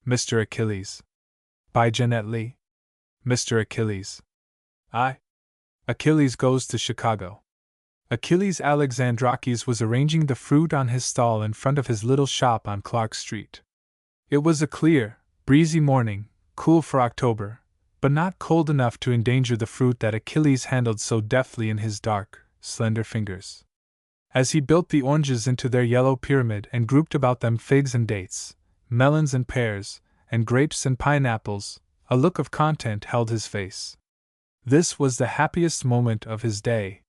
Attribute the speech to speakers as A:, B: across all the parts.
A: Mr. Achilles. By Jennette Lee. Mr. Achilles. Achilles goes to Chicago. Achilles Alexandrakis was arranging the fruit on his stall in front of his little shop on Clark Street. It was a clear, breezy morning, cool for October, but not cold enough to endanger the fruit that Achilles handled so deftly in his dark, slender fingers. As he built the oranges into their yellow pyramid and grouped about them figs and dates, melons and pears, and grapes and pineapples, a look of content held his face. This was the happiest moment of his day.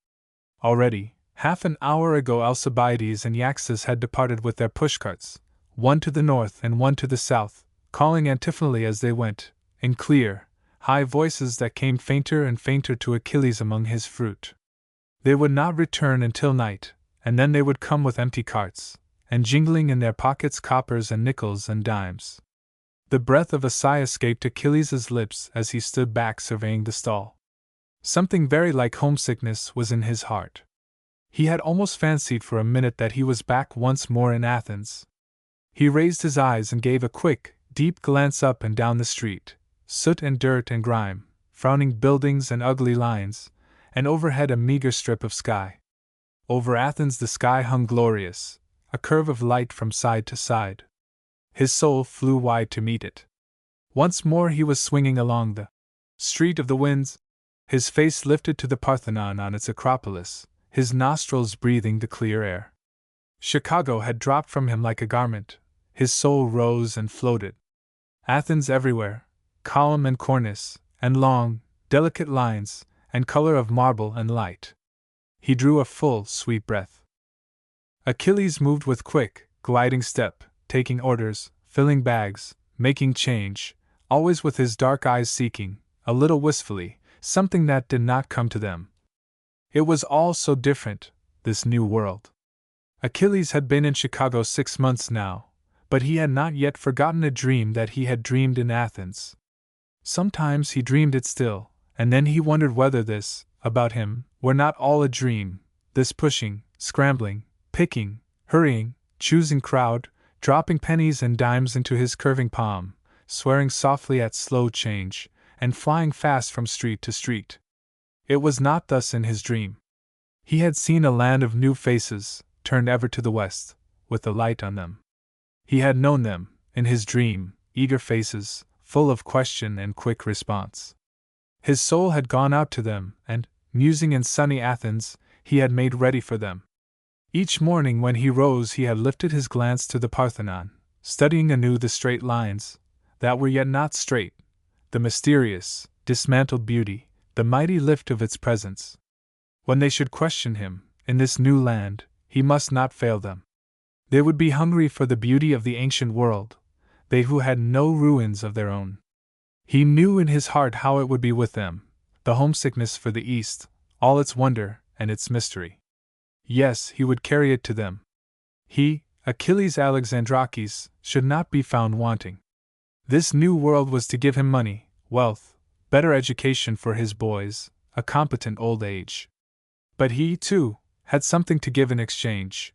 A: Already, half an hour ago, Alcibiades and Yaxus had departed with their pushcarts, one to the north and one to the south, calling antiphonally as they went, in clear, high voices that came fainter and fainter to Achilles among his fruit. They would not return until night, and then they would come with empty carts, and jingling in their pockets coppers and nickels and dimes. The breath of a sigh escaped Achilles' lips as he stood back surveying the stall. Something very like homesickness was in his heart. He had almost fancied for a minute that he was back once more in Athens. He raised his eyes and gave a quick, deep glance up and down the street, soot and dirt and grime, frowning buildings and ugly lines, and overhead a meager strip of sky. Over Athens the sky hung glorious, a curve of light from side to side. His soul flew wide to meet it. Once more he was swinging along the Street of the Winds, his face lifted to the Parthenon on its Acropolis, his nostrils breathing the clear air. Chicago had dropped from him like a garment, his soul rose and floated. Athens everywhere, column and cornice, and long, delicate lines, and color of marble and light. He drew a full, sweet breath. Achilles moved with quick, gliding step, taking orders, filling bags, making change, always with his dark eyes seeking, a little wistfully, something that did not come to them. It was all so different, this new world. Achilles had been in Chicago 6 months now, but he had not yet forgotten a dream that he had dreamed in Athens. Sometimes he dreamed it still, and then he wondered whether this, about him, were not all a dream, this pushing, scrambling, picking, hurrying, choosing crowd, dropping pennies and dimes into his curving palm, swearing softly at slow change, and flying fast from street to street. It was not thus in his dream. He had seen a land of new faces, turned ever to the west, with the light on them. He had known them, in his dream, eager faces, full of question and quick response. His soul had gone out to them, and, musing in sunny Athens, he had made ready for them. Each morning when he rose he had lifted his glance to the Parthenon, studying anew the straight lines, that were yet not straight, the mysterious, dismantled beauty, the mighty lift of its presence. When they should question him, in this new land, he must not fail them. They would be hungry for the beauty of the ancient world, they who had no ruins of their own. He knew in his heart how it would be with them, the homesickness for the East, all its wonder and its mystery. Yes, he would carry it to them. He, Achilles Alexandrakis, should not be found wanting. This new world was to give him money, wealth, better education for his boys, a competent old age. But he, too, had something to give in exchange.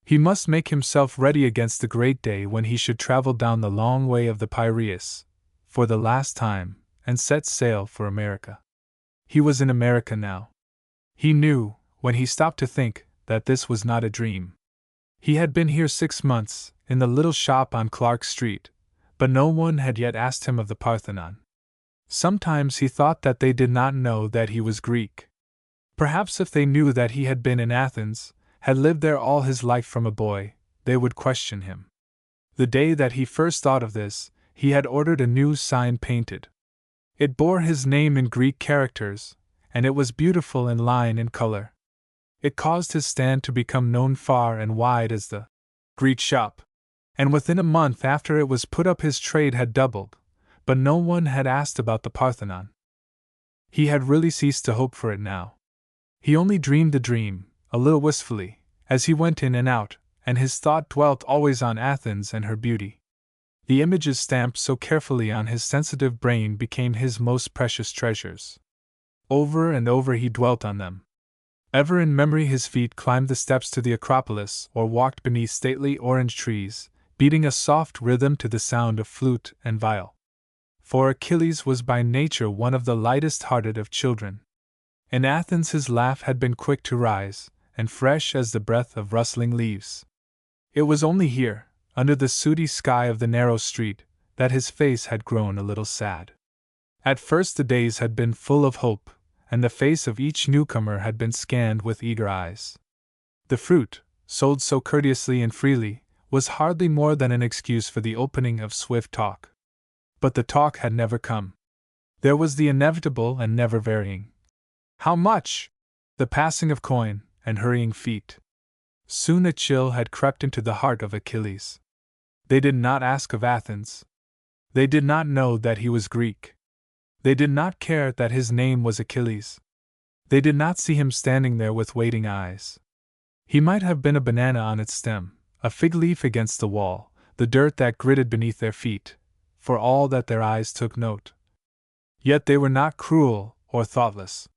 A: He must make himself ready against the great day when he should travel down the long way of the Piraeus, for the last time, and set sail for America. He was in America now. He knew, when he stopped to think, that this was not a dream. He had been here 6 months, in the little shop on Clark Street, but no one had yet asked him of the Parthenon. Sometimes he thought that they did not know that he was Greek. Perhaps if they knew that he had been in Athens, had lived there all his life from a boy, they would question him. The day that he first thought of this, he had ordered a new sign painted. It bore his name in Greek characters, and it was beautiful in line and color. It caused his stand to become known far and wide as the Greek shop, and within a month after it was put up his trade had doubled, but no one had asked about the Parthenon. He had really ceased to hope for it now. He only dreamed the dream, a little wistfully, as he went in and out, and his thought dwelt always on Athens and her beauty. The images stamped so carefully on his sensitive brain became his most precious treasures. Over and over he dwelt on them. Ever in memory his feet climbed the steps to the Acropolis or walked beneath stately orange trees, beating a soft rhythm to the sound of flute and viol. For Achilles was by nature one of the lightest-hearted of children. In Athens his laugh had been quick to rise, and fresh as the breath of rustling leaves. It was only here, under the sooty sky of the narrow street, that his face had grown a little sad. At first the days had been full of hope, and the face of each newcomer had been scanned with eager eyes. The fruit, sold so courteously and freely, was hardly more than an excuse for the opening of swift talk. But the talk had never come. There was the inevitable and never varying "How much?" the passing of coin, and hurrying feet. Soon a chill had crept into the heart of Achilles. They did not ask of Athens. They did not know that he was Greek. They did not care that his name was Achilles. They did not see him standing there with waiting eyes. He might have been a banana on its stem, a fig leaf against the wall, the dirt that gritted beneath their feet, for all that their eyes took note. Yet they were not cruel or thoughtless.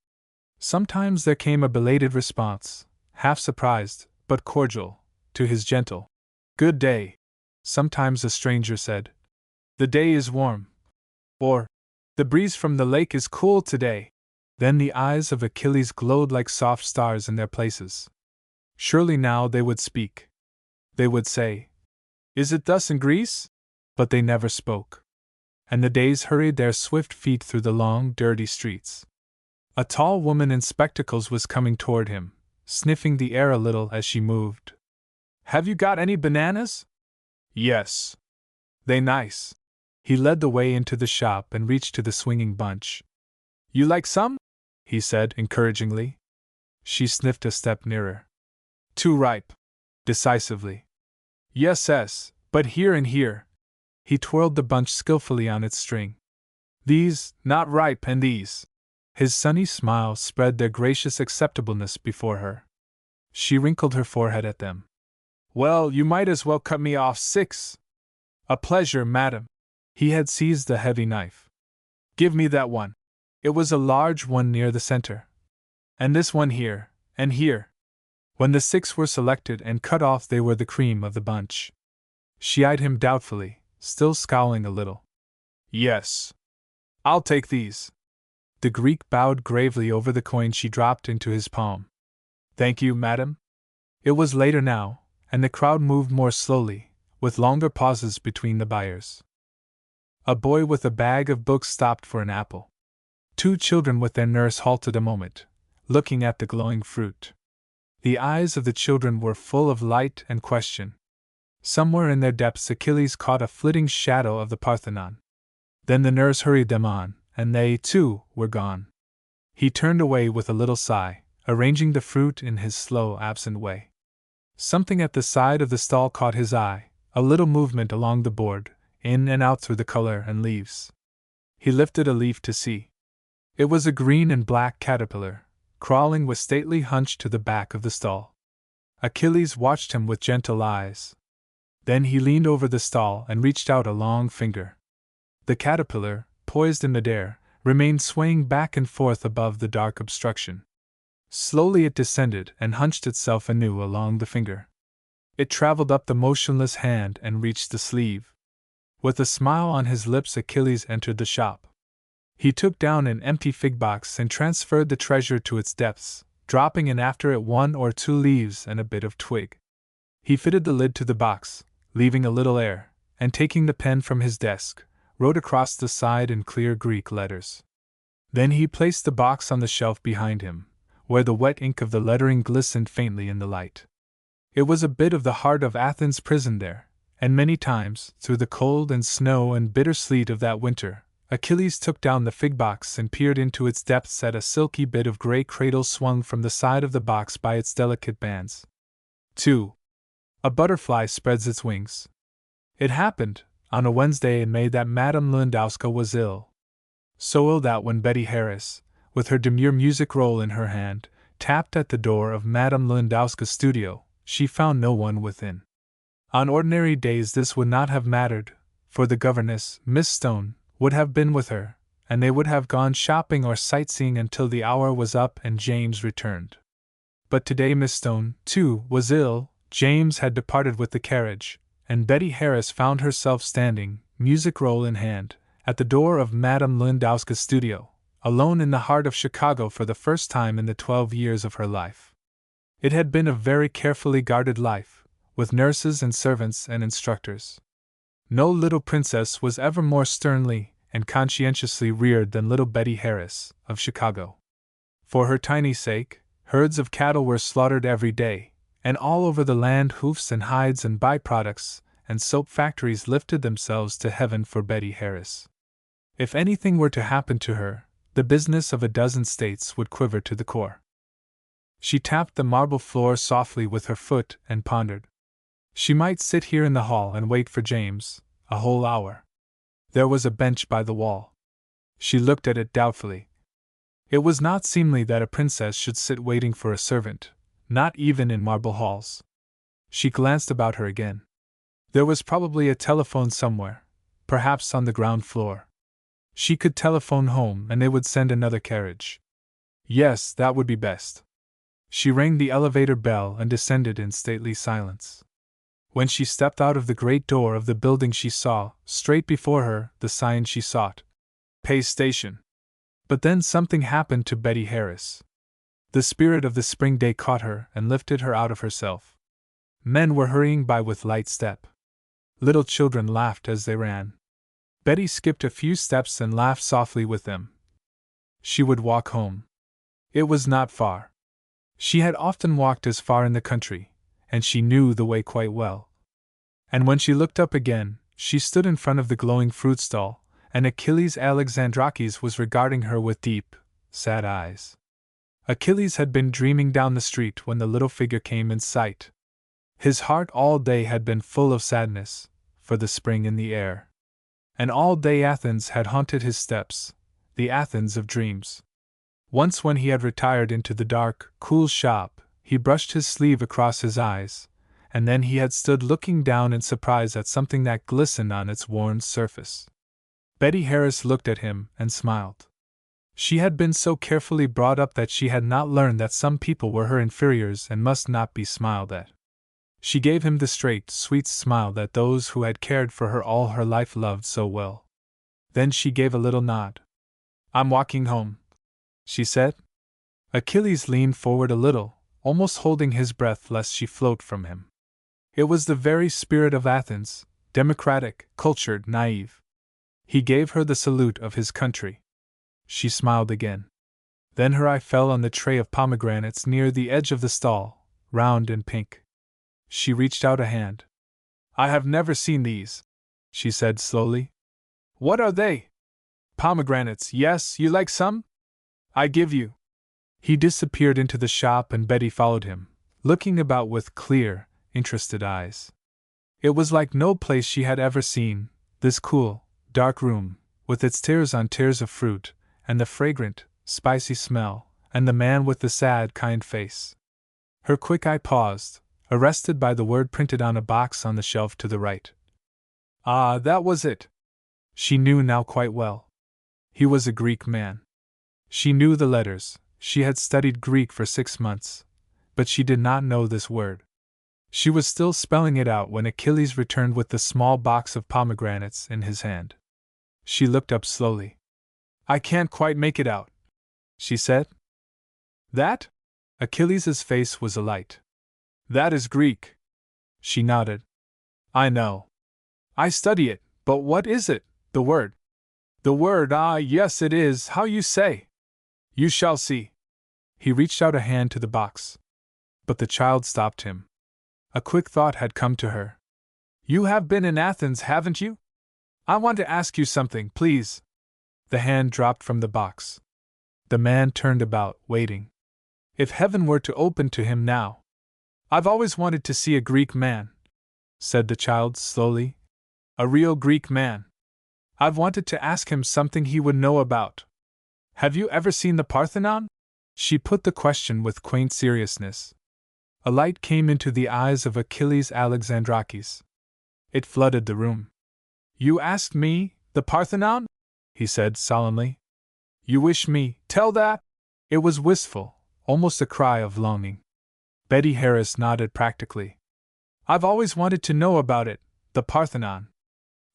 A: Sometimes there came a belated response, half surprised, but cordial, to his gentle "Good day." Sometimes a stranger said, "The day is warm," or "The breeze from the lake is cool today." Then the eyes of Achilles glowed like soft stars in their places. Surely now they would speak. They would say, "Is it thus in Greece?" But they never spoke. And the days hurried their swift feet through the long, dirty streets. A tall woman in spectacles was coming toward him, sniffing the air a little as she moved. "Have you got any bananas?" "Yes." "They nice." He led the way into the shop and reached to the swinging bunch. "You like some?" he said encouragingly. She sniffed a step nearer. "Too ripe," decisively. "Yes, but here and here." He twirled the bunch skillfully on its string. "These, not ripe, and these." His sunny smile spread their gracious acceptableness before her. She wrinkled her forehead at them. "Well, you might as well cut me off 6. "A pleasure, madam." He had seized a heavy knife. "Give me that one." It was a large one near the center. "And this one here, and here." When the 6 were selected and cut off, they were the cream of the bunch. She eyed him doubtfully, still scowling a little. "Yes. I'll take these." The Greek bowed gravely over the coin she dropped into his palm. "Thank you, madam." It was later now, and the crowd moved more slowly, with longer pauses between the buyers. A boy with a bag of books stopped for an apple. 2 children with their nurse halted a moment, looking at the glowing fruit. The eyes of the children were full of light and question. Somewhere in their depths Achilles caught a flitting shadow of the Parthenon. Then the nurse hurried them on, and they, too, were gone. He turned away with a little sigh, arranging the fruit in his slow, absent way. Something at the side of the stall caught his eye, a little movement along the board, in and out through the color and leaves. He lifted a leaf to see. It was a green and black caterpillar, crawling with stately hunch to the back of the stall. Achilles watched him with gentle eyes. Then he leaned over the stall and reached out a long finger. The caterpillar, poised in midair, remained swaying back and forth above the dark obstruction. Slowly it descended and hunched itself anew along the finger. It traveled up the motionless hand and reached the sleeve. With a smile on his lips, Achilles entered the shop. He took down an empty fig box and transferred the treasure to its depths, dropping in after it 1 or 2 leaves and a bit of twig. He fitted the lid to the box, leaving a little air, and taking the pen from his desk, wrote across the side in clear Greek letters. Then he placed the box on the shelf behind him, where the wet ink of the lettering glistened faintly in the light. It was a bit of the heart of Athens prison there, and many times, through the cold and snow and bitter sleet of that winter, Achilles took down the fig box and peered into its depths at a silky bit of gray cradle swung from the side of the box by its delicate bands. 2. A butterfly spreads its wings. It happened, on a Wednesday in May, that Madame Lewandowska was ill. So ill that when Betty Harris, with her demure music roll in her hand, tapped at the door of Madame Lewandowska's studio, she found no one within. On ordinary days this would not have mattered, for the governess, Miss Stone, would have been with her, and they would have gone shopping or sightseeing until the hour was up and James returned. But today Miss Stone, too, was ill. James had departed with the carriage, and Betty Harris found herself standing, music roll in hand, at the door of Madame Lindowska's studio, alone in the heart of Chicago for the first time in the 12 years of her life. It had been a very carefully guarded life, with nurses and servants and instructors. No little princess was ever more sternly and conscientiously reared than little Betty Harris, of Chicago. For her tiny sake, herds of cattle were slaughtered every day, and all over the land hoofs and hides and byproducts and soap factories lifted themselves to heaven for Betty Harris. If anything were to happen to her, the business of a dozen states would quiver to the core. She tapped the marble floor softly with her foot and pondered. She might sit here in the hall and wait for James, a whole hour. There was a bench by the wall. She looked at it doubtfully. It was not seemly that a princess should sit waiting for a servant, not even in marble halls. She glanced about her again. There was probably a telephone somewhere, perhaps on the ground floor. She could telephone home and they would send another carriage. Yes, that would be best. She rang the elevator bell and descended in stately silence. When she stepped out of the great door of the building, she saw, straight before her, the sign she sought: Pay Station. But then something happened to Betty Harris. The spirit of the spring day caught her and lifted her out of herself. Men were hurrying by with light step. Little children laughed as they ran. Betty skipped a few steps and laughed softly with them. She would walk home. It was not far. She had often walked as far in the country, and she knew the way quite well. And when she looked up again, she stood in front of the glowing fruit stall, and Achilles Alexandrakis was regarding her with deep, sad eyes. Achilles had been dreaming down the street when the little figure came in sight. His heart all day had been full of sadness, for the spring in the air. And all day Athens had haunted his steps, the Athens of dreams. Once when he had retired into the dark, cool shop, he brushed his sleeve across his eyes, and then he had stood looking down in surprise at something that glistened on its worn surface. Betty Harris looked at him and smiled. She had been so carefully brought up that she had not learned that some people were her inferiors and must not be smiled at. She gave him the straight, sweet smile that those who had cared for her all her life loved so well. Then she gave a little nod. "I'm walking home," she said. Achilles leaned forward a little, almost holding his breath lest she float from him. It was the very spirit of Athens, democratic, cultured, naive. He gave her the salute of his country. She smiled again. Then her eye fell on the tray of pomegranates near the edge of the stall, round and pink. She reached out a hand. "I have never seen these," she said slowly. "What are they?" "Pomegranates, yes, you like some? I give you." He disappeared into the shop and Betty followed him, looking about with clear, interested eyes. It was like no place she had ever seen, this cool, dark room, with its tiers on tiers of fruit, and the fragrant, spicy smell, and the man with the sad, kind face. Her quick eye paused, arrested by the word printed on a box on the shelf to the right. Ah, that was it! She knew now quite well. He was a Greek man. She knew the letters, she had studied Greek for 6 months, but she did not know this word. She was still spelling it out when Achilles returned with the small box of pomegranates in his hand. She looked up slowly. "I can't quite make it out," she said. "That?" Achilles' face was alight. "That is Greek." She nodded. "I know. I study it, but what is it, the word?" "The word, ah, yes, it is how you say. You shall see." He reached out a hand to the box. But the child stopped him. A quick thought had come to her. "You have been in Athens, haven't you? I want to ask you something, please." The hand dropped from the box. The man turned about, waiting. If heaven were to open to him now. "I've always wanted to see a Greek man," said the child slowly. "A real Greek man. I've wanted to ask him something he would know about. Have you ever seen the Parthenon?" She put the question with quaint seriousness. A light came into the eyes of Achilles Alexandrakis. It flooded the room. "You asked me, the Parthenon?" he said solemnly. "You wish me, tell that?" It was wistful, almost a cry of longing. Betty Harris nodded practically. "I've always wanted to know about it," the Parthenon.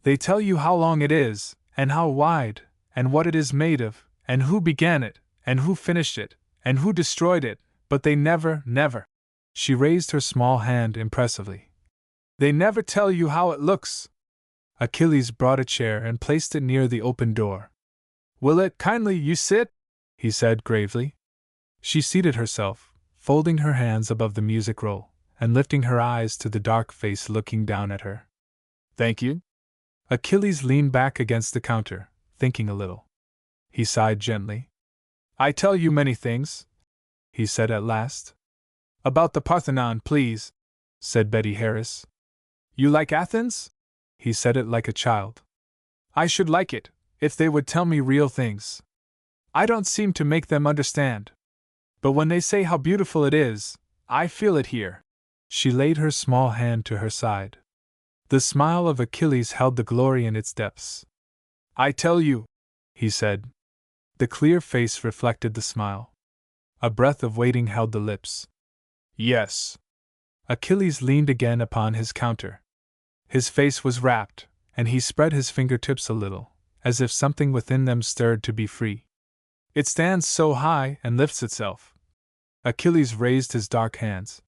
A: They tell you how long it is, and how wide, and what it is made of, and who began it, and who finished it, and who destroyed it, but they never. She raised her small hand impressively. They never tell you how it looks. Achilles brought a chair and placed it near the open door. Will it kindly you sit? He said gravely. She seated herself, folding her hands above the music roll, and lifting her eyes to the dark face looking down at her. Thank you. Achilles leaned back against the counter, thinking a little. He sighed gently. I tell you many things, he said at last. About the Parthenon, please, said Betty Harris. You like Athens? He said it like a child. I should like it, if they would tell me real things. I don't seem to make them understand. But when they say how beautiful it is, I feel it here. She laid her small hand to her side. The smile of Achilles held the glory in its depths. I tell you, he said. The clear face reflected the smile. A breath of waiting held the lips. Yes. Achilles leaned again upon his counter. His face was rapt, and he spread his fingertips a little, as if something within them stirred to be free. It stands so high and lifts itself. Achilles raised his dark hands.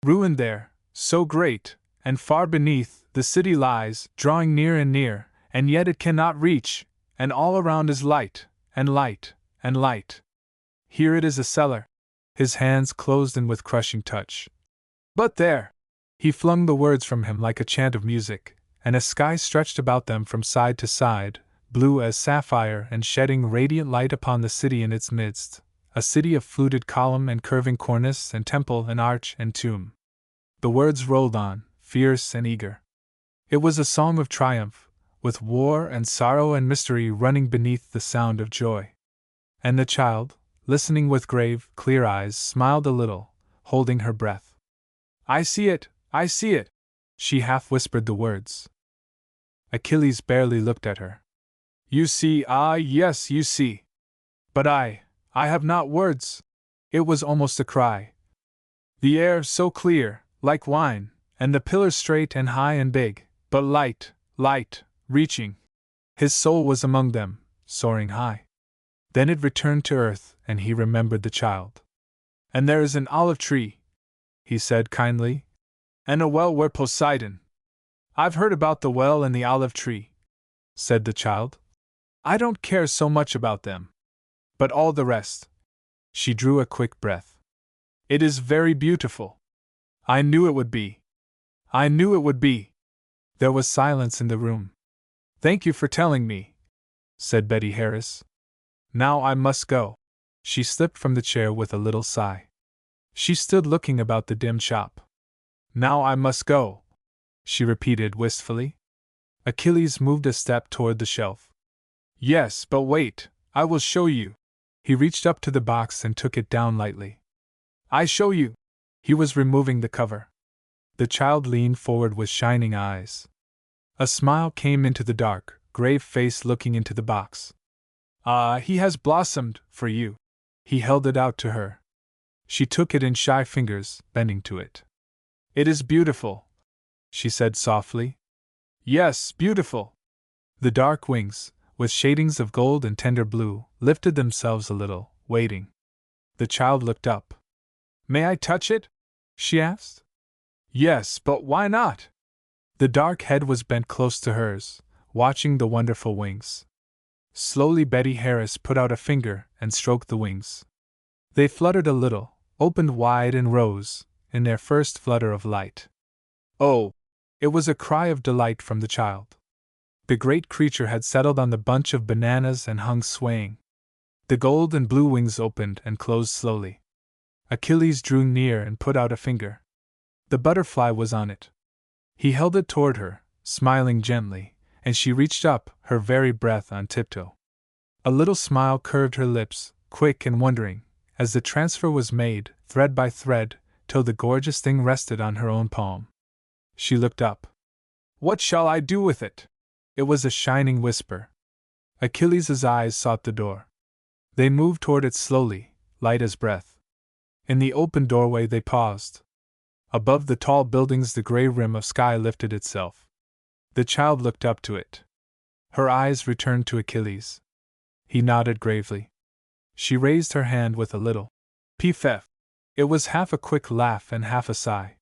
A: Ruined there, so great, and far beneath, the city lies, drawing near, and yet it cannot reach, and all around is light, and light, and light. Here it is a cellar. His hands closed in with crushing touch. But there! He flung the words from him like a chant of music, and a sky stretched about them from side to side, blue as sapphire and shedding radiant light upon the city in its midst, a city of fluted column and curving cornice and temple and arch and tomb. The words rolled on, fierce and eager. It was a song of triumph, with war and sorrow and mystery running beneath the sound of joy. And the child, listening with grave, clear eyes, smiled a little, holding her breath. I see it, I see it! She half whispered the words. Achilles barely looked at her. You see, ah yes, you see. But I have not words. It was almost a cry. The air so clear, like wine, and the pillars straight and high and big, but light, reaching. His soul was among them, soaring high. Then it returned to earth, and he remembered the child. And there is an olive tree, he said kindly, and a well where Poseidon. I've heard about the well and the olive tree, said the child. I don't care so much about them. But all the rest. She drew a quick breath. It is very beautiful. I knew it would be. I knew it would be. There was silence in the room. Thank you for telling me, said Betty Harris. Now I must go. She slipped from the chair with a little sigh. She stood looking about the dim shop. Now I must go, she repeated wistfully. Achilles moved a step toward the shelf. Yes, but wait, I will show you. He reached up to the box and took it down lightly. I show you. He was removing the cover. The child leaned forward with shining eyes. A smile came into the dark, grave face looking into the box. Ah, he has blossomed, for you. He held it out to her. She took it in shy fingers, bending to it. It is beautiful, she said softly. Yes, beautiful. The dark wings, with shadings of gold and tender blue, lifted themselves a little, waiting. The child looked up. May I touch it? She asked. Yes, but why not? The dark head was bent close to hers, watching the wonderful wings. Slowly Betty Harris put out a finger and stroked the wings. They fluttered a little, opened wide and rose, in their first flutter of light. Oh! It was a cry of delight from the child. The great creature had settled on the bunch of bananas and hung swaying. The gold and blue wings opened and closed slowly. Achilles drew near and put out a finger. The butterfly was on it. He held it toward her, smiling gently, and she reached up, her very breath on tiptoe. A little smile curved her lips, quick and wondering, as the transfer was made, thread by thread, till the gorgeous thing rested on her own palm. She looked up. What shall I do with it? It was a shining whisper. Achilles' eyes sought the door. They moved toward it slowly, light as breath. In the open doorway they paused. Above the tall buildings the gray rim of sky lifted itself. The child looked up to it. Her eyes returned to Achilles. He nodded gravely. She raised her hand with a little piff. It was half a quick laugh and half a sigh.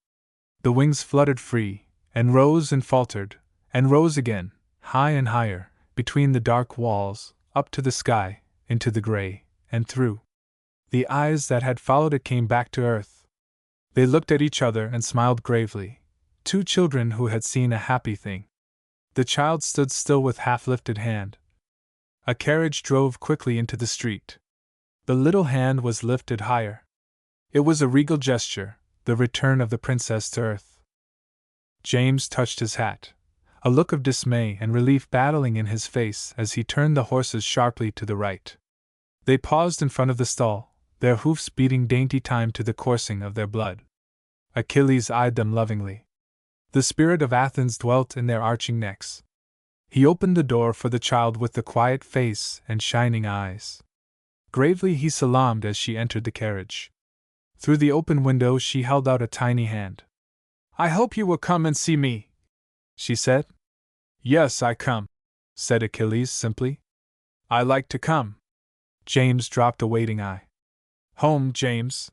A: The wings fluttered free, and rose and faltered, and rose again, high and higher, between the dark walls, up to the sky, into the gray, and through. The eyes that had followed it came back to earth. They looked at each other and smiled gravely, two children who had seen a happy thing. The child stood still with half-lifted hand. A carriage drove quickly into the street. The little hand was lifted higher. It was a regal gesture, the return of the princess to earth. James touched his hat, a look of dismay and relief battling in his face as he turned the horses sharply to the right. They paused in front of the stall, their hoofs beating dainty time to the coursing of their blood. Achilles eyed them lovingly. The spirit of Athens dwelt in their arching necks. He opened the door for the child with the quiet face and shining eyes. Gravely he salaamed as she entered the carriage. Through the open window she held out a tiny hand. "I hope you will come and see me," she said. "Yes, I come," said Achilles simply. "I like to come." James dropped a waiting eye. "Home, James."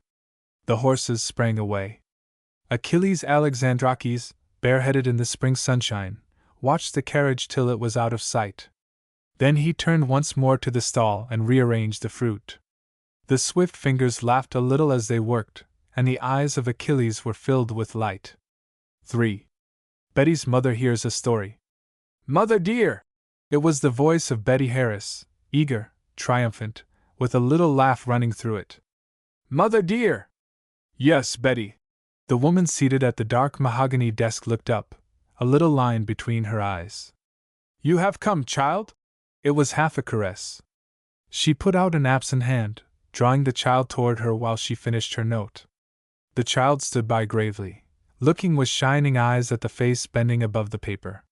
A: The horses sprang away. Achilles Alexandrakis, bareheaded in the spring sunshine, watched the carriage till it was out of sight. Then he turned once more to the stall and rearranged the fruit. The swift fingers laughed a little as they worked, and the eyes of Achilles were filled with light. 3. Betty's mother hears a story. "Mother dear!" It was the voice of Betty Harris, eager, triumphant, with a little laugh running through it. "Mother dear!" "Yes, Betty." The woman seated at the dark mahogany desk looked up, a little line between her eyes. "You have come, child?" It was half a caress. She put out an absent hand, drawing the child toward her while she finished her note. The child stood by gravely, looking with shining eyes at the face bending above the paper.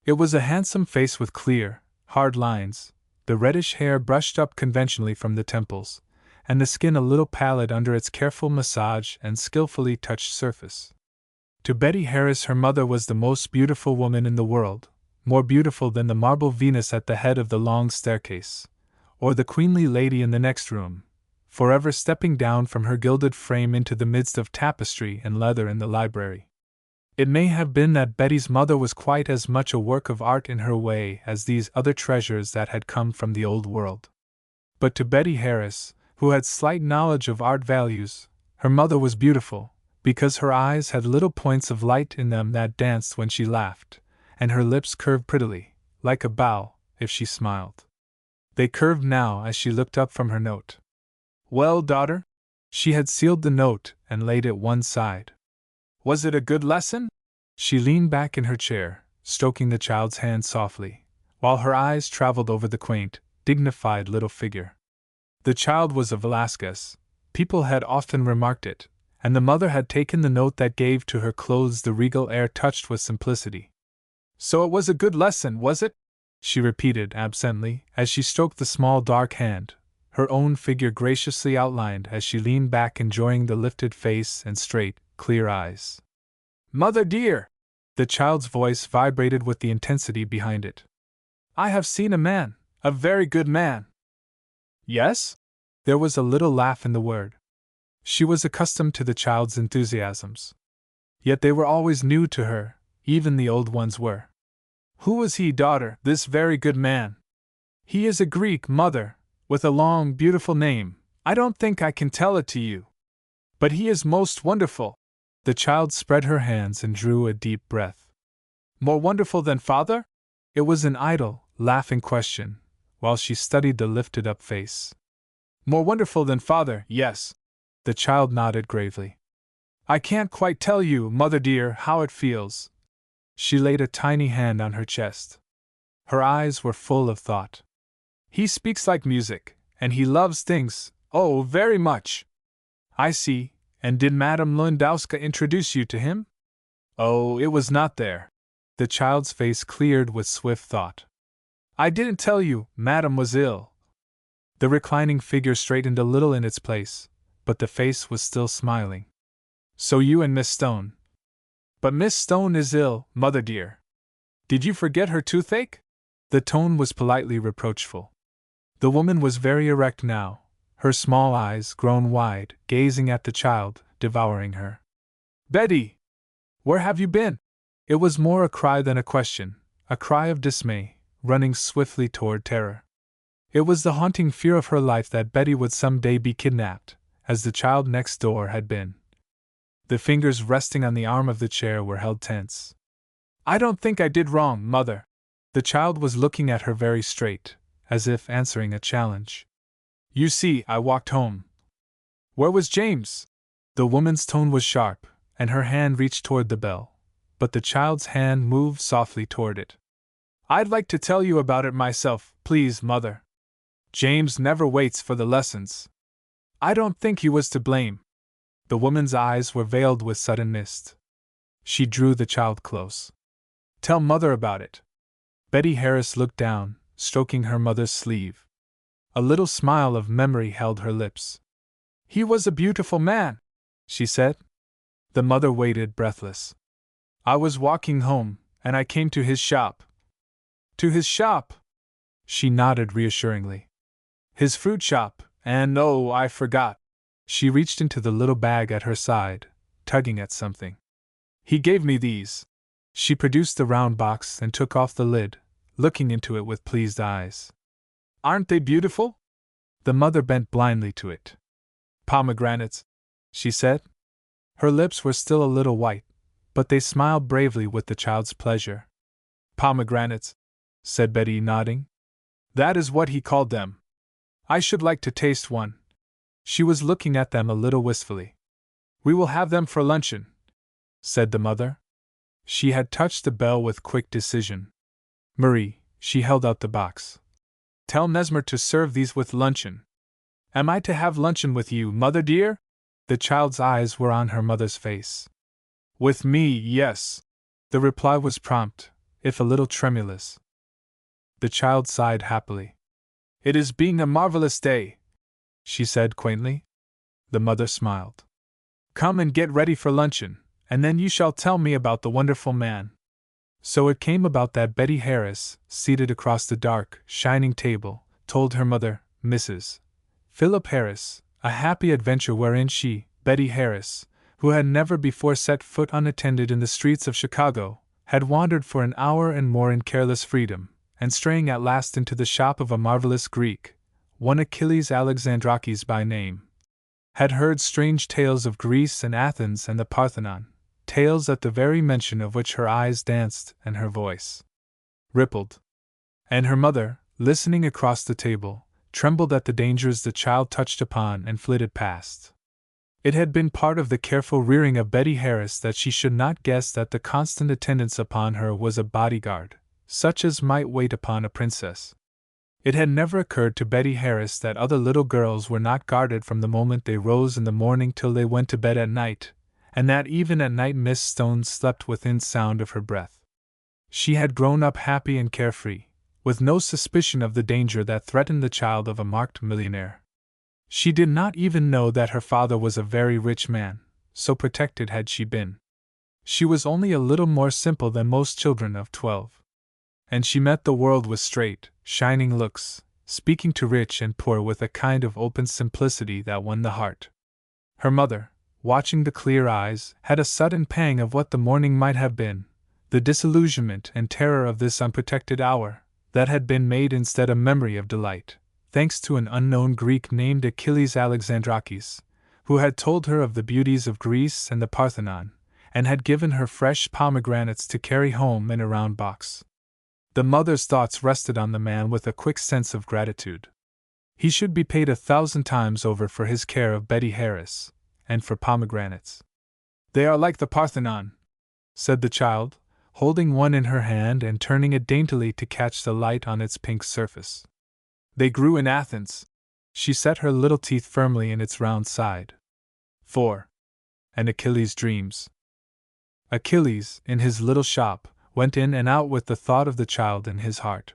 A: It was a handsome face with clear, hard lines, the reddish hair brushed up conventionally from the temples, and the skin a little pallid under its careful massage and skillfully touched surface. To Betty Harris her mother was the most beautiful woman in the world, more beautiful than the marble Venus at the head of the long staircase, or the queenly lady in the next room, forever stepping down from her gilded frame into the midst of tapestry and leather in the library. It may have been that Betty's mother was quite as much a work of art in her way as these other treasures that had come from the old world. But to Betty Harris, who had slight knowledge of art values, her mother was beautiful, because her eyes had little points of light in them that danced when she laughed, and her lips curved prettily, like a bow, if she smiled. They curved now as she looked up from her note. "Well, daughter?" She had sealed the note and laid it one side. "Was it a good lesson?" She leaned back in her chair, stroking the child's hand softly, while her eyes traveled over the quaint, dignified little figure. The child was a Velasquez, people had often remarked it, and the mother had taken the note that gave to her clothes the regal air touched with simplicity. "So it was a good lesson, was it?" she repeated absently as she stroked the small dark hand, her own figure graciously outlined as she leaned back enjoying the lifted face and straight, clear eyes. "Mother dear!" The child's voice vibrated with the intensity behind it. "I have seen a man, a very good man." "Yes?" There was a little laugh in the word. She was accustomed to the child's enthusiasms. Yet they were always new to her, even the old ones were. "Who was he, daughter, this very good man?" "He is a Greek, mother, with a long, beautiful name. I don't think I can tell it to you. But he is most wonderful." The child spread her hands and drew a deep breath. "More wonderful than father?" It was an idle, laughing question, while she studied the lifted-up face. "More wonderful than father, yes." The child nodded gravely. "I can't quite tell you, mother dear, how it feels." She laid a tiny hand on her chest. Her eyes were full of thought. "He speaks like music, and he loves things, oh, very much." "I see, and did Madame Lewandowska introduce you to him?" "Oh, it was not there." The child's face cleared with swift thought. "I didn't tell you, Madame was ill." The reclining figure straightened a little in its place, but the face was still smiling. "So you and Miss Stone." "But Miss Stone is ill, mother dear." Did you forget her toothache? The tone was politely reproachful. The woman was very erect now, her small eyes grown wide, gazing at the child, devouring her. Betty! Where have you been? It was more a cry than a question, a cry of dismay, running swiftly toward terror. It was the haunting fear of her life that Betty would some day be kidnapped, as the child next door had been. The fingers resting on the arm of the chair were held tense. I don't think I did wrong, Mother. The child was looking at her very straight, as if answering a challenge. You see, I walked home. Where was James? The woman's tone was sharp, and her hand reached toward the bell, but the child's hand moved softly toward it. I'd like to tell you about it myself, please, Mother. James never waits for the lessons. I don't think he was to blame. The woman's eyes were veiled with sudden mist. She drew the child close. Tell Mother about it. Betty Harris looked down, stroking her mother's sleeve. A little smile of memory held her lips. He was a beautiful man, she said. The mother waited, breathless. I was walking home, and I came to his shop. To his shop? She nodded reassuringly. His fruit shop, and oh, I forgot. She reached into the little bag at her side, tugging at something. He gave me these. She produced the round box and took off the lid, looking into it with pleased eyes. Aren't they beautiful? The mother bent blindly to it. Pomegranates, she said. Her lips were still a little white, but they smiled bravely with the child's pleasure. Pomegranates, said Betty, nodding. That is what he called them. I should like to taste one. She was looking at them a little wistfully. We will have them for luncheon, said the mother. She had touched the bell with quick decision. Marie, she held out the box. Tell Mesmer to serve these with luncheon. Am I to have luncheon with you, Mother dear? The child's eyes were on her mother's face. With me, yes. The reply was prompt, if a little tremulous. The child sighed happily. It is being a marvelous day, she said quaintly. The mother smiled. Come and get ready for luncheon, and then you shall tell me about the wonderful man. So it came about that Betty Harris, seated across the dark, shining table, told her mother, Mrs. Philip Harris, a happy adventure wherein she, Betty Harris, who had never before set foot unattended in the streets of Chicago, had wandered for an hour and more in careless freedom, and straying at last into the shop of a marvelous Greek, one Achilles Alexandrakis by name, had heard strange tales of Greece and Athens and the Parthenon, tales at the very mention of which her eyes danced and her voice rippled. And her mother, listening across the table, trembled at the dangers the child touched upon and flitted past. It had been part of the careful rearing of Betty Harris that she should not guess that the constant attendance upon her was a bodyguard, such as might wait upon a princess. It had never occurred to Betty Harris that other little girls were not guarded from the moment they rose in the morning till they went to bed at night, and that even at night Miss Stone slept within sound of her breath. She had grown up happy and carefree, with no suspicion of the danger that threatened the child of a marked millionaire. She did not even know that her father was a very rich man, so protected had she been. She was only a little more simple than most children of 12. And she met the world with straight, shining looks, speaking to rich and poor with a kind of open simplicity that won the heart. Her mother, watching the clear eyes, had a sudden pang of what the morning might have been, the disillusionment and terror of this unprotected hour, that had been made instead a memory of delight, thanks to an unknown Greek named Achilles Alexandrakis, who had told her of the beauties of Greece and the Parthenon, and had given her fresh pomegranates to carry home in a round box. The mother's thoughts rested on the man with a quick sense of gratitude. He should be paid 1,000 times over for his care of Betty Harris, and for pomegranates. They are like the Parthenon, said the child, holding one in her hand and turning it daintily to catch the light on its pink surface. They grew in Athens. She set her little teeth firmly in its round side. 4. And Achilles' dreams. Achilles, in his little shop, went in and out with the thought of the child in his heart.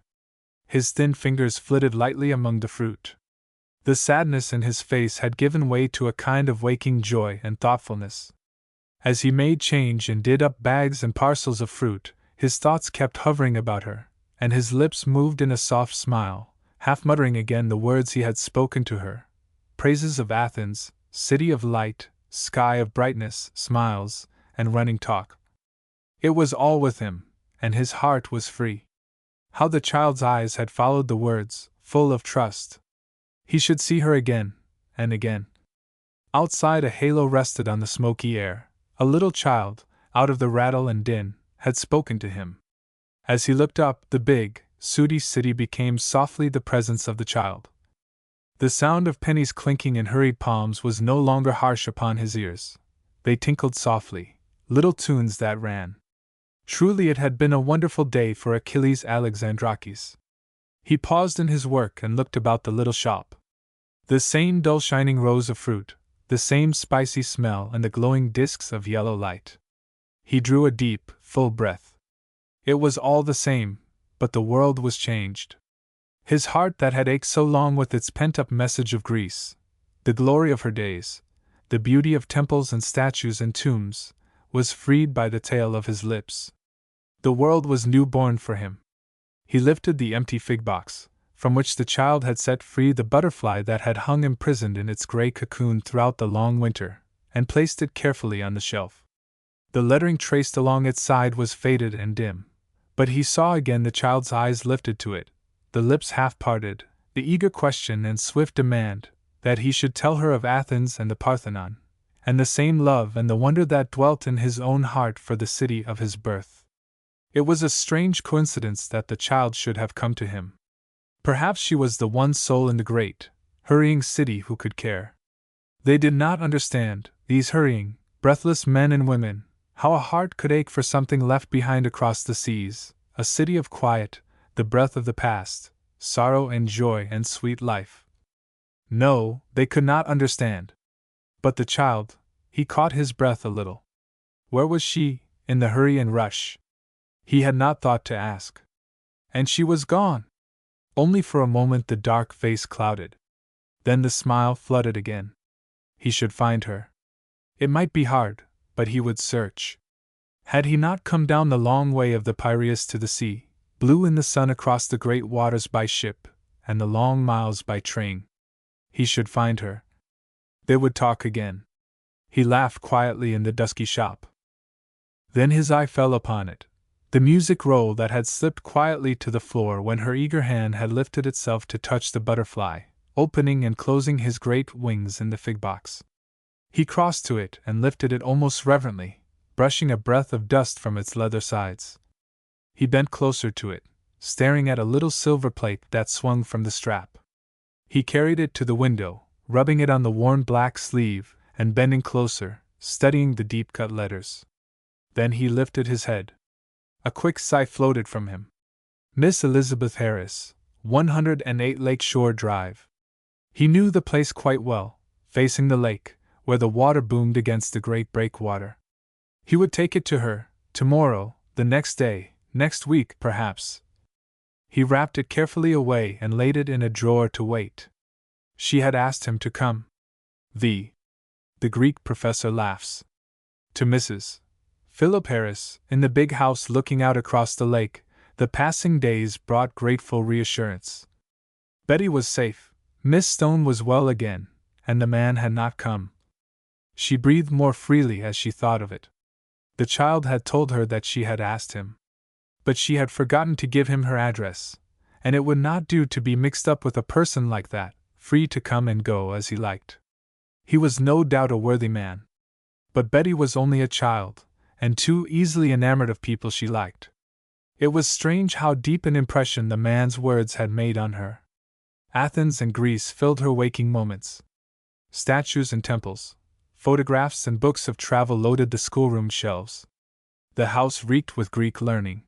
A: His thin fingers flitted lightly among the fruit. The sadness in his face had given way to a kind of waking joy and thoughtfulness. As he made change and did up bags and parcels of fruit, his thoughts kept hovering about her, and his lips moved in a soft smile, half muttering again the words he had spoken to her. Praises of Athens, city of light, sky of brightness, smiles, and running talk. It was all with him, and his heart was free. How the child's eyes had followed the words, full of trust. He should see her again, and again. Outside, a halo rested on the smoky air. A little child, out of the rattle and din, had spoken to him. As he looked up, the big, sooty city became softly the presence of the child. The sound of pennies clinking in hurried palms was no longer harsh upon his ears. They tinkled softly, little tunes that ran. Truly it had been a wonderful day for Achilles Alexandrakis. He paused in his work and looked about the little shop. The same dull shining rows of fruit, the same spicy smell and the glowing discs of yellow light. He drew a deep, full breath. It was all the same, but the world was changed. His heart that had ached so long with its pent-up message of Greece, the glory of her days, the beauty of temples and statues and tombs, was freed by the tale of his lips. The world was new-born for him. He lifted the empty fig box, from which the child had set free the butterfly that had hung imprisoned in its gray cocoon throughout the long winter, and placed it carefully on the shelf. The lettering traced along its side was faded and dim, but he saw again the child's eyes lifted to it, the lips half parted, the eager question and swift demand that he should tell her of Athens and the Parthenon, and the same love and the wonder that dwelt in his own heart for the city of his birth. It was a strange coincidence that the child should have come to him. Perhaps she was the one soul in the great, hurrying city who could care. They did not understand, these hurrying, breathless men and women, how a heart could ache for something left behind across the seas, a city of quiet, the breath of the past, sorrow and joy and sweet life. No, they could not understand. But the child, he caught his breath a little. Where was she, in the hurry and rush? He had not thought to ask. And she was gone. Only for a moment the dark face clouded. Then the smile flooded again. He should find her. It might be hard, but he would search. Had he not come down the long way of the Piraeus to the sea, blue in the sun across the great waters by ship, and the long miles by train? He should find her. They would talk again. He laughed quietly in the dusky shop. Then his eye fell upon it, the music roll that had slipped quietly to the floor when her eager hand had lifted itself to touch the butterfly, opening and closing his great wings in the fig box. He crossed to it and lifted it almost reverently, brushing a breath of dust from its leather sides. He bent closer to it, staring at a little silver plate that swung from the strap. He carried it to the window, rubbing it on the worn black sleeve, and bending closer, studying the deep-cut letters. Then he lifted his head. A quick sigh floated from him. Miss Elizabeth Harris, 108 Lake Shore Drive. He knew the place quite well, facing the lake, where the water boomed against the great breakwater. He would take it to her, tomorrow, the next day, next week, perhaps. He wrapped it carefully away and laid it in a drawer to wait. She had asked him to come. The Greek professor laughs. To Mrs. Philip Harris, in the big house looking out across the lake, the passing days brought grateful reassurance. Betty was safe, Miss Stone was well again, and the man had not come. She breathed more freely as she thought of it. The child had told her that she had asked him. But she had forgotten to give him her address, and it would not do to be mixed up with a person like that, free to come and go as he liked. He was no doubt a worthy man. But Betty was only a child, and too easily enamored of people she liked. It was strange how deep an impression the man's words had made on her. Athens and Greece filled her waking moments. Statues and temples, photographs and books of travel loaded the schoolroom shelves. The house reeked with Greek learning.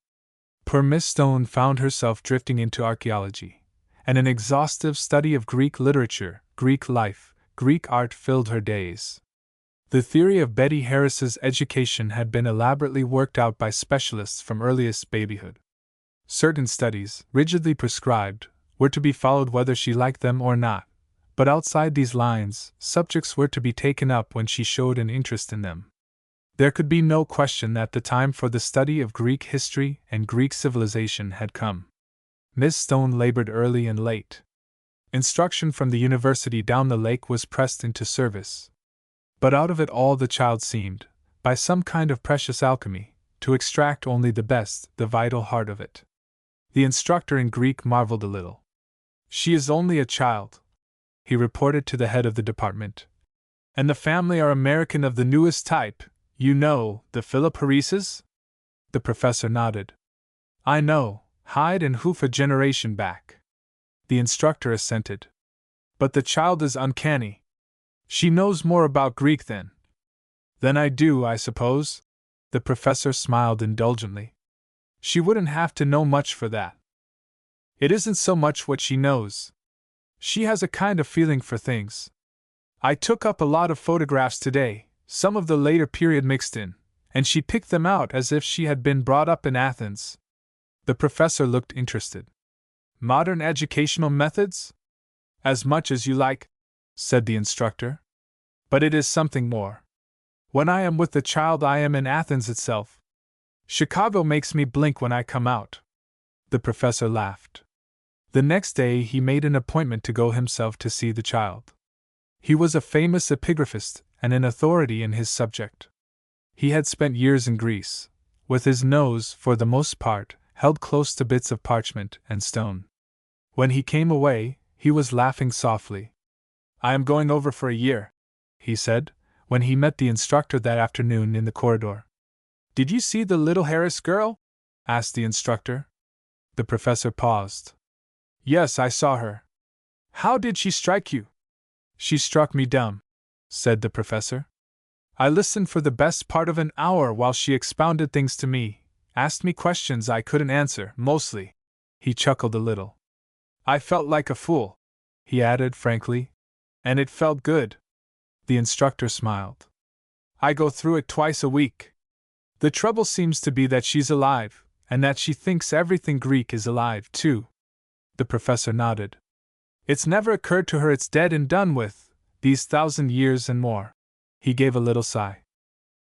A: Poor Miss Stone found herself drifting into archaeology, and an exhaustive study of Greek literature, Greek life, Greek art filled her days. The theory of Betty Harris's education had been elaborately worked out by specialists from earliest babyhood. Certain studies, rigidly prescribed, were to be followed whether she liked them or not, but outside these lines, subjects were to be taken up when she showed an interest in them. There could be no question that the time for the study of Greek history and Greek civilization had come. Miss Stone labored early and late. Instruction from the university down the lake was pressed into service. But out of it all the child seemed, by some kind of precious alchemy, to extract only the best, the vital heart of it. The instructor in Greek marveled a little. "She is only a child," he reported to the head of the department. "And the family are American of the newest type, you know, the Philip Harises?" The professor nodded. "I know, hide and hoof a generation back." The instructor assented. "But the child is uncanny. She knows more about Greek than I do, I suppose?" The professor smiled indulgently. "She wouldn't have to know much for that. It isn't so much what she knows. She has a kind of feeling for things. I took up a lot of photographs today, some of the later period mixed in, and she picked them out as if she had been brought up in Athens." The professor looked interested. "Modern educational methods?" "As much as you like," said the instructor. "But it is something more. When I am with the child, I am in Athens itself. Chicago makes me blink when I come out." The professor laughed. The next day he made an appointment to go himself to see the child. He was a famous epigraphist and an authority in his subject. He had spent years in Greece, with his nose, for the most part, held close to bits of parchment and stone. When he came away, he was laughing softly. "I am going over for a year," he said, when he met the instructor that afternoon in the corridor. "Did you see the little Harris girl?" asked the instructor. The professor paused. "Yes, I saw her. How did she strike you?" "She struck me dumb," said the professor. "I listened for the best part of an hour while she expounded things to me, asked me questions I couldn't answer, mostly." He chuckled a little. "I felt like a fool," he added frankly. "And it felt good." The instructor smiled. "I go through it twice a week. The trouble seems to be that she's alive, and that she thinks everything Greek is alive, too." The professor nodded. "It's never occurred to her it's dead and done with, these 1,000 years and more." He gave a little sigh.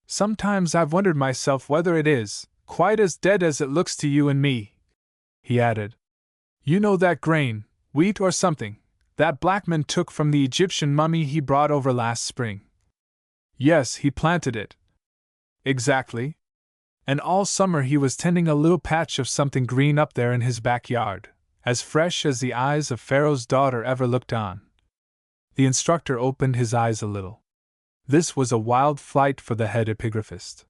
A: "Sometimes I've wondered myself whether it is quite as dead as it looks to you and me," he added. "You know that grain, wheat or something, that Blackman took from the Egyptian mummy he brought over last spring?" "Yes, he planted it." "Exactly. And all summer he was tending a little patch of something green up there in his backyard, as fresh as the eyes of Pharaoh's daughter ever looked on." The instructor opened his eyes a little. This was a wild flight for the head epigraphist.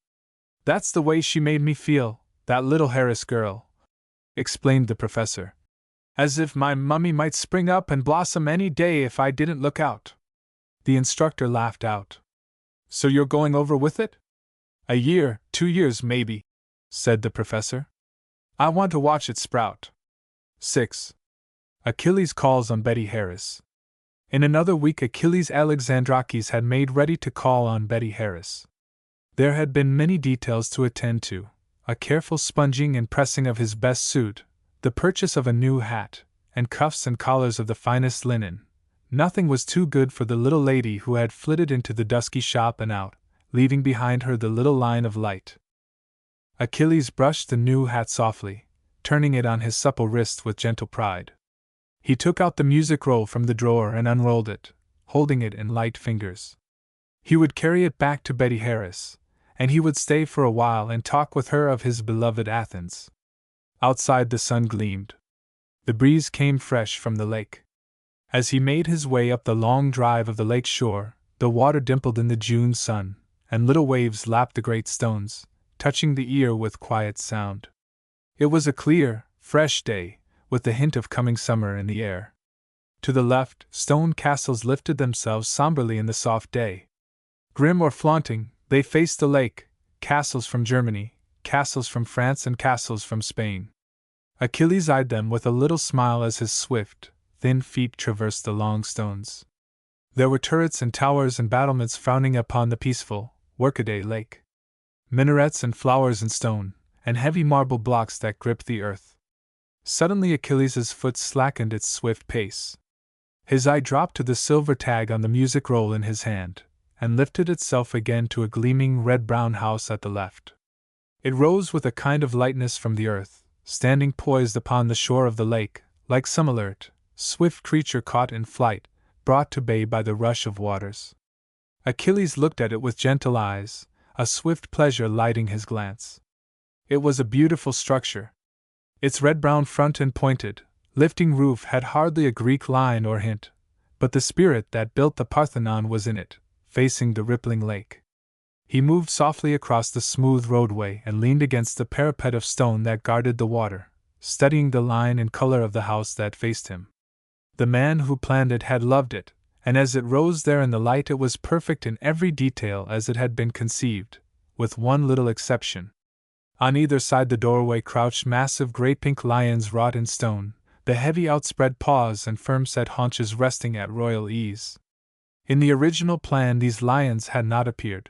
A: "That's the way she made me feel, that little Harris girl," explained the professor. "As if my mummy might spring up and blossom any day if I didn't look out." The instructor laughed out. "So you're going over with it?" "A year, 2 years maybe," said the professor. "I want to watch it sprout." 6. Achilles calls on Betty Harris. In another week Achilles Alexandrakis had made ready to call on Betty Harris. There had been many details to attend to: a careful sponging and pressing of his best suit, the purchase of a new hat, and cuffs and collars of the finest linen. Nothing was too good for the little lady who had flitted into the dusky shop and out, leaving behind her the little line of light. Achilles brushed the new hat softly, turning it on his supple wrist with gentle pride. He took out the music roll from the drawer and unrolled it, holding it in light fingers. He would carry it back to Betty Harris, and he would stay for a while and talk with her of his beloved Athens. Outside the sun gleamed. The breeze came fresh from the lake. As he made his way up the long drive of the lake shore, the water dimpled in the June sun, and little waves lapped the great stones, touching the ear with quiet sound. It was a clear, fresh day, with the hint of coming summer in the air. To the left, stone castles lifted themselves somberly in the soft day. Grim or flaunting, they faced the lake, castles from Germany, castles from France and castles from Spain. Achilles eyed them with a little smile as his swift, thin feet traversed the long stones. There were turrets and towers and battlements frowning upon the peaceful, workaday lake. Minarets and flowers in stone, and heavy marble blocks that gripped the earth. Suddenly Achilles' foot slackened its swift pace. His eye dropped to the silver tag on the music roll in his hand, and lifted itself again to a gleaming red-brown house at the left. It rose with a kind of lightness from the earth, standing poised upon the shore of the lake, like some alert, swift creature caught in flight, brought to bay by the rush of waters. Achilles looked at it with gentle eyes, a swift pleasure lighting his glance. It was a beautiful structure. Its red-brown front and pointed, lifting roof had hardly a Greek line or hint, but the spirit that built the Parthenon was in it, facing the rippling lake. He moved softly across the smooth roadway and leaned against the parapet of stone that guarded the water, studying the line and color of the house that faced him. The man who planned it had loved it, and as it rose there in the light it was perfect in every detail as it had been conceived, with one little exception. On either side the doorway crouched massive gray pink lions wrought in stone, the heavy outspread paws and firm-set haunches resting at royal ease. In the original plan these lions had not appeared.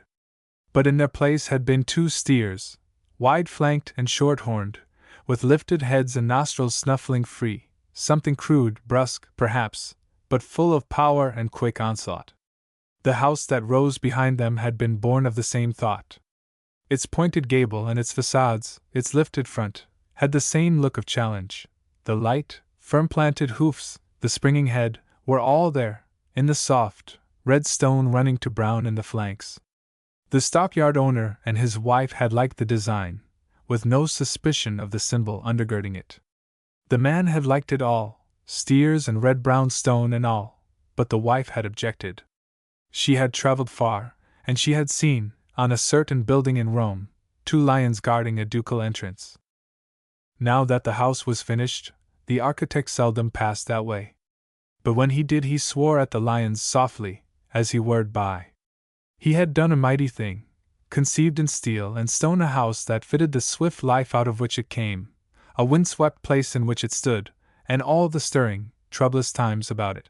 A: But in their place had been 2 steers, wide-flanked and short-horned, with lifted heads and nostrils snuffling free, something crude, brusque, perhaps, but full of power and quick onslaught. The house that rose behind them had been born of the same thought. Its pointed gable and its facades, its lifted front, had the same look of challenge. The light, firm-planted hoofs, the springing head, were all there, in the soft, red stone running to brown in the flanks. The stockyard owner and his wife had liked the design, with no suspicion of the symbol undergirding it. The man had liked it all, steers and red-brown stone and all, but the wife had objected. She had traveled far, and she had seen, on a certain building in Rome, 2 lions guarding a ducal entrance. Now that the house was finished, the architect seldom passed that way. But when he did he swore at the lions softly, as he whirred by. He had done a mighty thing, conceived in steel and stone a house that fitted the swift life out of which it came, a windswept place in which it stood, and all the stirring, troublous times about it.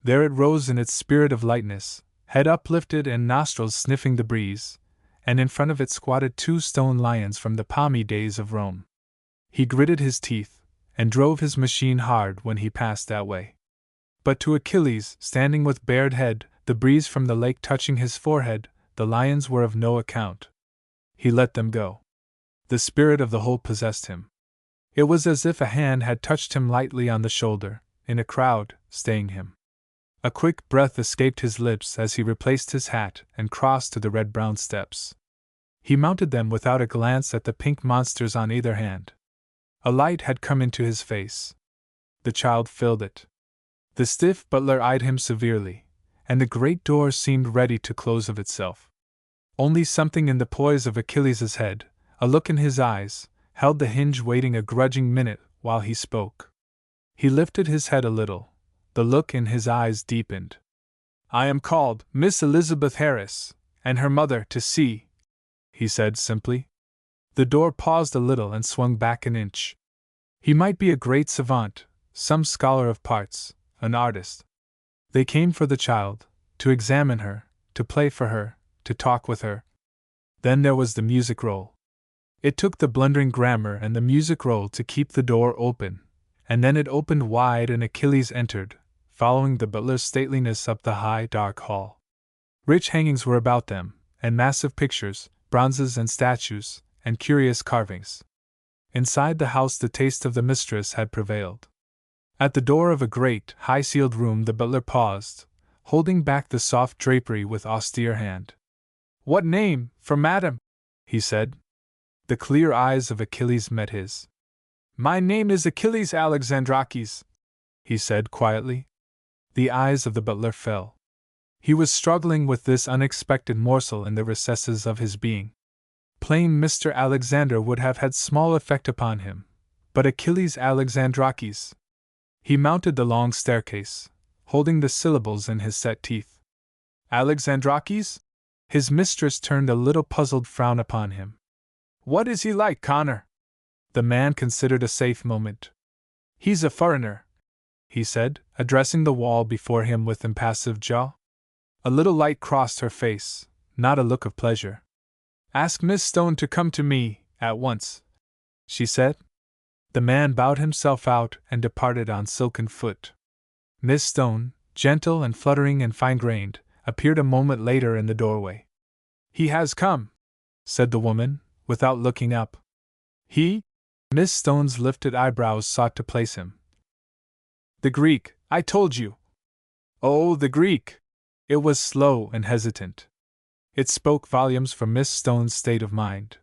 A: There it rose in its spirit of lightness, head uplifted and nostrils sniffing the breeze, and in front of it squatted 2 stone lions from the palmy days of Rome. He gritted his teeth, and drove his machine hard when he passed that way. But to Achilles, standing with bared head, the breeze from the lake touching his forehead, the lions were of no account. He let them go. The spirit of the whole possessed him. It was as if a hand had touched him lightly on the shoulder, in a crowd, staying him. A quick breath escaped his lips as he replaced his hat and crossed to the red-brown steps. He mounted them without a glance at the pink monsters on either hand. A light had come into his face. The child filled it. The stiff butler eyed him severely, and the great door seemed ready to close of itself. Only something in the poise of Achilles' head, a look in his eyes, held the hinge waiting a grudging minute while he spoke. He lifted his head a little. The look in his eyes deepened. "I am called Miss Elizabeth Harris, and her mother, to see," he said simply. The door paused a little and swung back an inch. He might be a great savant, some scholar of parts, an artist. They came for the child, to examine her, to play for her, to talk with her. Then there was the music roll. It took the blundering grammar and the music roll to keep the door open, and then it opened wide and Achilles entered, following the butler's stateliness up the high, dark hall. Rich hangings were about them, and massive pictures, bronzes and statues, and curious carvings. Inside the house the taste of the mistress had prevailed. At the door of a great, high-ceiled room the butler paused, holding back the soft drapery with austere hand. "What name, for madam?" he said. The clear eyes of Achilles met his. "My name is Achilles Alexandrakis," he said quietly. The eyes of the butler fell. He was struggling with this unexpected morsel in the recesses of his being. Plain Mr. Alexander would have had small effect upon him, but Achilles Alexandrakis. He mounted the long staircase, holding the syllables in his set teeth. "Alexandrakis?" His mistress turned a little puzzled frown upon him. "What is he like, Connor?" The man considered a safe moment. "He's a foreigner," he said, addressing the wall before him with impassive jaw. A little light crossed her face, not a look of pleasure. "Ask Miss Stone to come to me, at once," she said. The man bowed himself out and departed on silken foot. Miss Stone, gentle and fluttering and fine-grained, appeared a moment later in the doorway. "He has come," said the woman, without looking up. "He?" Miss Stone's lifted eyebrows sought to place him. "The Greek, I told you." "Oh, the Greek!" It was slow and hesitant. It spoke volumes for Miss Stone's state of mind.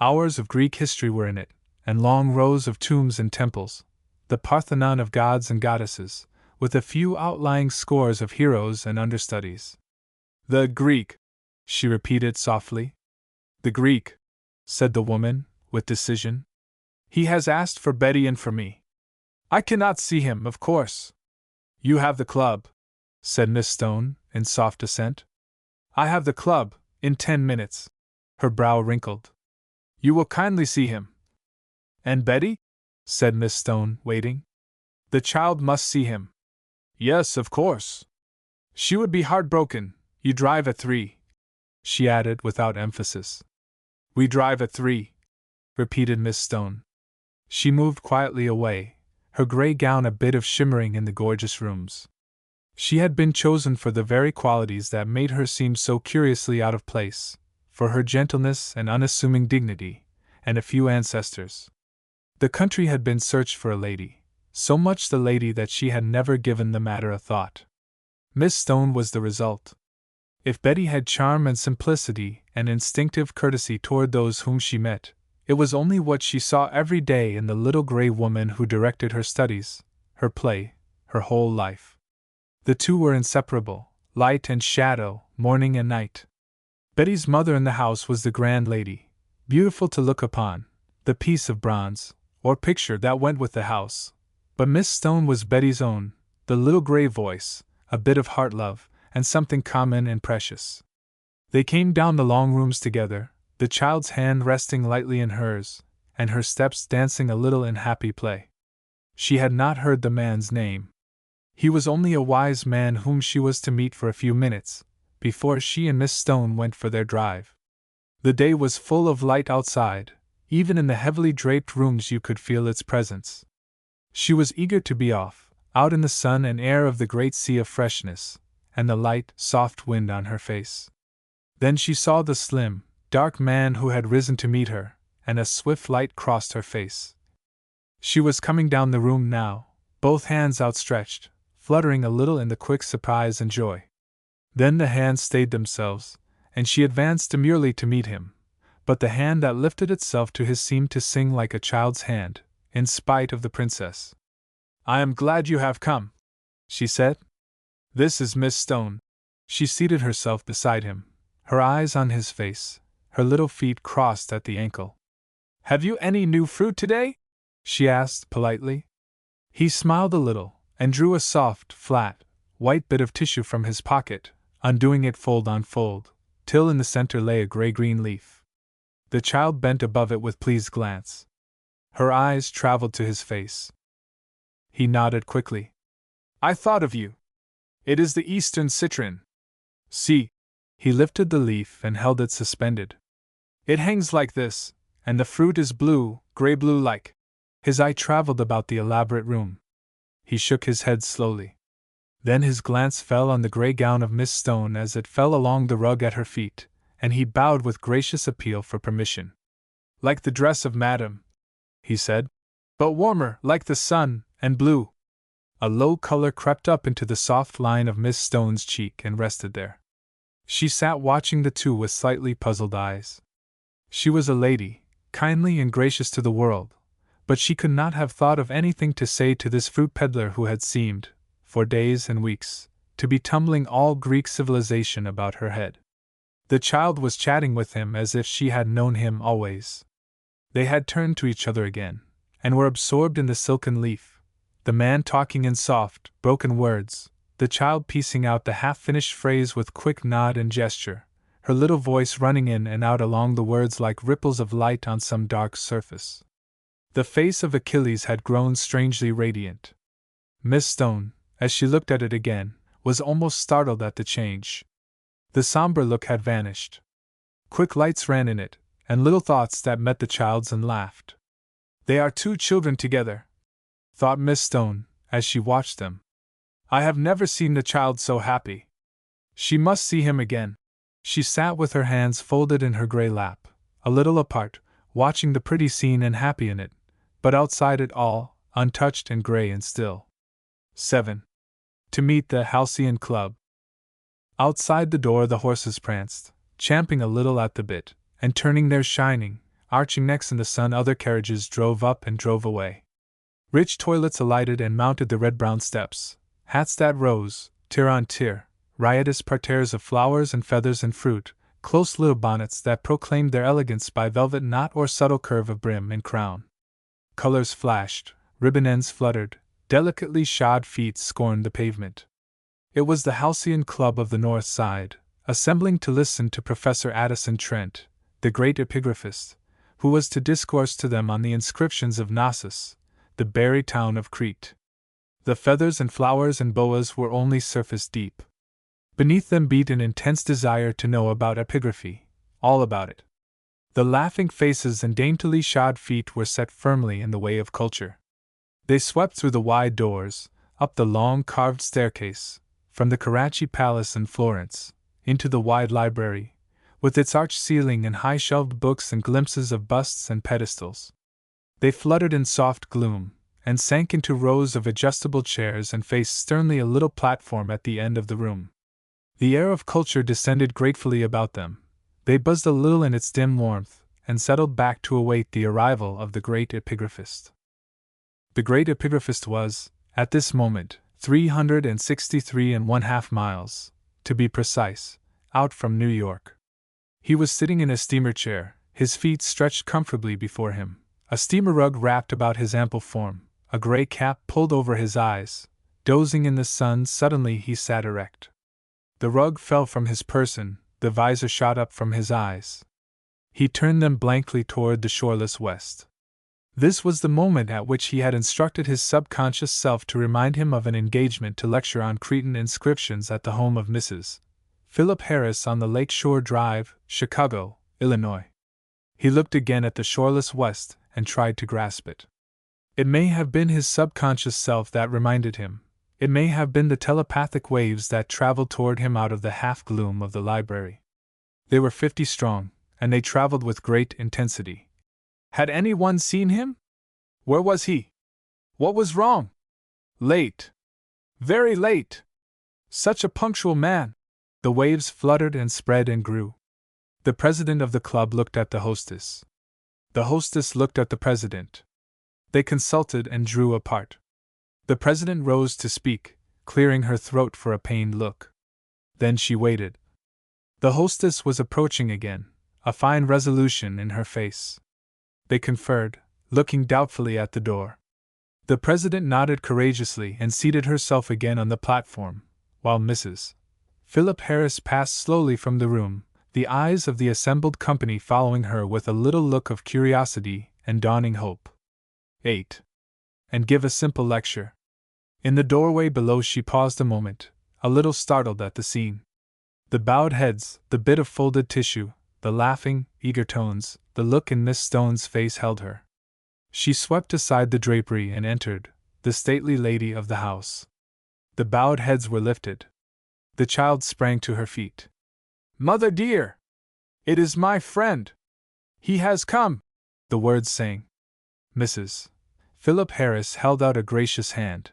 A: Hours of Greek history were in it, and long rows of tombs and temples, the Parthenon of gods and goddesses, with a few outlying scores of heroes and understudies. "The Greek," she repeated softly. "The Greek," said the woman, with decision. "He has asked for Betty and for me. I cannot see him, of course." "You have the club," said Miss Stone, in soft assent. "I have the club, in 10 minutes. Her brow wrinkled. "You will kindly see him." "And Betty?" said Miss Stone, waiting. "The child must see him." "Yes, of course. She would be heartbroken. You drive at 3. She added, without emphasis. "We drive at 3. Repeated Miss Stone. She moved quietly away, her gray gown a bit of shimmering in the gorgeous rooms. She had been chosen for the very qualities that made her seem so curiously out of place, for her gentleness and unassuming dignity, and a few ancestors. The country had been searched for a lady, so much the lady that she had never given the matter a thought. Miss Stone was the result. If Betty had charm and simplicity and instinctive courtesy toward those whom she met, it was only what she saw every day in the little gray woman who directed her studies, her play, her whole life. The two were inseparable, light and shadow, morning and night. Betty's mother in the house was the grand lady, beautiful to look upon, the piece of bronze, or picture that went with the house. But Miss Stone was Betty's own, the little gray voice, a bit of heart love, and something common and precious. They came down the long rooms together, the child's hand resting lightly in hers, and her steps dancing a little in happy play. She had not heard the man's name. He was only a wise man whom she was to meet for a few minutes, before she and Miss Stone went for their drive. The day was full of light outside, even in the heavily draped rooms you could feel its presence. She was eager to be off, out in the sun and air of the great sea of freshness, and the light, soft wind on her face. Then she saw the slim, dark man who had risen to meet her, and a swift light crossed her face. She was coming down the room now, both hands outstretched, fluttering a little in the quick surprise and joy. Then the hands stayed themselves, and she advanced demurely to meet him, but the hand that lifted itself to his seemed to sing like a child's hand, in spite of the princess. "I am glad you have come," she said. "This is Miss Stone." She seated herself beside him, her eyes on his face, her little feet crossed at the ankle. "Have you any new fruit today?" she asked politely. He smiled a little, and drew a soft, flat, white bit of tissue from his pocket, undoing it fold on fold, till in the center lay a gray-green leaf. The child bent above it with pleased glance. Her eyes traveled to his face. He nodded quickly. "I thought of you. It is the eastern citron. See." He lifted the leaf and held it suspended. "It hangs like this, and the fruit is blue, gray-blue like." His eye traveled about the elaborate room. He shook his head slowly. Then his glance fell on the gray gown of Miss Stone as it fell along the rug at her feet, and he bowed with gracious appeal for permission. "Like the dress of Madame," he said, "but warmer, like the sun, and blue." A low color crept up into the soft line of Miss Stone's cheek and rested there. She sat watching the two with slightly puzzled eyes. She was a lady, kindly and gracious to the world, but she could not have thought of anything to say to this fruit peddler who had seemed, for days and weeks, to be tumbling all Greek civilization about her head. The child was chatting with him as if she had known him always. They had turned to each other again, and were absorbed in the silken leaf, the man talking in soft, broken words, the child piecing out the half-finished phrase with quick nod and gesture, her little voice running in and out along the words like ripples of light on some dark surface. The face of Achilles had grown strangely radiant. Miss Stone, as she looked at it again, was almost startled at the change. The somber look had vanished. Quick lights ran in it, and little thoughts that met the child's and laughed. "They are two children together," thought Miss Stone, as she watched them. "I have never seen the child so happy." She must see him again. She sat with her hands folded in her gray lap, a little apart, watching the pretty scene and happy in it, but outside it all, untouched and gray and still. 7. To meet the Halcyon Club. Outside the door the horses pranced, champing a little at the bit, and turning their shining, arching necks in the sun. Other carriages drove up and drove away. Rich toilets alighted and mounted the red-brown steps, hats that rose, tier on tier, riotous parterres of flowers and feathers and fruit, close little bonnets that proclaimed their elegance by velvet knot or subtle curve of brim and crown. Colors flashed, ribbon ends fluttered, delicately shod feet scorned the pavement. It was the Halcyon Club of the North Side, assembling to listen to Professor Addison Trent, the great epigraphist, who was to discourse to them on the inscriptions of Knossos, the berry town of Crete. The feathers and flowers and boas were only surface deep. Beneath them beat an intense desire to know about epigraphy, all about it. The laughing faces and daintily shod feet were set firmly in the way of culture. They swept through the wide doors, up the long carved staircase, from the Carracci Palace in Florence, into the wide library, with its arched ceiling and high-shelved books and glimpses of busts and pedestals. They fluttered in soft gloom, and sank into rows of adjustable chairs and faced sternly a little platform at the end of the room. The air of culture descended gratefully about them. They buzzed a little in its dim warmth, and settled back to await the arrival of the great epigraphist. The great epigraphist was, at this moment, 363½ miles, to be precise, out from New York. He was sitting in a steamer chair, his feet stretched comfortably before him, a steamer rug wrapped about his ample form, a gray cap pulled over his eyes. Dozing in the sun, suddenly he sat erect. The rug fell from his person, the visor shot up from his eyes. He turned them blankly toward the shoreless west. This was the moment at which he had instructed his subconscious self to remind him of an engagement to lecture on Cretan inscriptions at the home of Mrs. Philip Harris on the Lake Shore Drive, Chicago, Illinois. He looked again at the shoreless west and tried to grasp it. It may have been his subconscious self that reminded him. It may have been the telepathic waves that traveled toward him out of the half-gloom of the library. They were 50 strong, and they traveled with great intensity. Had anyone seen him? Where was he? What was wrong? Late. Very late. Such a punctual man. The waves fluttered and spread and grew. The president of the club looked at the hostess. The hostess looked at the president. They consulted and drew apart. The president rose to speak, clearing her throat for a pained look. Then she waited. The hostess was approaching again, a fine resolution in her face. They conferred, looking doubtfully at the door. The president nodded courageously and seated herself again on the platform, while Mrs. Philip Harris passed slowly from the room, the eyes of the assembled company following her with a little look of curiosity and dawning hope. 8. And give a simple lecture. In the doorway below she paused a moment, a little startled at the scene. The bowed heads, the bit of folded tissue, the laughing, eager tones, the look in Miss Stone's face held her. She swept aside the drapery and entered, the stately lady of the house. The bowed heads were lifted. The child sprang to her feet. "Mother dear! It is my friend! He has come!" the words sang. Mrs. Philip Harris held out a gracious hand.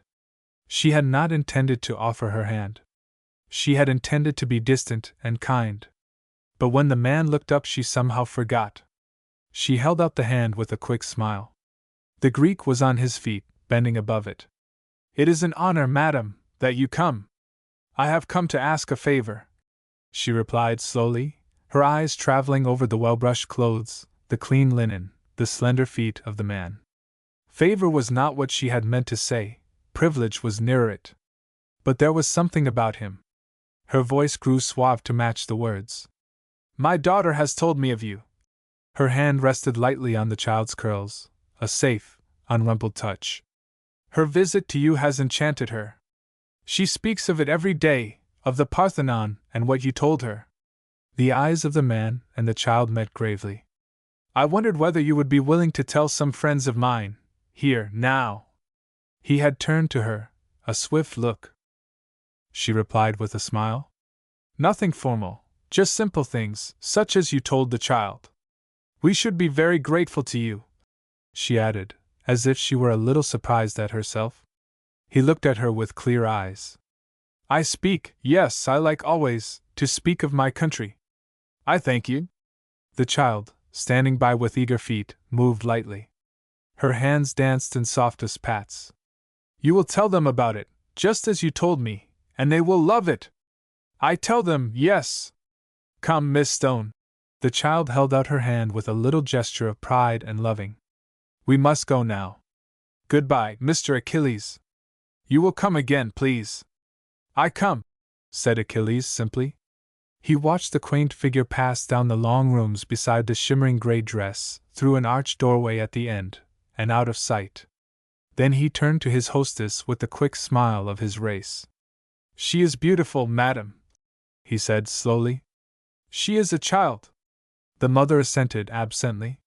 A: She had not intended to offer her hand. She had intended to be distant and kind. But when the man looked up she somehow forgot. She held out the hand with a quick smile. The Greek was on his feet, bending above it. "It is an honor, madam, that you come. I have come to ask a favor," she replied slowly, her eyes traveling over the well-brushed clothes, the clean linen, the slender feet of the man. Favor was not what she had meant to say, privilege was nearer it. But there was something about him. Her voice grew suave to match the words. "My daughter has told me of you." Her hand rested lightly on the child's curls, a safe, unrumpled touch. "Her visit to you has enchanted her. She speaks of it every day, of the Parthenon and what you told her." The eyes of the man and the child met gravely. "I wondered whether you would be willing to tell some friends of mine, here, now." He had turned to her, a swift look. She replied with a smile. Nothing formal, just simple things, such as you told the child. We should be very grateful to you, she added, as if she were a little surprised at herself. He looked at her with clear eyes. I speak, yes, I like always, to speak of my country. I thank you. The child, standing by with eager feet, moved lightly. Her hands danced in softest pats. You will tell them about it, just as you told me, and they will love it. I tell them, yes. Come, Miss Stone. The child held out her hand with a little gesture of pride and loving. We must go now. Goodbye, Mr. Achilles. You will come again, please. I come, said Achilles simply. He watched the quaint figure pass down the long rooms beside the shimmering gray dress, through an arched doorway at the end, and out of sight. Then he turned to his hostess with the quick smile of his race. She is beautiful, madam, he said slowly. She is a child. The mother assented absently.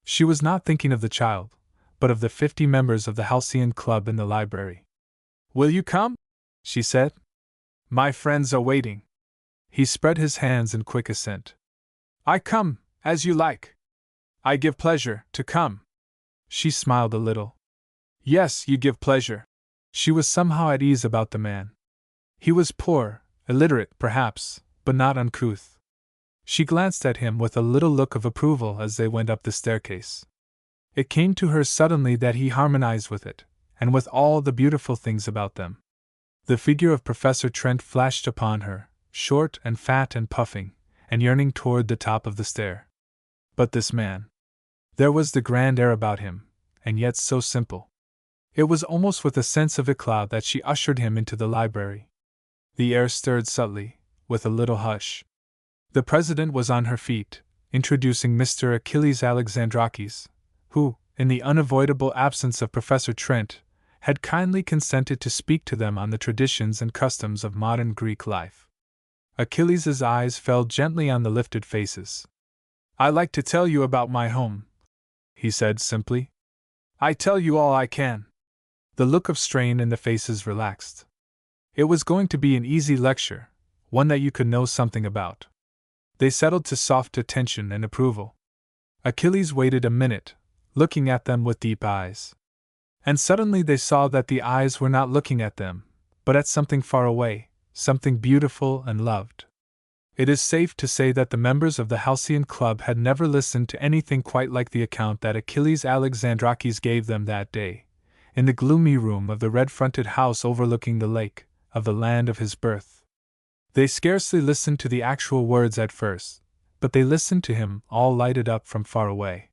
A: She was not thinking of the child, but of the 50 members of the Halcyon Club in the library. Will you come? She said. My friends are waiting. He spread his hands in quick assent. I come, as you like. I give pleasure to come. She smiled a little. Yes, you give pleasure. She was somehow at ease about the man. He was poor, illiterate, perhaps, but not uncouth. She glanced at him with a little look of approval as they went up the staircase. It came to her suddenly that he harmonized with it, and with all the beautiful things about them. The figure of Professor Trent flashed upon her, short and fat and puffing, and yearning toward the top of the stair. But this man. There was the grand air about him, and yet so simple. It was almost with a sense of eclat that she ushered him into the library. The air stirred subtly, with a little hush. The president was on her feet, introducing Mr. Achilles Alexandrakis, who, in the unavoidable absence of Professor Trent, had kindly consented to speak to them on the traditions and customs of modern Greek life. Achilles' eyes fell gently on the lifted faces. I like to tell you about my home, he said simply. I tell you all I can. The look of strain in the faces relaxed. It was going to be an easy lecture, one that you could know something about. They settled to soft attention and approval. Achilles waited a minute, looking at them with deep eyes. And suddenly they saw that the eyes were not looking at them, but at something far away, something beautiful and loved. It is safe to say that the members of the Halcyon Club had never listened to anything quite like the account that Achilles Alexandrakis gave them that day, in the gloomy room of the red-fronted house overlooking the lake, of the land of his birth. They scarcely listened to the actual words at first, but they listened to him, all lighted up from far away.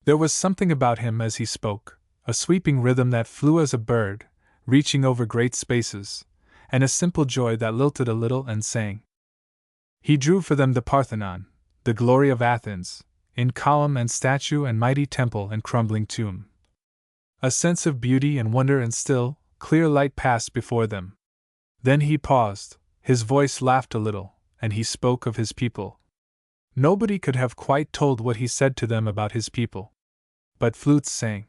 A: There was something about him as he spoke, a sweeping rhythm that flew as a bird, reaching over great spaces, and a simple joy that lilted a little and sang. He drew for them the Parthenon, the glory of Athens, in column and statue and mighty temple and crumbling tomb. A sense of beauty and wonder and still, clear light passed before them. Then he paused, his voice laughed a little, and he spoke of his people. Nobody could have quite told what he said to them about his people. But flutes sang.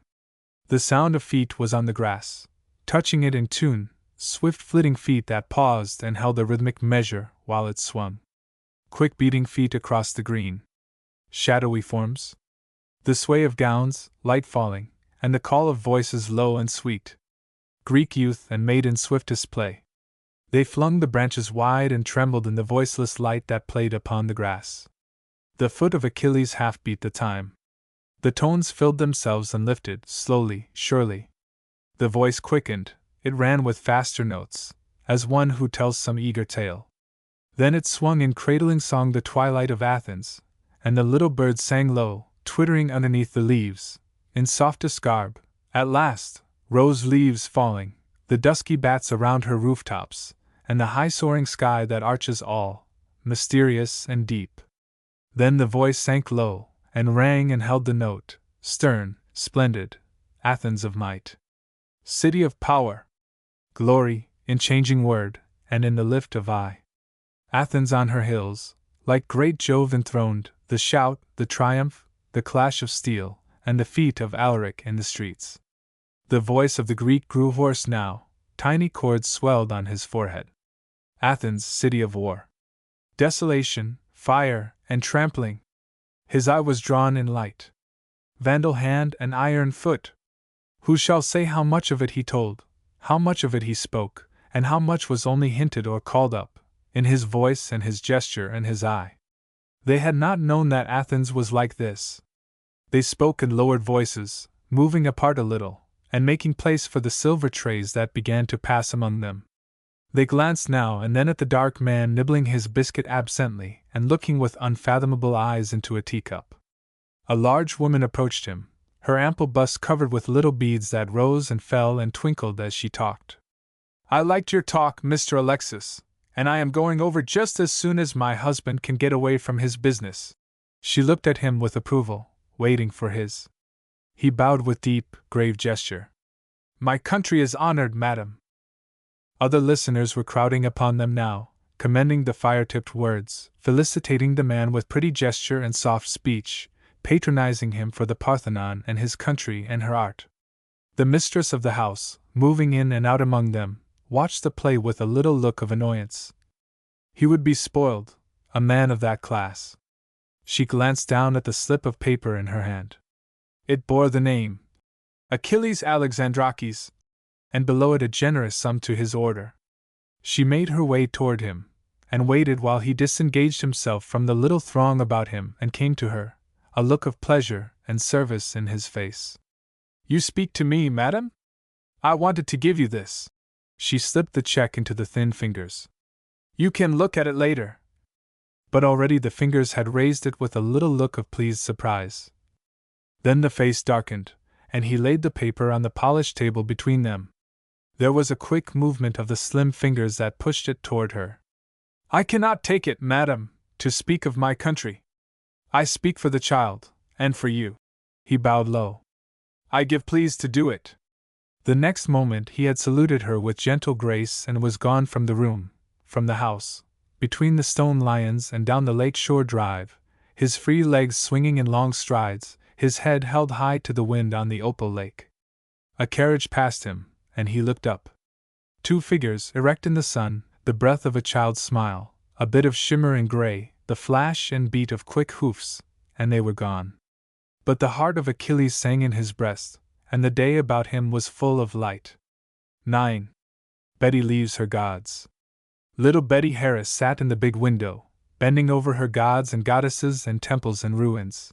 A: The sound of feet was on the grass, touching it in tune, swift flitting feet that paused and held a rhythmic measure while it swung. Quick beating feet across the green. Shadowy forms. The sway of gowns, light falling, and the call of voices low and sweet. Greek youth and maiden swiftest play. They flung the branches wide and trembled in the voiceless light that played upon the grass. The foot of Achilles half beat the time. The tones filled themselves and lifted, slowly, surely. The voice quickened, it ran with faster notes, as one who tells some eager tale. Then it swung in cradling song the twilight of Athens, and the little birds sang low, twittering underneath the leaves, in softest garb. At last, rose leaves falling, the dusky bats around her rooftops, and the high soaring sky that arches all, mysterious and deep. Then the voice sank low, and rang and held the note, stern, splendid, Athens of might. City of power. Glory, in changing word, and in the lift of eye. Athens on her hills, like great Jove enthroned, the shout, the triumph, the clash of steel, and the feet of Alaric in the streets. The voice of the Greek grew hoarse now, tiny chords swelled on his forehead. Athens, city of war. Desolation, fire, and trampling. His eye was drawn in light. Vandal hand and iron foot. Who shall say how much of it he told, how much of it he spoke, and how much was only hinted or called up, in his voice and his gesture and his eye? They had not known that Athens was like this. They spoke in lowered voices, moving apart a little, and making place for the silver trays that began to pass among them. They glanced now and then at the dark man nibbling his biscuit absently and looking with unfathomable eyes into a teacup. A large woman approached him, her ample bust covered with little beads that rose and fell and twinkled as she talked. "I liked your talk, Mr. Alexis, and I am going over just as soon as my husband can get away from his business." She looked at him with approval, waiting for his. He bowed with deep, grave gesture. "My country is honored, madam." Other listeners were crowding upon them now, commending the fire-tipped words, felicitating the man with pretty gesture and soft speech, patronizing him for the Parthenon and his country and her art. The mistress of the house, moving in and out among them, watched the play with a little look of annoyance. He would be spoiled, a man of that class. She glanced down at the slip of paper in her hand. It bore the name, Achilles Alexandrakis, and below it a generous sum to his order. She made her way toward him, and waited while he disengaged himself from the little throng about him and came to her, a look of pleasure and service in his face. "You speak to me, madam? I wanted to give you this." She slipped the check into the thin fingers. "You can look at it later." But already the fingers had raised it with a little look of pleased surprise. Then the face darkened, and he laid the paper on the polished table between them. There was a quick movement of the slim fingers that pushed it toward her. "I cannot take it, madam, to speak of my country. I speak for the child, and for you." He bowed low. "I give please to do it." The next moment he had saluted her with gentle grace and was gone from the room, from the house, between the stone lions and down the lake shore drive, his free legs swinging in long strides, his head held high to the wind on the opal lake. A carriage passed him, and he looked up. Two figures erect in the sun, the breath of a child's smile, a bit of shimmer in gray, the flash and beat of quick hoofs, and they were gone. But the heart of Achilles sang in his breast, and the day about him was full of light. 9. Betty leaves her gods. Little Betty Harris sat in the big window, bending over her gods and goddesses and temples and ruins.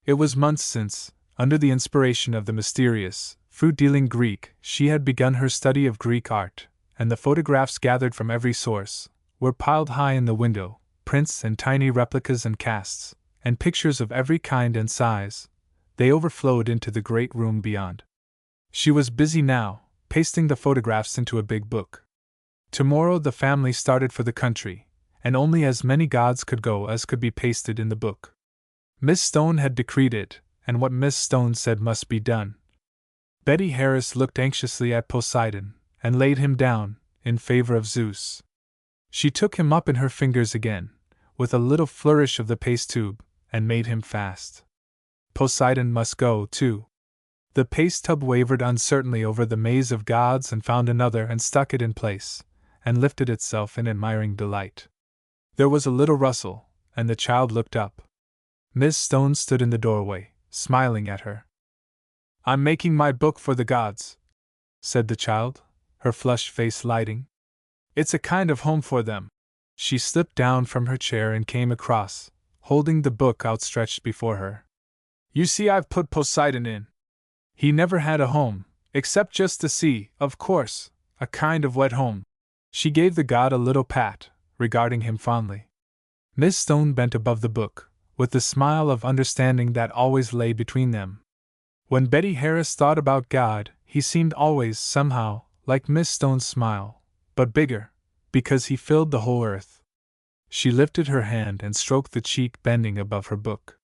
A: It was months since, under the inspiration of the mysterious, fruit-dealing Greek, she had begun her study of Greek art, and the photographs gathered from every source were piled high in the window, prints and tiny replicas and casts, and pictures of every kind and size. They overflowed into the great room beyond. She was busy now, pasting the photographs into a big book. Tomorrow the family started for the country, and only as many gods could go as could be pasted in the book. Miss Stone had decreed it, and what Miss Stone said must be done. Betty Harris looked anxiously at Poseidon, and laid him down, in favor of Zeus. She took him up in her fingers again, with a little flourish of the paste tube, and made him fast. Poseidon must go, too. The paste tub wavered uncertainly over the maze of gods and found another and stuck it in place, and lifted itself in admiring delight. There was a little rustle, and the child looked up. Miss Stone stood in the doorway, smiling at her. "I'm making my book for the gods," said the child, her flushed face lighting. "It's a kind of home for them." She slipped down from her chair and came across, holding the book outstretched before her. "You see, I've put Poseidon in. He never had a home, except just the sea, of course, a kind of wet home." She gave the god a little pat, regarding him fondly. Miss Stone bent above the book, with the smile of understanding that always lay between them. When Betty Harris thought about God, he seemed always, somehow, like Miss Stone's smile, but bigger, because he filled the whole earth. She lifted her hand and stroked the cheek bending above her book.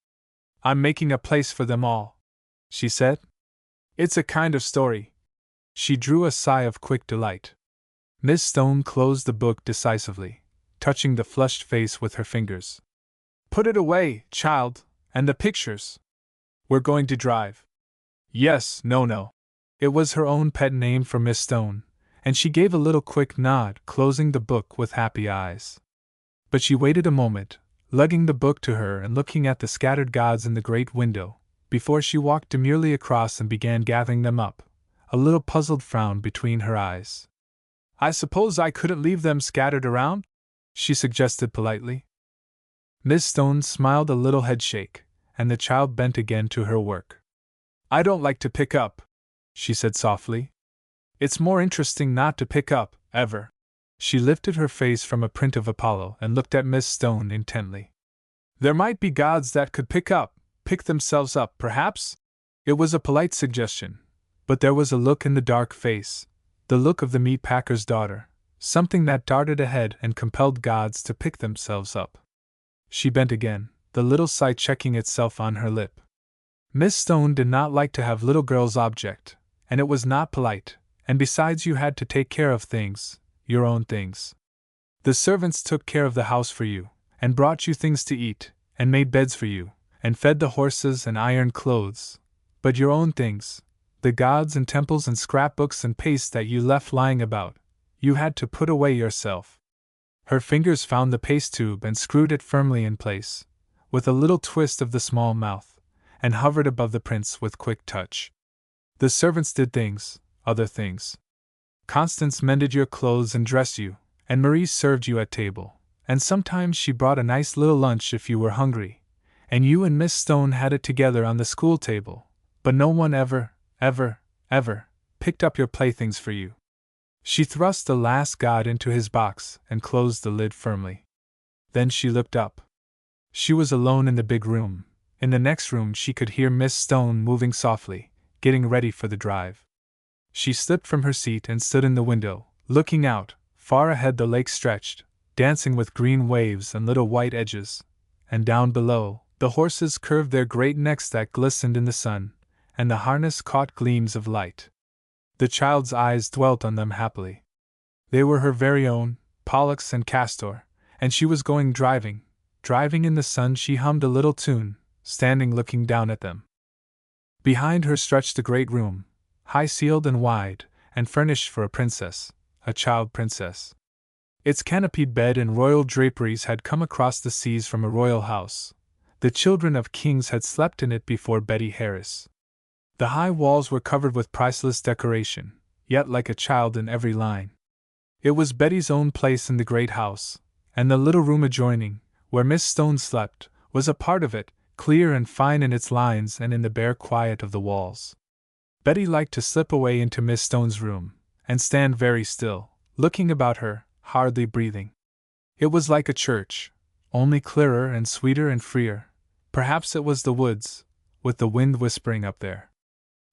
A: "I'm making a place for them all," she said. "It's a kind of story." She drew a sigh of quick delight. Miss Stone closed the book decisively, touching the flushed face with her fingers. "Put it away, child, and the pictures. We're going to drive." "Yes, no. It was her own pet name for Miss Stone, and she gave a little quick nod, closing the book with happy eyes. But she waited a moment, lugging the book to her and looking at the scattered gods in the great window, before she walked demurely across and began gathering them up, a little puzzled frown between her eyes. I suppose I couldn't leave them scattered around? She suggested politely. Miss Stone smiled a little headshake, and the child bent again to her work. I don't like to pick up, she said softly. It's more interesting not to pick up, ever. She lifted her face from a print of Apollo and looked at Miss Stone intently. There might be gods that could pick themselves up, perhaps? It was a polite suggestion, but there was a look in the dark face, the look of the meat packer's daughter, something that darted ahead and compelled gods to pick themselves up. She bent again, the little sigh checking itself on her lip. Miss Stone did not like to have little girls object, and it was not polite, and besides you had to take care of things, your own things. The servants took care of the house for you, and brought you things to eat, and made beds for you, and fed the horses and ironed clothes. But your own things, the gods and temples and scrapbooks and paste that you left lying about, you had to put away yourself. Her fingers found the paste tube and screwed it firmly in place, with a little twist of the small mouth, and hovered above the prince with quick touch. The servants did things, other things. Constance mended your clothes and dressed you, and Marie served you at table, and sometimes she brought a nice little lunch if you were hungry, and you and Miss Stone had it together on the school table, but no one ever picked up your playthings for you. She thrust the last god into his box and closed the lid firmly. Then she looked up. She was alone in the big room. In the next room she could hear Miss Stone moving softly, getting ready for the drive. She slipped from her seat and stood in the window, looking out. Far ahead the lake stretched, dancing with green waves and little white edges, and down below, the horses curved their great necks that glistened in the sun, and the harness caught gleams of light. The child's eyes dwelt on them happily. They were her very own, Pollux and Castor, and she was going driving in the sun. She hummed a little tune, standing looking down at them. Behind her stretched the great room, high-ceiled and wide, and furnished for a princess, a child princess. Its canopied bed and royal draperies had come across the seas from a royal house. The children of kings had slept in it before Betty Harris. The high walls were covered with priceless decoration, yet like a child in every line. It was Betty's own place in the great house, and the little room adjoining, where Miss Stone slept, was a part of it, clear and fine in its lines and in the bare quiet of the walls. Betty liked to slip away into Miss Stone's room, and stand very still, looking about her, hardly breathing. It was like a church, only clearer and sweeter and freer. Perhaps it was the woods, with the wind whispering up there.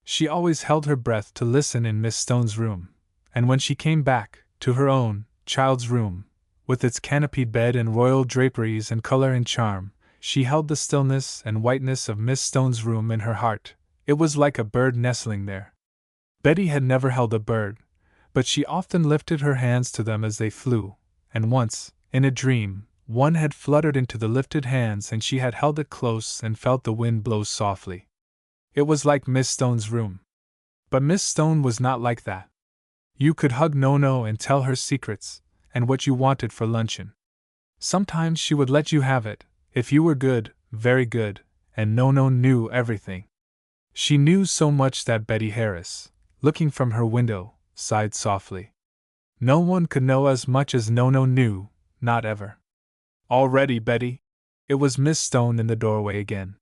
A: She always held her breath to listen in Miss Stone's room, and when she came back to her own child's room, with its canopied bed and royal draperies and color and charm, she held the stillness and whiteness of Miss Stone's room in her heart. It was like a bird nestling there. Betty had never held a bird, but she often lifted her hands to them as they flew, and once, in a dream, one had fluttered into the lifted hands and she had held it close and felt the wind blow softly. It was like Miss Stone's room. But Miss Stone was not like that. You could hug Nono and tell her secrets, and what you wanted for luncheon. Sometimes she would let you have it, if you were good, very good, and Nono knew everything. She knew so much that Betty Harris, looking from her window, sighed softly. No one could know as much as Nono knew, not ever. All ready, Betty? It was Miss Stone in the doorway again.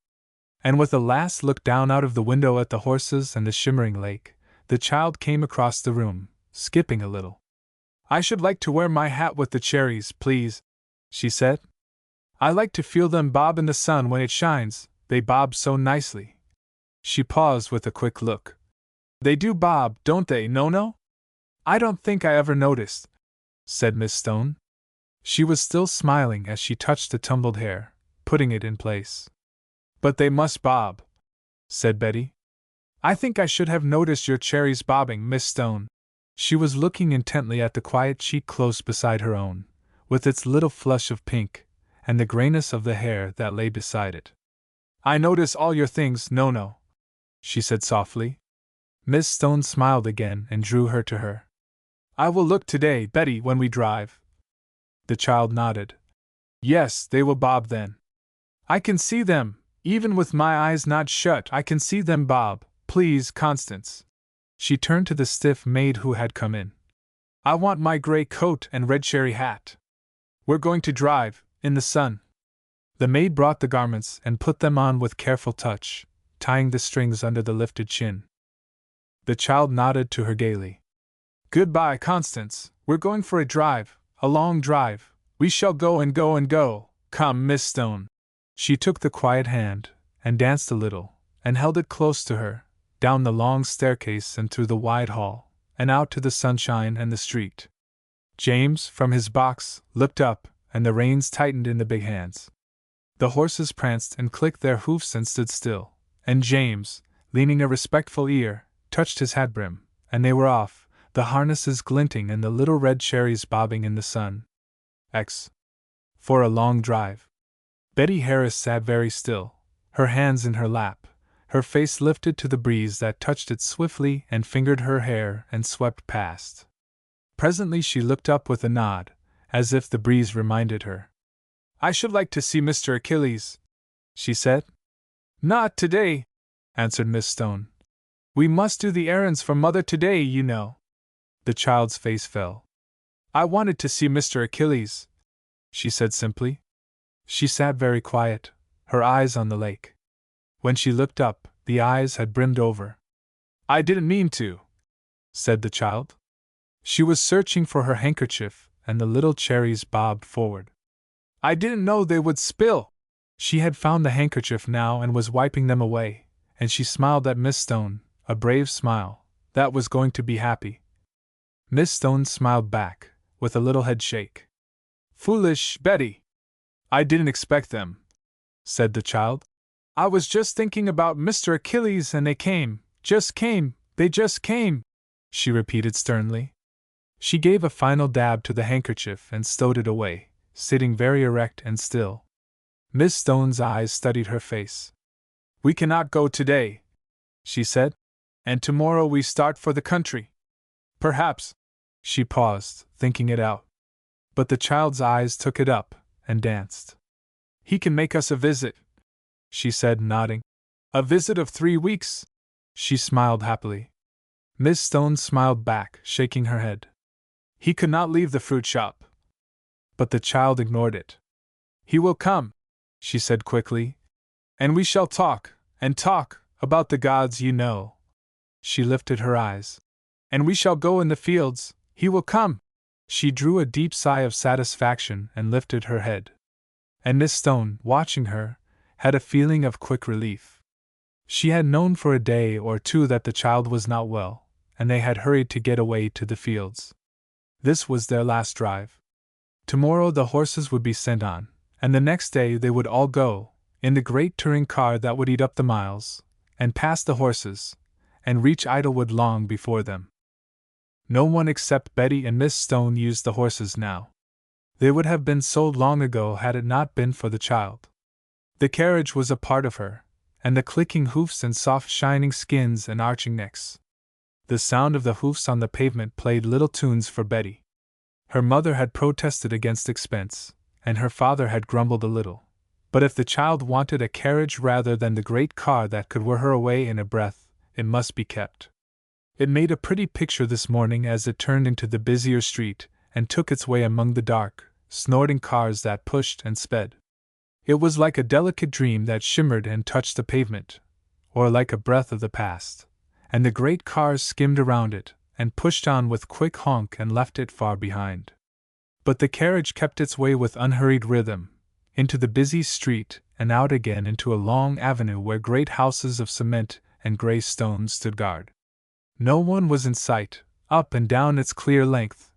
A: And with a last look down out of the window at the horses and the shimmering lake, the child came across the room, skipping a little. I should like to wear my hat with the cherries, please, she said. I like to feel them bob in the sun when it shines, they bob so nicely. She paused with a quick look. They do bob, don't they, Nono? I don't think I ever noticed, said Miss Stone. She was still smiling as she touched the tumbled hair, putting it in place. But they must bob, said Betty. I think I should have noticed your cherries bobbing, Miss Stone. She was looking intently at the quiet cheek close beside her own, with its little flush of pink, and the grayness of the hair that lay beside it. I notice all your things, Nono, she said softly. Miss Stone smiled again and drew her to her. I will look today, Betty, when we drive. The child nodded. Yes, they will bob then. I can see them, even with my eyes not shut, I can see them bob. Please, Constance. She turned to the stiff maid who had come in. I want my gray coat and red cherry hat. We're going to drive, in the sun. The maid brought the garments and put them on with careful touch, tying the strings under the lifted chin. The child nodded to her gaily. Goodbye, Constance, we're going for a drive, a long drive. We shall go and go and go. Come, Miss Stone. She took the quiet hand, and danced a little, and held it close to her, down the long staircase and through the wide hall, and out to the sunshine and the street. James, from his box, looked up, and the reins tightened in the big hands. The horses pranced and clicked their hoofs and stood still, and James, leaning a respectful ear, touched his hat brim, and they were off, the harnesses glinting and the little red cherries bobbing in the sun. For a long drive. Betty Harris sat very still, her hands in her lap, her face lifted to the breeze that touched it swiftly and fingered her hair and swept past. Presently she looked up with a nod, as if the breeze reminded her. I should like to see Mr. Achilles, she said. Not today, answered Miss Stone. We must do the errands for Mother today, you know. The child's face fell. I wanted to see Mr. Achilles, she said simply. She sat very quiet, her eyes on the lake. When she looked up, the eyes had brimmed over. I didn't mean to, said the child. She was searching for her handkerchief, and the little cherries bobbed forward. I didn't know they would spill. She had found the handkerchief now and was wiping them away, and she smiled at Miss Stone, a brave smile, that was going to be happy. Miss Stone smiled back, with a little head shake. Foolish Betty! I didn't expect them, said the child. I was just thinking about Mr. Achilles and they came, they just came, she repeated sternly. She gave a final dab to the handkerchief and stowed it away, sitting very erect and still. Miss Stone's eyes studied her face. We cannot go today, she said, and tomorrow we start for the country. Perhaps. She paused, thinking it out. But the child's eyes took it up, and danced. He can make us a visit, she said, nodding. A visit of 3 weeks? She smiled happily. Miss Stone smiled back, shaking her head. He could not leave the fruit shop. But the child ignored it. He will come, she said quickly. And we shall talk, and talk, about the gods you know. She lifted her eyes. And we shall go in the fields, he will come. She drew a deep sigh of satisfaction and lifted her head. And Miss Stone, watching her, had a feeling of quick relief. She had known for a day or two that the child was not well, and they had hurried to get away to the fields. This was their last drive. Tomorrow the horses would be sent on, and the next day they would all go, in the great touring car that would eat up the miles, and pass the horses, and reach Idlewood long before them. No one except Betty and Miss Stone used the horses now. They would have been sold long ago had it not been for the child. The carriage was a part of her, and the clicking hoofs and soft shining skins and arching necks. The sound of the hoofs on the pavement played little tunes for Betty. Her mother had protested against expense, and her father had grumbled a little. But if the child wanted a carriage rather than the great car that could whir her away in a breath, it must be kept. It made a pretty picture this morning as it turned into the busier street, and took its way among the dark, snorting cars that pushed and sped. It was like a delicate dream that shimmered and touched the pavement, or like a breath of the past, and the great cars skimmed around it, and pushed on with quick honk and left it far behind. But the carriage kept its way with unhurried rhythm, into the busy street and out again into a long avenue where great houses of cement and grey stone stood guard. No one was in sight, up and down its clear length,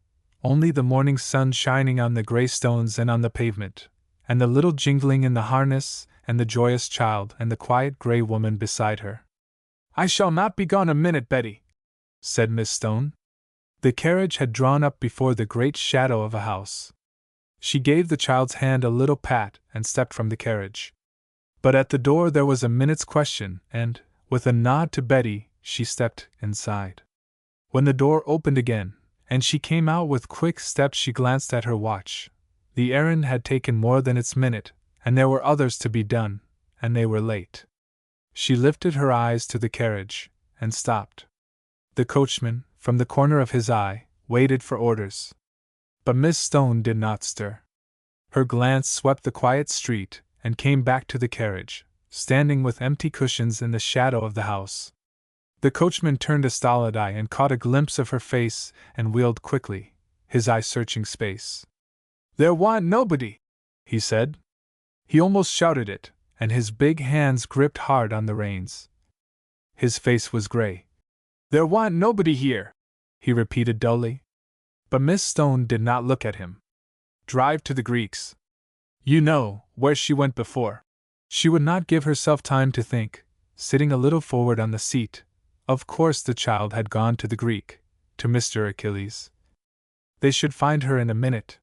A: only the morning sun shining on the grey stones and on the pavement, and the little jingling in the harness, and the joyous child and the quiet grey woman beside her. I shall not be gone a minute, Betty, said Miss Stone. The carriage had drawn up before the great shadow of a house. She gave the child's hand a little pat and stepped from the carriage. But at the door there was a minute's question, and, with a nod to Betty, she stepped inside. When the door opened again, and she came out with quick steps, she glanced at her watch. The errand had taken more than its minute, and there were others to be done, and they were late. She lifted her eyes to the carriage, and stopped. The coachman, from the corner of his eye, waited for orders. But Miss Stone did not stir. Her glance swept the quiet street, and came back to the carriage, standing with empty cushions in the shadow of the house. The coachman turned a stolid eye and caught a glimpse of her face, and wheeled quickly, his eye searching space. "There wa'n't nobody," he said. He almost shouted it, and his big hands gripped hard on the reins. His face was gray. "There wa'n't nobody here," he repeated dully. But Miss Stone did not look at him. "Drive to the Greeks. You know where she went before." She would not give herself time to think, sitting a little forward on the seat. Of course the child had gone to the Greek, to Mr. Achilles. They should find her in a minute.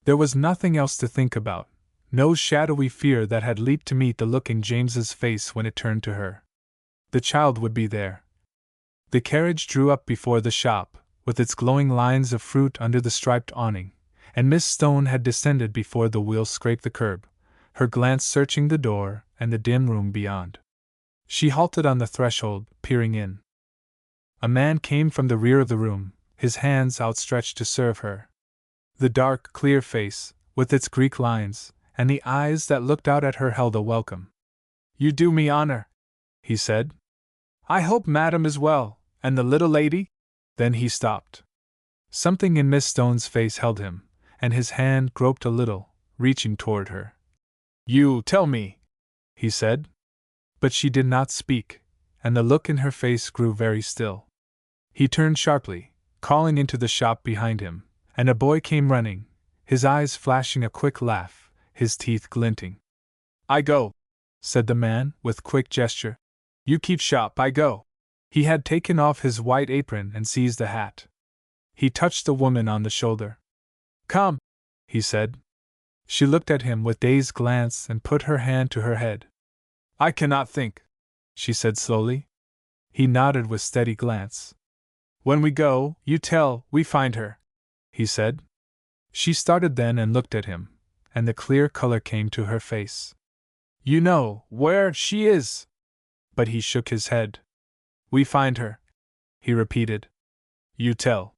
A: There was nothing else to think about, no shadowy fear that had leaped to meet the look in James's face when it turned to her. The child would be there. The carriage drew up before the shop, with its glowing lines of fruit under the striped awning, and Miss Stone had descended before the wheels scraped the curb, her glance searching the door and the dim room beyond. She halted on the threshold, peering in. A man came from the rear of the room, his hands outstretched to serve her. The dark, clear face, with its Greek lines, and the eyes that looked out at her held a welcome. "You do me honor," he said. "I hope Madam is well, and the little lady?" Then he stopped. Something in Miss Stone's face held him, and his hand groped a little, reaching toward her. "You tell me," he said. But she did not speak, and the look in her face grew very still. He turned sharply, calling into the shop behind him, and a boy came running, his eyes flashing a quick laugh, his teeth glinting. "I go," said the man, with quick gesture. "You keep shop, I go." He had taken off his white apron and seized a hat. He touched the woman on the shoulder. "Come," he said. She looked at him with dazed glance and put her hand to her head. "I cannot think," she said slowly. He nodded with steady glance. "When we go, you tell we find her," he said. She started then and looked at him, and the clear color came to her face. "You know where she is." But he shook his head. "We find her," he repeated. "You tell."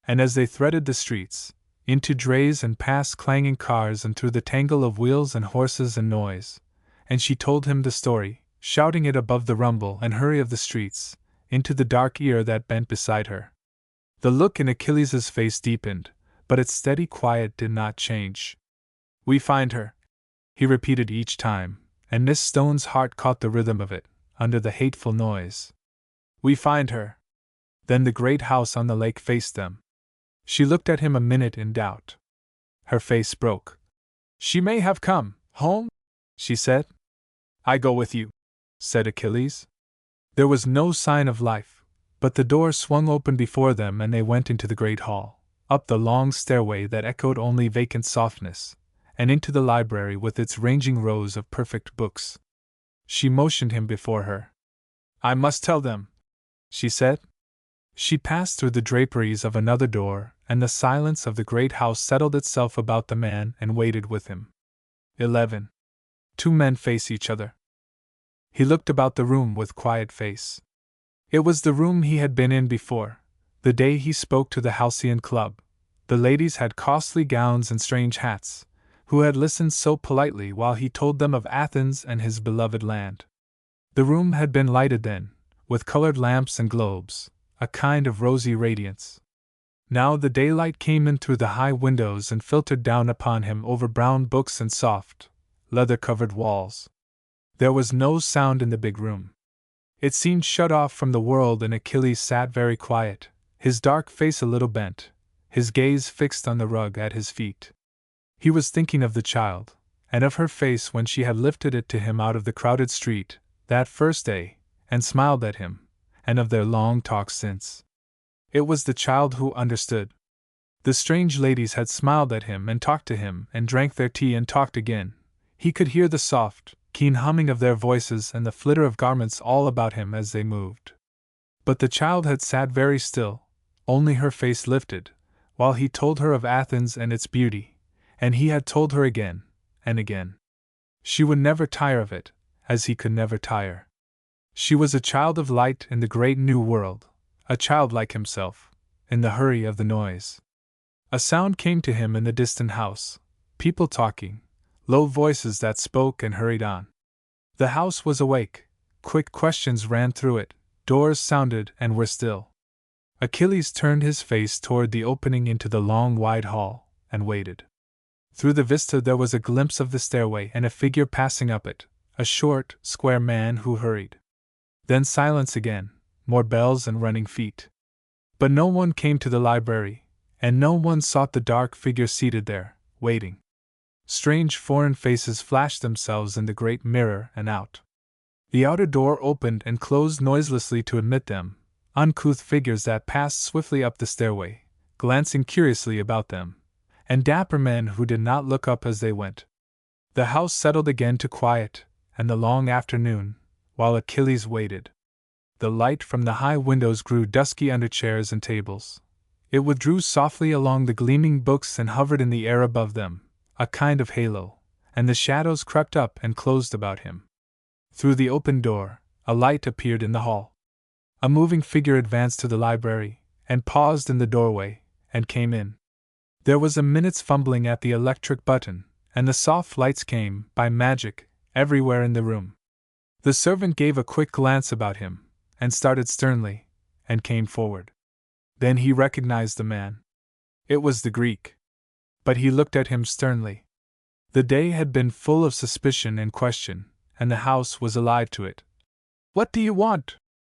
A: And as they threaded the streets, into drays and past clanging cars and through the tangle of wheels and horses and noise, and she told him the story, shouting it above the rumble and hurry of the streets, into the dark ear that bent beside her. The look in Achilles' face deepened, but its steady quiet did not change. "We find her," he repeated each time, and Miss Stone's heart caught the rhythm of it, under the hateful noise. "We find her." Then the great house on the lake faced them. She looked at him a minute in doubt. Her face broke. "She may have come home," she said. "I go with you," said Achilles. There was no sign of life, but the door swung open before them and they went into the great hall, up the long stairway that echoed only vacant softness, and into the library with its ranging rows of perfect books. She motioned him before her. "I must tell them," she said. She passed through the draperies of another door, and the silence of the great house settled itself about the man and waited with him. 11. Two men face each other. He looked about the room with quiet face. It was the room he had been in before, the day he spoke to the Halcyon Club. The ladies had costly gowns and strange hats, who had listened so politely while he told them of Athens and his beloved land. The room had been lighted then, with colored lamps and globes, a kind of rosy radiance. Now the daylight came in through the high windows and filtered down upon him over brown books and soft, leather-covered walls. There was no sound in the big room. It seemed shut off from the world, and Achilles sat very quiet, his dark face a little bent, his gaze fixed on the rug at his feet. He was thinking of the child, and of her face when she had lifted it to him out of the crowded street, that first day, and smiled at him, and of their long talks since. It was the child who understood. The strange ladies had smiled at him and talked to him and drank their tea and talked again. He could hear the soft, keen humming of their voices and the flitter of garments all about him as they moved. But the child had sat very still, only her face lifted, while he told her of Athens and its beauty, and he had told her again and again. She would never tire of it, as he could never tire. She was a child of light in the great new world, a child like himself, in the hurry of the noise. A sound came to him in the distant house, people talking, low voices that spoke and hurried on. The house was awake, quick questions ran through it, doors sounded and were still. Achilles turned his face toward the opening into the long wide hall, and waited. Through the vista there was a glimpse of the stairway and a figure passing up it, a short, square man who hurried. Then silence again, more bells and running feet. But no one came to the library, and no one sought the dark figure seated there, waiting. Strange foreign faces flashed themselves in the great mirror and out. The outer door opened and closed noiselessly to admit them, uncouth figures that passed swiftly up the stairway, glancing curiously about them, and dapper men who did not look up as they went. The house settled again to quiet, and the long afternoon, while Achilles waited. The light from the high windows grew dusky under chairs and tables. It withdrew softly along the gleaming books and hovered in the air above them, a kind of halo, and the shadows crept up and closed about him. Through the open door, a light appeared in the hall. A moving figure advanced to the library, and paused in the doorway, and came in. There was a minute's fumbling at the electric button, and the soft lights came, by magic, everywhere in the room. The servant gave a quick glance about him, and started sternly, and came forward. Then he recognized the man. It was the Greek. But he looked at him sternly. The day had been full of suspicion and question, and the house was alive to it. "What do you want?"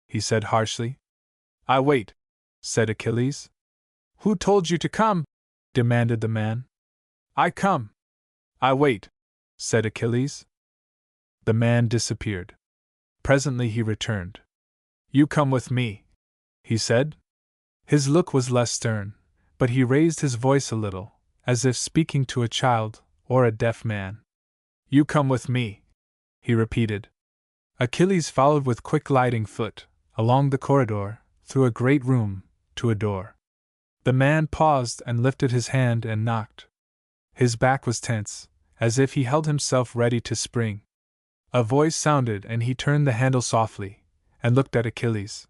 A: he said harshly. "I wait," said Achilles. "Who told you to come?" demanded the man. "I come." "I wait," said Achilles. The man disappeared. Presently he returned. "You come with me," he said. His look was less stern, but he raised his voice a little, as if speaking to a child or a deaf man. "You come with me," he repeated. Achilles followed with quick gliding foot, along the corridor, through a great room, to a door. The man paused and lifted his hand and knocked. His back was tense, as if he held himself ready to spring. A voice sounded and he turned the handle softly, and looked at Achilles.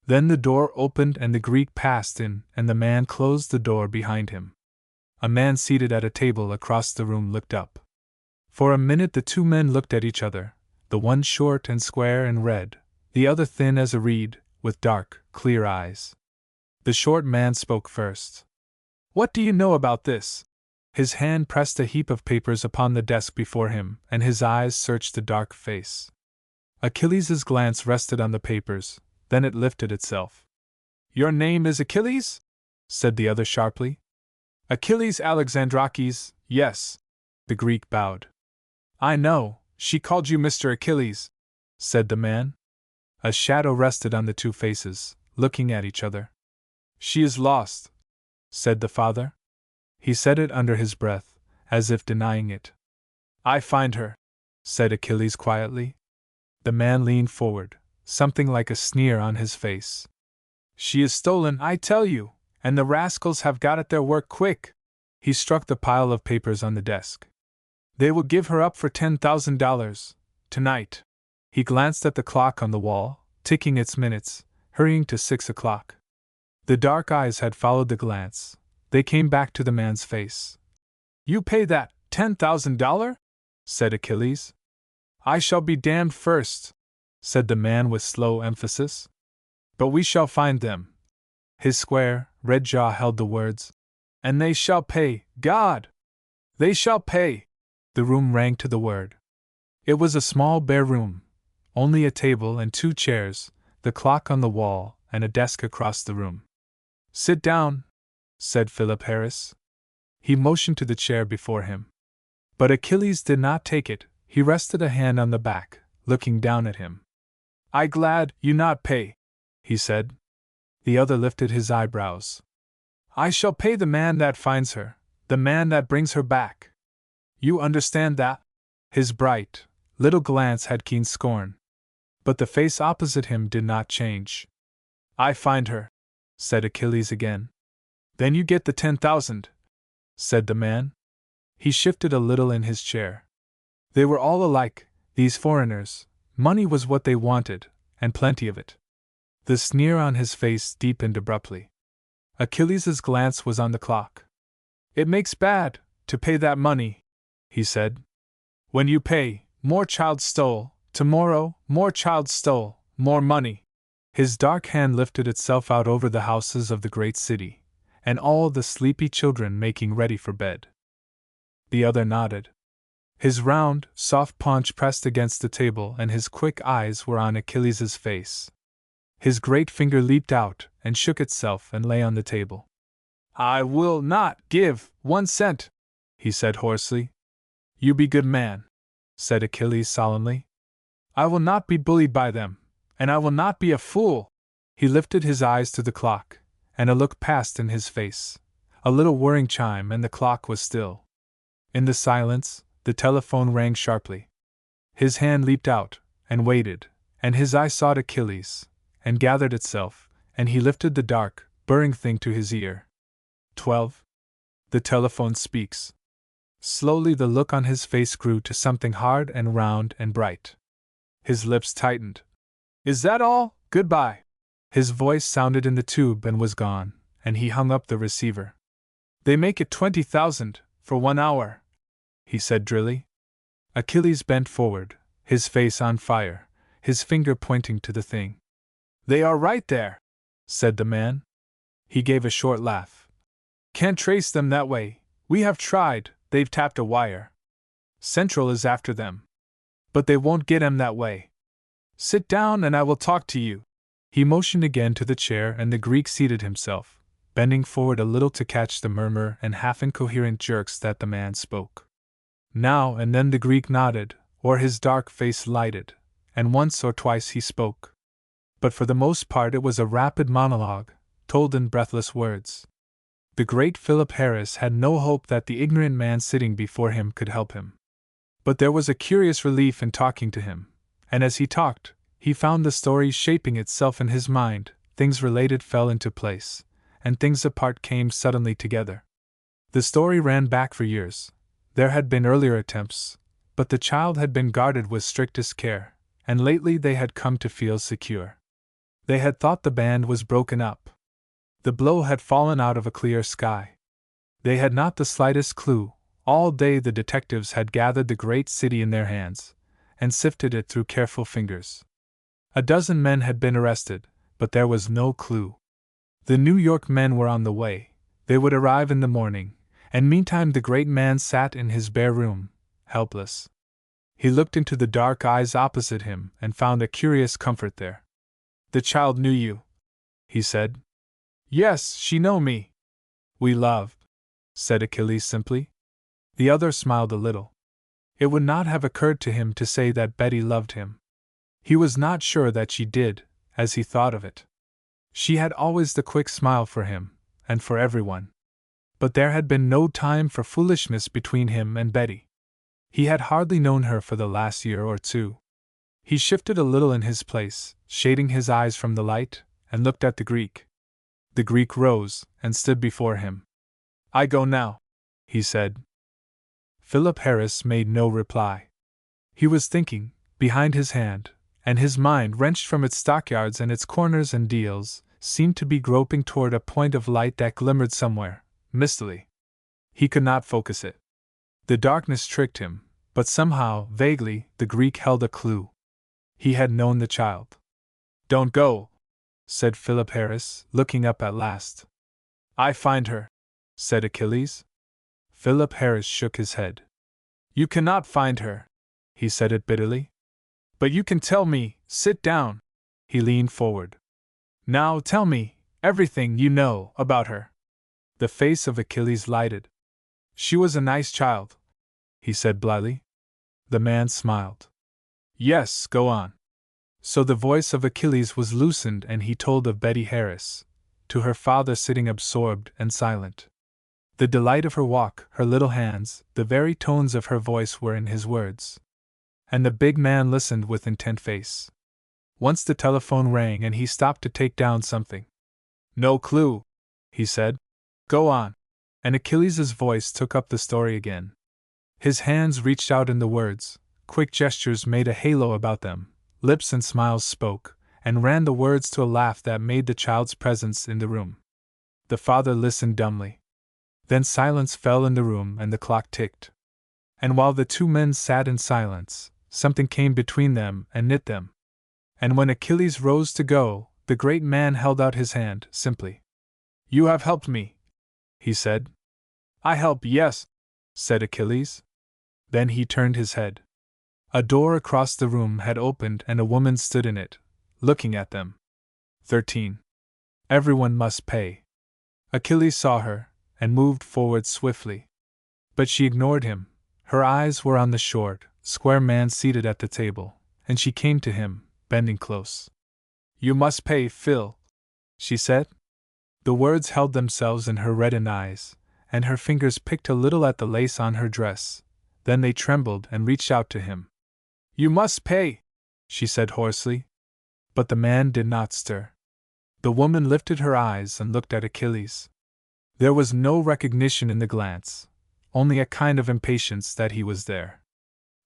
A: Then the door opened and the Greek passed in, and the man closed the door behind him. A man seated at a table across the room looked up. For a minute the two men looked at each other, the one short and square and red, the other thin as a reed, with dark, clear eyes. The short man spoke first. "What do you know about this?" His hand pressed a heap of papers upon the desk before him, and his eyes searched the dark face. Achilles' glance rested on the papers, then it lifted itself. "Your name is Achilles?" said the other sharply. "Achilles Alexandrakis, yes." The Greek bowed. "I know, she called you Mr. Achilles," said the man. A shadow rested on the two faces, looking at each other. "She is lost," said the father. He said it under his breath, as if denying it. "I find her," said Achilles quietly. The man leaned forward, something like a sneer on his face. "She is stolen, I tell you, and the rascals have got at their work quick." He struck the pile of papers on the desk. "They will give her up for $10,000, tonight." He glanced at the clock on the wall, ticking its minutes, hurrying to 6 o'clock. The dark eyes had followed the glance. They came back to the man's face. "You pay that $10,000? said Achilles. "I shall be damned first," said the man with slow emphasis. "But we shall find them." His square, red jaw held the words. "And they shall pay, God! They shall pay!" The room rang to the word. It was a small bare room. Only a table and 2 chairs, the clock on the wall, and a desk across the room. "Sit down," said Philip Harris. He motioned to the chair before him. But Achilles did not take it. He rested a hand on the back, looking down at him. "I glad you not pay," he said. The other lifted his eyebrows. "I shall pay the man that finds her, the man that brings her back. You understand that?" His bright, little glance had keen scorn. But the face opposite him did not change. "I find her," said Achilles again. "Then you get the 10,000, said the man. He shifted a little in his chair. They were all alike, these foreigners. Money was what they wanted, and plenty of it. The sneer on his face deepened abruptly. Achilles' glance was on the clock. It makes bad, to pay that money, he said. When you pay, more child stole, tomorrow, more child stole, more money. His dark hand lifted itself out over the houses of the great city, and all the sleepy children making ready for bed. The other nodded. His round, soft paunch pressed against the table and his quick eyes were on Achilles' face. His great finger leaped out and shook itself and lay on the table. I will not give 1 cent, he said hoarsely. You be good man, said Achilles solemnly. I will not be bullied by them, and I will not be a fool. He lifted his eyes to the clock, and a look passed in his face. A little whirring chime and the clock was still. In the silence, the telephone rang sharply. His hand leaped out, and waited, and his eye sought Achilles, and gathered itself, and he lifted the dark, burring thing to his ear. 12. The telephone speaks. Slowly the look on his face grew to something hard and round and bright. His lips tightened. Is that all? Goodbye. His voice sounded in the tube and was gone, and he hung up the receiver. They make it 20,000 for 1 hour, he said drily. Achilles bent forward, his face on fire, his finger pointing to the thing. They are right there, said the man. He gave a short laugh. Can't trace them that way. We have tried, they've tapped a wire. Central is after them. But they won't get 'em that way. Sit down and I will talk to you. He motioned again to the chair and the Greek seated himself, bending forward a little to catch the murmur and half-incoherent jerks that the man spoke. Now and then the Greek nodded, or his dark face lighted, and once or twice he spoke. But for the most part it was a rapid monologue, told in breathless words. The great Philip Harris had no hope that the ignorant man sitting before him could help him. But there was a curious relief in talking to him, and as he talked, he found the story shaping itself in his mind, things related fell into place, and things apart came suddenly together. The story ran back for years. There had been earlier attempts, but the child had been guarded with strictest care, and lately they had come to feel secure. They had thought the band was broken up. The blow had fallen out of a clear sky. They had not the slightest clue. All day the detectives had gathered the great city in their hands, and sifted it through careful fingers. A dozen men had been arrested, but there was no clue. The New York men were on the way. They would arrive in the morning, and meantime the great man sat in his bare room, helpless. He looked into the dark eyes opposite him and found a curious comfort there. The child knew you, he said. Yes, she know me. We loved, said Achilles simply. The other smiled a little. It would not have occurred to him to say that Betty loved him. He was not sure that she did, as he thought of it. She had always the quick smile for him, and for everyone. But there had been no time for foolishness between him and Betty. He had hardly known her for the last year or two. He shifted a little in his place, shading his eyes from the light, and looked at the Greek. The Greek rose and stood before him. I go now, he said. Philip Harris made no reply. He was thinking, behind his hand, and his mind, wrenched from its stockyards and its corners and deals, seemed to be groping toward a point of light that glimmered somewhere, mistily. He could not focus it. The darkness tricked him, but somehow, vaguely, the Greek held a clue. He had known the child. Don't go, said Philip Harris, looking up at last. I find her, said Achilles. Philip Harris shook his head. You cannot find her, he said it bitterly. But you can tell me, sit down. He leaned forward. Now tell me, everything you know about her. The face of Achilles lighted. She was a nice child, he said blithely. The man smiled. Yes, go on. So the voice of Achilles was loosened and he told of Betty Harris, to her father sitting absorbed and silent. The delight of her walk, her little hands, the very tones of her voice were in his words. And the big man listened with intent face. Once the telephone rang and he stopped to take down something. No clue, he said. Go on. And Achilles' voice took up the story again. His hands reached out in the words, quick gestures made a halo about them, lips and smiles spoke, and ran the words to a laugh that made the child's presence in the room. The father listened dumbly. Then silence fell in the room and the clock ticked. And while the two men sat in silence, something came between them and knit them. And when Achilles rose to go, the great man held out his hand, simply. "You have helped me," he said. "I help, yes," said Achilles. Then he turned his head. A door across the room had opened and a woman stood in it, looking at them. 13. Everyone must pay. Achilles saw her, and moved forward swiftly. But she ignored him. Her eyes were on the short, square man seated at the table, and she came to him, bending close. "You must pay, Phil," she said. The words held themselves in her reddened eyes, and her fingers picked a little at the lace on her dress. Then they trembled and reached out to him. "You must pay," she said hoarsely. But the man did not stir. The woman lifted her eyes and looked at Achilles. There was no recognition in the glance, only a kind of impatience that he was there.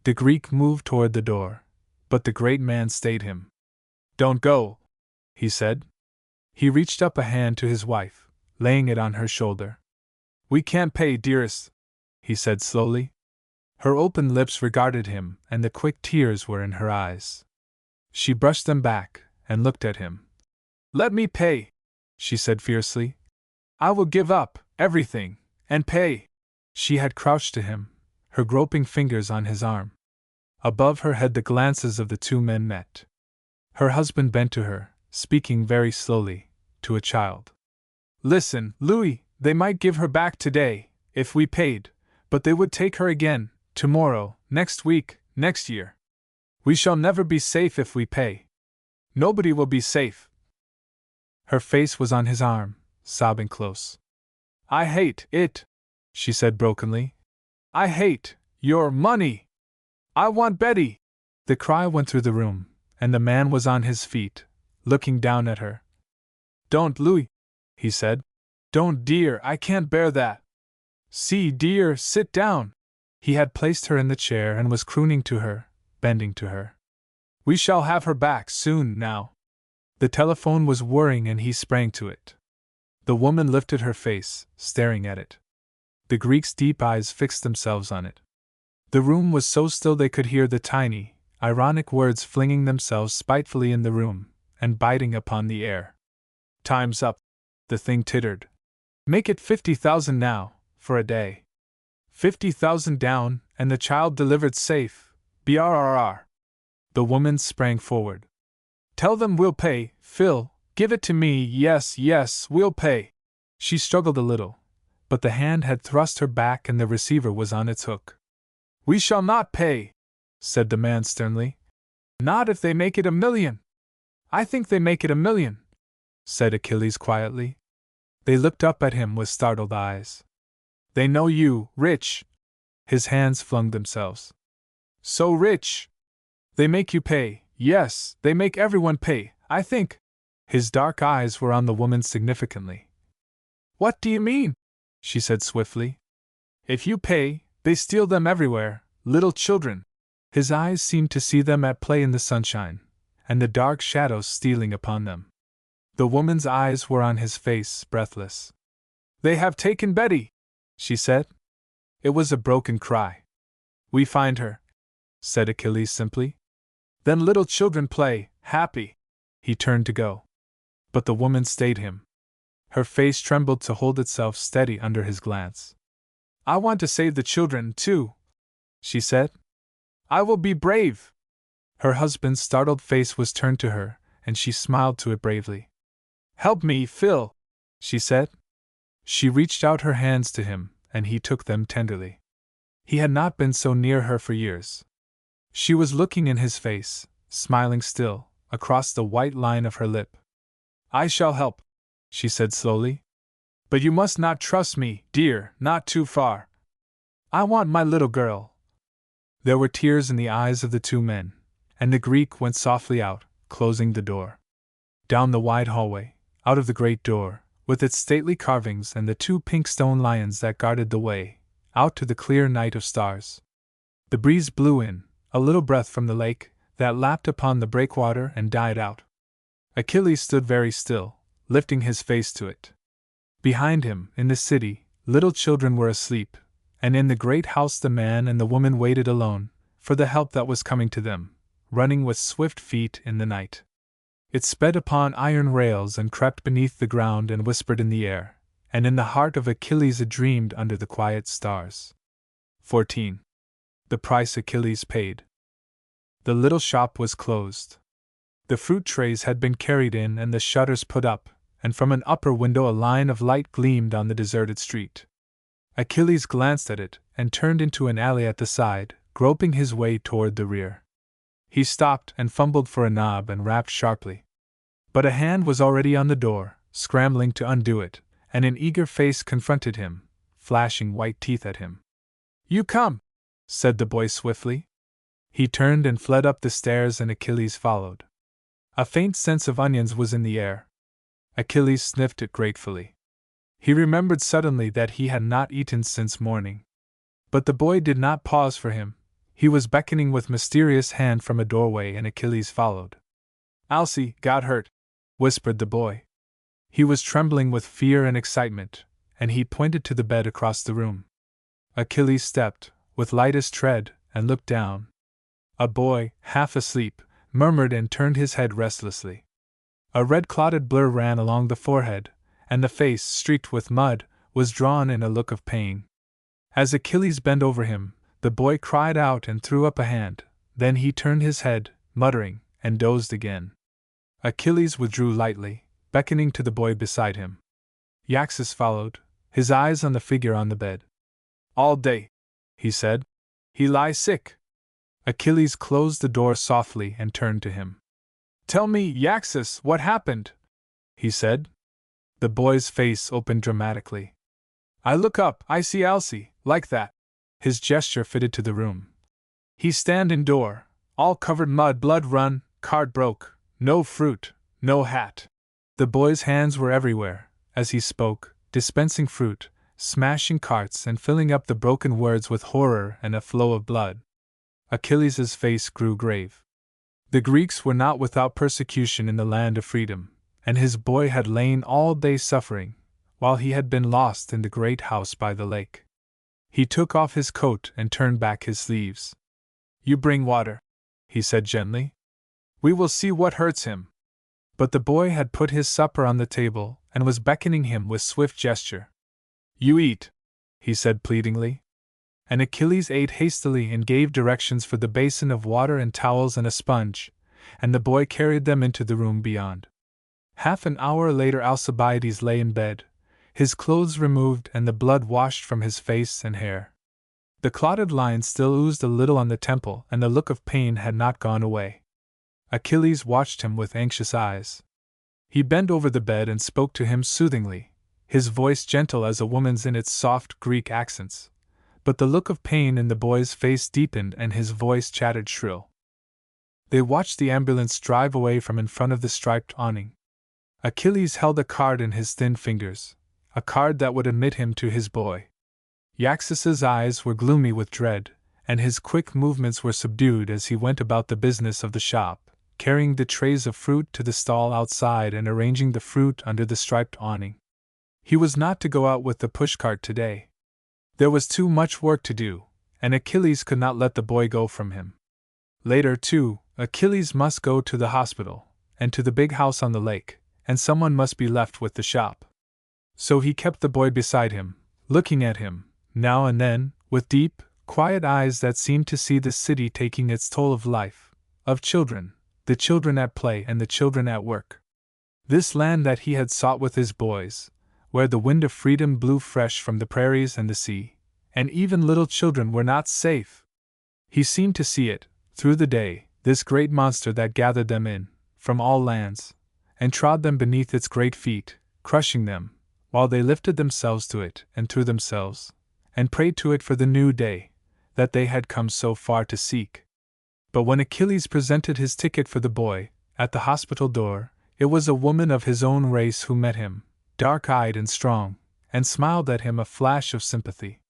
A: The Greek moved toward the door, but the great man stayed him. "Don't go," he said. He reached up a hand to his wife, laying it on her shoulder. "We can't pay, dearest," he said slowly. Her open lips regarded him, and the quick tears were in her eyes. She brushed them back, and looked at him. "Let me pay," she said fiercely. "I will give up everything, and pay." She had crouched to him, her groping fingers on his arm. Above her head the glances of the two men met. Her husband bent to her, speaking very slowly, to a child. "Listen, Louis, they might give her back today, if we paid, but they would take her again, tomorrow, next week, next year. We shall never be safe if we pay. Nobody will be safe." Her face was on his arm, sobbing close. "I hate it," she said brokenly. "I hate your money. I want Betty." The cry went through the room, and the man was on his feet, looking down at her. "Don't, Louis," he said. "Don't, dear, I can't bear that. See, dear, sit down." He had placed her in the chair and was crooning to her, bending to her. "We shall have her back soon now." The telephone was whirring and he sprang to it. The woman lifted her face, staring at it. The Greek's deep eyes fixed themselves on it. The room was so still they could hear the tiny, ironic words flinging themselves spitefully in the room, and biting upon the air. "Time's up," the thing tittered. "Make it 50,000 now, for a day. 50,000 down, and the child delivered safe, brrr. The woman sprang forward. "Tell them we'll pay, Phil, give it to me, yes, yes, we'll pay." She struggled a little, but the hand had thrust her back and the receiver was on its hook. "We shall not pay," said the man sternly. "Not if they make it 1,000,000. "I think they make it 1,000,000, said Achilles quietly. They looked up at him with startled eyes. "They know you, rich." His hands flung themselves. "So rich. They make you pay, yes, they make everyone pay, I think." His dark eyes were on the woman significantly. "What do you mean?" she said swiftly. "If you pay, they steal them everywhere, little children." His eyes seemed to see them at play in the sunshine, and the dark shadows stealing upon them. The woman's eyes were on his face, breathless. "They have taken Betty," she said. It was a broken cry. "We find her," said Achilles simply. "Then little children play, happy." He turned to go. But the woman stayed him. Her face trembled to hold itself steady under his glance. "I want to save the children, too," she said. "I will be brave." Her husband's startled face was turned to her, and she smiled to it bravely. "Help me, Phil," she said. She reached out her hands to him, and he took them tenderly. He had not been so near her for years. She was looking in his face, smiling still, across the white line of her lip. "I shall help," she said slowly. "But you must not trust me, dear, not too far. I want my little girl." There were tears in the eyes of the two men, and the Greek went softly out, closing the door. Down the wide hallway, out of the great door, with its stately carvings and the two pink stone lions that guarded the way, out to the clear night of stars. The breeze blew in, a little breath from the lake, that lapped upon the breakwater and died out. Achilles stood very still, lifting his face to it. Behind him, in the city, little children were asleep, and in the great house the man and the woman waited alone, for the help that was coming to them, running with swift feet in the night. It sped upon iron rails and crept beneath the ground and whispered in the air, and in the heart of Achilles it dreamed under the quiet stars. 14. The price Achilles paid. The little shop was closed. The fruit trays had been carried in and the shutters put up, and from an upper window a line of light gleamed on the deserted street. Achilles glanced at it and turned into an alley at the side, groping his way toward the rear. He stopped and fumbled for a knob and rapped sharply. But a hand was already on the door, scrambling to undo it, and an eager face confronted him, flashing white teeth at him. "You come!" said the boy swiftly. He turned and fled up the stairs and Achilles followed. A faint sense of onions was in the air. Achilles sniffed it gratefully. He remembered suddenly that he had not eaten since morning. But the boy did not pause for him. He was beckoning with mysterious hand from a doorway and Achilles followed. "Alcee got hurt," whispered the boy. He was trembling with fear and excitement, and he pointed to the bed across the room. Achilles stepped, with lightest tread, and looked down. A boy, half asleep, murmured and turned his head restlessly. A red clotted blur ran along the forehead, and the face, streaked with mud, was drawn in a look of pain. As Achilles bent over him, the boy cried out and threw up a hand, then he turned his head, muttering, and dozed again. Achilles withdrew lightly, beckoning to the boy beside him. Yaxus followed, his eyes on the figure on the bed. "All day," he said. "He lies sick." Achilles closed the door softly and turned to him. "Tell me, Yaxus, what happened?" he said. The boy's face opened dramatically. "I look up, I see Alcee, like that." His gesture fitted to the room. "He stand in door, all covered mud, blood run, card broke, no fruit, no hat." The boy's hands were everywhere, as he spoke, dispensing fruit, smashing carts and filling up the broken words with horror and a flow of blood. Achilles' face grew grave. The Greeks were not without persecution in the land of freedom, and his boy had lain all day suffering, while he had been lost in the great house by the lake. He took off his coat and turned back his sleeves. "You bring water," he said gently. "We will see what hurts him." But the boy had put his supper on the table and was beckoning him with swift gesture. "You eat," he said pleadingly. And Achilles ate hastily and gave directions for the basin of water and towels and a sponge, and the boy carried them into the room beyond. Half an hour later Alcibiades lay in bed, his clothes removed and the blood washed from his face and hair. The clotted line still oozed a little on the temple and the look of pain had not gone away. Achilles watched him with anxious eyes. He bent over the bed and spoke to him soothingly, his voice gentle as a woman's in its soft Greek accents. But the look of pain in the boy's face deepened and his voice chattered shrill. They watched the ambulance drive away from in front of the striped awning. Achilles held a card in his thin fingers, a card that would admit him to his boy. Yaxus's eyes were gloomy with dread, and his quick movements were subdued as he went about the business of the shop, carrying the trays of fruit to the stall outside and arranging the fruit under the striped awning. He was not to go out with the pushcart today. There was too much work to do, and Achilles could not let the boy go from him. Later, too, Achilles must go to the hospital, and to the big house on the lake, and someone must be left with the shop. So he kept the boy beside him, looking at him, now and then, with deep, quiet eyes that seemed to see the city taking its toll of life, of children, the children at play and the children at work. This land that he had sought with his boys, where the wind of freedom blew fresh from the prairies and the sea, and even little children were not safe. He seemed to see it, through the day, this great monster that gathered them in, from all lands, and trod them beneath its great feet, crushing them, while they lifted themselves to it and through themselves, and prayed to it for the new day, that they had come so far to seek. But when Achilles presented his ticket for the boy, at the hospital door, it was a woman of his own race who met him, dark-eyed and strong, and smiled at him a flash of sympathy.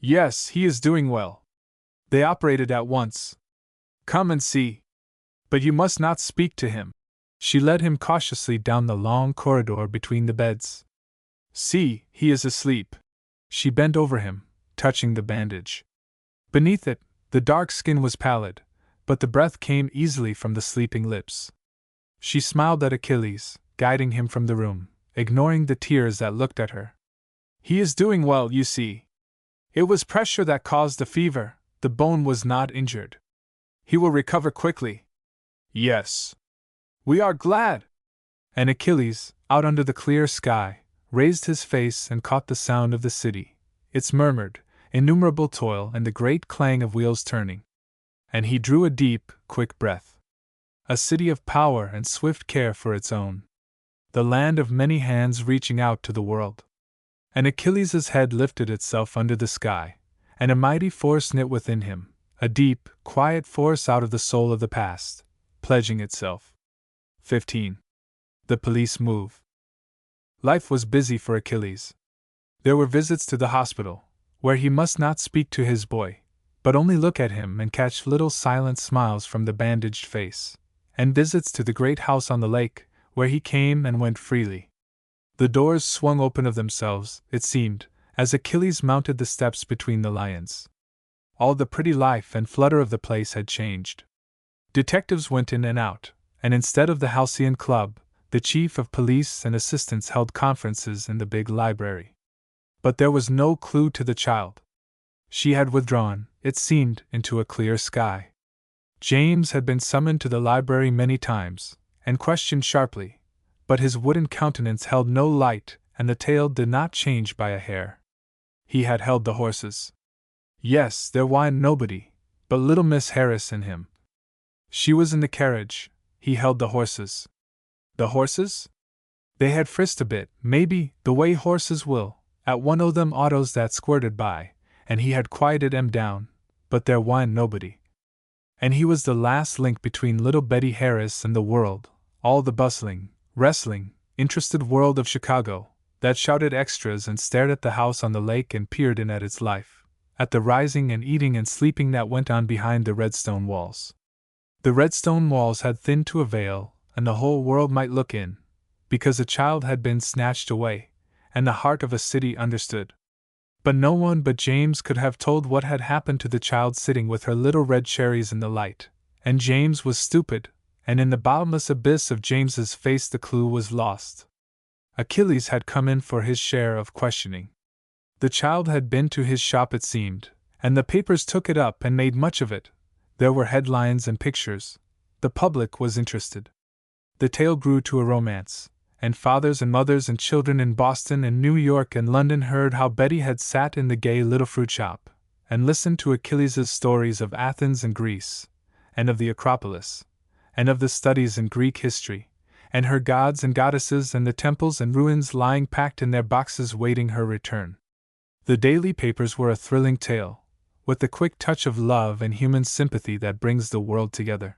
A: "Yes, he is doing well," They operated at once. Come and see. But you must not speak to him. She led him cautiously down the long corridor between the beds. See, he is asleep. She bent over him, touching the bandage. Beneath it, the dark skin was pallid, but the breath came easily from the sleeping lips. She smiled at Achilles, guiding him from the room, ignoring the tears that looked at her. He is doing well, you see. It was pressure that caused the fever, the bone was not injured. He will recover quickly. Yes. We are glad. And Achilles, out under the clear sky, raised his face and caught the sound of the city, its murmured, innumerable toil and the great clang of wheels turning. And he drew a deep, quick breath. A city of power and swift care for its own. The land of many hands reaching out to the world. And Achilles' head lifted itself under the sky, and a mighty force knit within him, a deep, quiet force out of the soul of the past, pledging itself. 15. The police move. Life was busy for Achilles. There were visits to the hospital, where he must not speak to his boy, but only look at him and catch little silent smiles from the bandaged face, and visits to the great house on the lake, where he came and went freely. The doors swung open of themselves, it seemed, as Achilles mounted the steps between the lions. All the pretty life and flutter of the place had changed. Detectives went in and out, and instead of the halcyon club, the chief of police and assistants held conferences in the big library. But there was no clue to the child. She had withdrawn, it seemed, into a clear sky. James had been summoned to the library many times, and questioned sharply, but his wooden countenance held no light, and the tale did not change by a hair. He had held the horses. Yes, there whined nobody, but little Miss Harris and him. She was in the carriage, he held the horses. The horses? They had frisked a bit, maybe, the way horses will, at one o' them autos that squirted by, and he had quieted 'em down, but there whined nobody. And he was the last link between little Betty Harris and the world, all the bustling, wrestling, interested world of Chicago, that shouted extras and stared at the house on the lake and peered in at its life, at the rising and eating and sleeping that went on behind the red stone walls. The red stone walls had thinned to a veil, and the whole world might look in, because a child had been snatched away, and the heart of a city understood. But no one but James could have told what had happened to the child sitting with her little red cherries in the light, and James was stupid, and in the bottomless abyss of James's face the clue was lost. Achilles had come in for his share of questioning. The child had been to his shop, it seemed, and the papers took it up and made much of it. There were headlines and pictures. The public was interested. The tale grew to a romance, and fathers and mothers and children in Boston and New York and London heard how Betty had sat in the gay little fruit shop, and listened to Achilles' stories of Athens and Greece, and of the Acropolis, and of the studies in Greek history, and her gods and goddesses and the temples and ruins lying packed in their boxes waiting her return. The daily papers were a thrilling tale, with the quick touch of love and human sympathy that brings the world together.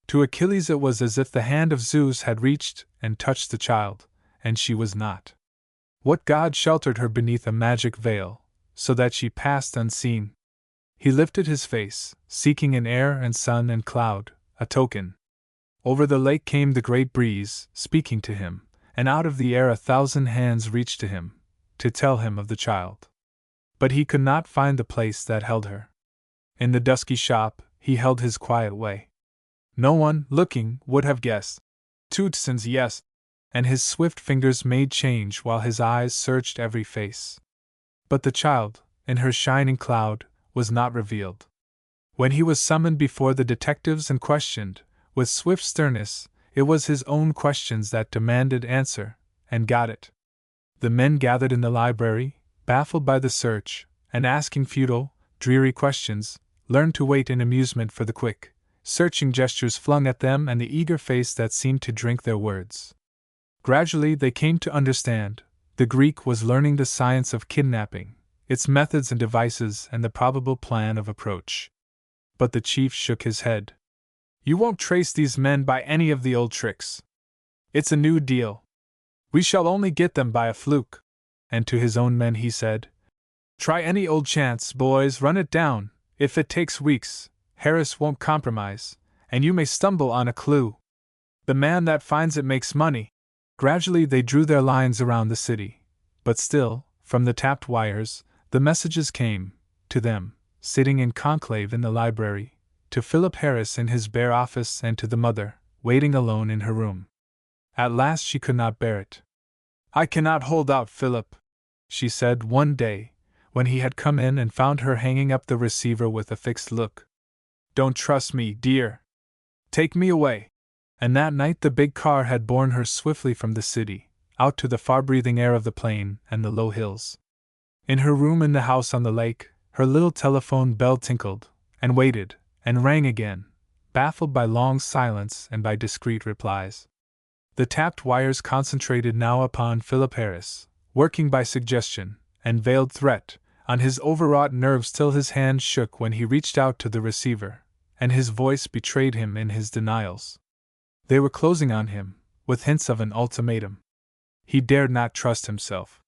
A: To Achilles it was as if the hand of Zeus had reached and touched the child, and she was not. What god sheltered her beneath a magic veil, so that she passed unseen? He lifted his face, seeking in air and sun and cloud, a token. Over the lake came the great breeze, speaking to him, and out of the air 1,000 hands reached to him, to tell him of the child. But he could not find the place that held her. In the dusky shop, he held his quiet way. No one, looking, would have guessed. Tootson's yes, and his swift fingers made change while his eyes searched every face. But the child, in her shining cloud, was not revealed. When he was summoned before the detectives and questioned, with swift sternness, it was his own questions that demanded answer, and got it. The men gathered in the library, baffled by the search, and asking futile, dreary questions, learned to wait in amusement for the quick, searching gestures flung at them and the eager face that seemed to drink their words. Gradually they came to understand. The Greek was learning the science of kidnapping, its methods and devices and the probable plan of approach. But the chief shook his head. You won't trace these men by any of the old tricks. It's a new deal. We shall only get them by a fluke. And to his own men he said, Try any old chance, boys, run it down. If it takes weeks, Harris won't compromise, and you may stumble on a clue. The man that finds it makes money. Gradually they drew their lines around the city. But still, from the tapped wires, the messages came, to them, sitting in conclave in the library, to Philip Harris in his bare office, and to the mother, waiting alone in her room. At last she could not bear it. "I cannot hold out, Philip," she said one day, when he had come in and found her hanging up the receiver with a fixed look. "Don't trust me, dear. Take me away." And that night the big car had borne her swiftly from the city, out to the far-breathing air of the plain and the low hills. In her room in the house on the lake, her little telephone bell tinkled, and waited, and rang again, baffled by long silence and by discreet replies. The tapped wires concentrated now upon Philip Harris, working by suggestion and veiled threat on his overwrought nerves till his hand shook when he reached out to the receiver, and his voice betrayed him in his denials. They were closing on him, with hints of an ultimatum. He dared not trust himself.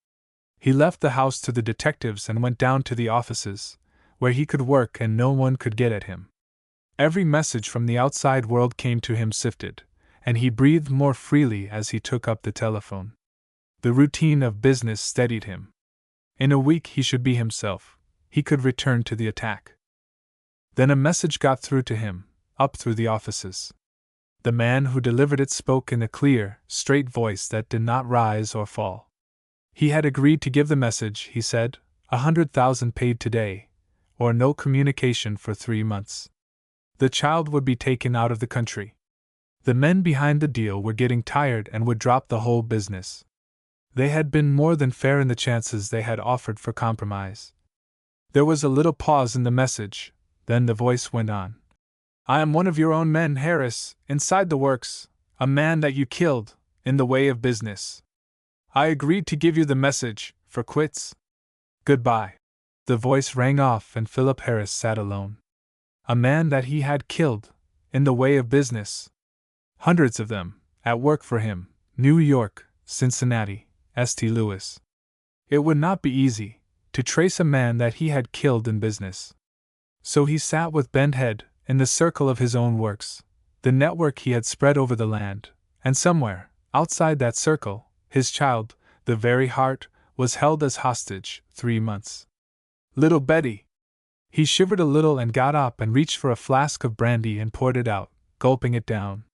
A: He left the house to the detectives and went down to the offices, where he could work and no one could get at him. Every message from the outside world came to him sifted, and he breathed more freely as he took up the telephone. The routine of business steadied him. In a week he should be himself. He could return to the attack. Then a message got through to him, up through the offices. The man who delivered it spoke in a clear, straight voice that did not rise or fall. He had agreed to give the message, he said, 100,000 paid today, or no communication for 3 months. The child would be taken out of the country. The men behind the deal were getting tired and would drop the whole business. They had been more than fair in the chances they had offered for compromise. There was a little pause in the message, then the voice went on. "I am one of your own men, Harris, inside the works, a man that you killed, in the way of business. I agreed to give you the message, for quits. Goodbye." The voice rang off and Philip Harris sat alone. A man that he had killed, in the way of business. Hundreds of them, at work for him, New York, Cincinnati, St. Louis. It would not be easy to trace a man that he had killed in business. So he sat with bent head, in the circle of his own works, the network he had spread over the land, and somewhere, outside that circle, his child, the very heart, was held as hostage 3 months. Little Betty! He shivered a little and got up and reached for a flask of brandy and poured it out, gulping it down.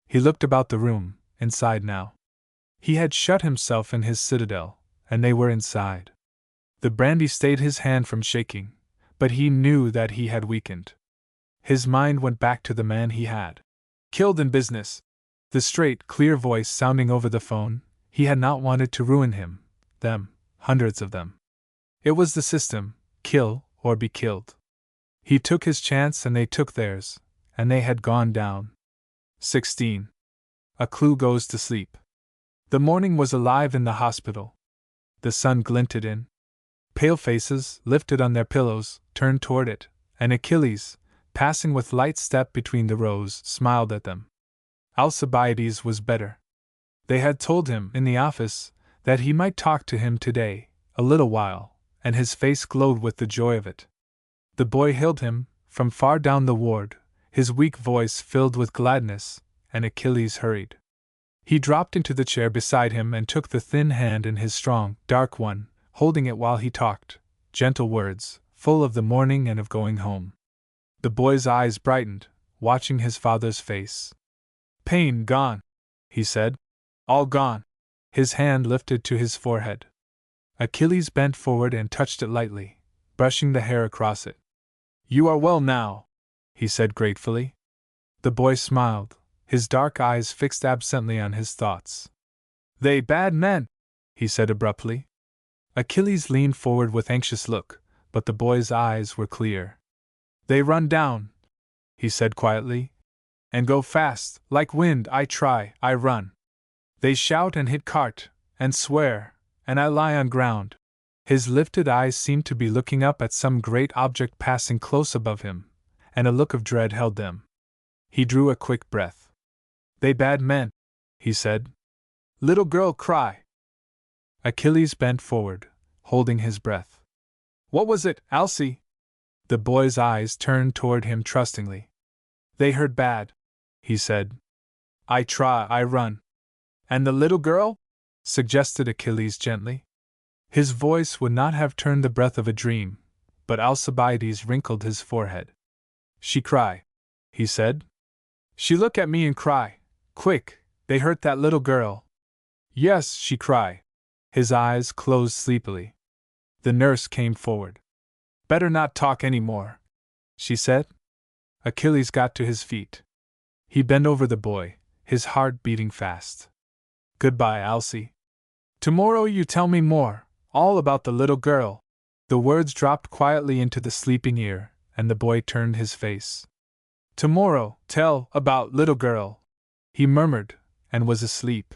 A: He looked about the room, inside now. He had shut himself in his citadel, and they were inside. The brandy stayed his hand from shaking, but he knew that he had weakened. His mind went back to the man he had killed in business. The straight, clear voice sounding over the phone. He had not wanted to ruin him, them, hundreds of them. It was the system, kill or be killed. He took his chance and they took theirs, and they had gone down. 16. A clue goes to sleep. The morning was alive in the hospital. The sun glinted in. Pale faces, lifted on their pillows, turned toward it, and Achilles, passing with light step between the rows, smiled at them. Alcibiades was better. They had told him, in the office, that he might talk to him today, a little while, and his face glowed with the joy of it. The boy hailed him, from far down the ward, his weak voice filled with gladness, and Achilles hurried. He dropped into the chair beside him and took the thin hand in his strong, dark one, holding it while he talked, gentle words, full of the morning and of going home. The boy's eyes brightened, watching his father's face. "Pain gone," he said. "All gone." His hand lifted to his forehead. Achilles bent forward and touched it lightly, brushing the hair across it. "You are well now," he said gratefully. The boy smiled, his dark eyes fixed absently on his thoughts. "They bad men," he said abruptly. Achilles leaned forward with anxious look, but the boy's eyes were clear. "They run down," he said quietly, "and go fast, like wind. I try, I run. They shout and hit cart, and swear, and I lie on ground." His lifted eyes seemed to be looking up at some great object passing close above him, and a look of dread held them. He drew a quick breath. "They bad men," he said. "Little girl cry." Achilles bent forward, holding his breath. "What was it, Alcy?" The boy's eyes turned toward him trustingly. They hurt bad, he said. I run. And the little girl? Suggested Achilles gently. His voice would not have turned the breath of a dream, but Alcibiades wrinkled his forehead. She cry, he said. She look at me and cry, quick, they hurt that little girl. Yes, she cry. His eyes closed sleepily. The nurse came forward. Better not talk any more, she said. Achilles got to his feet. He bent over the boy, his heart beating fast. Goodbye, Alcy. Tomorrow you tell me more, all about the little girl. The words dropped quietly into the sleeping ear, and the boy turned his face. Tomorrow, tell about little girl, he murmured, and was asleep.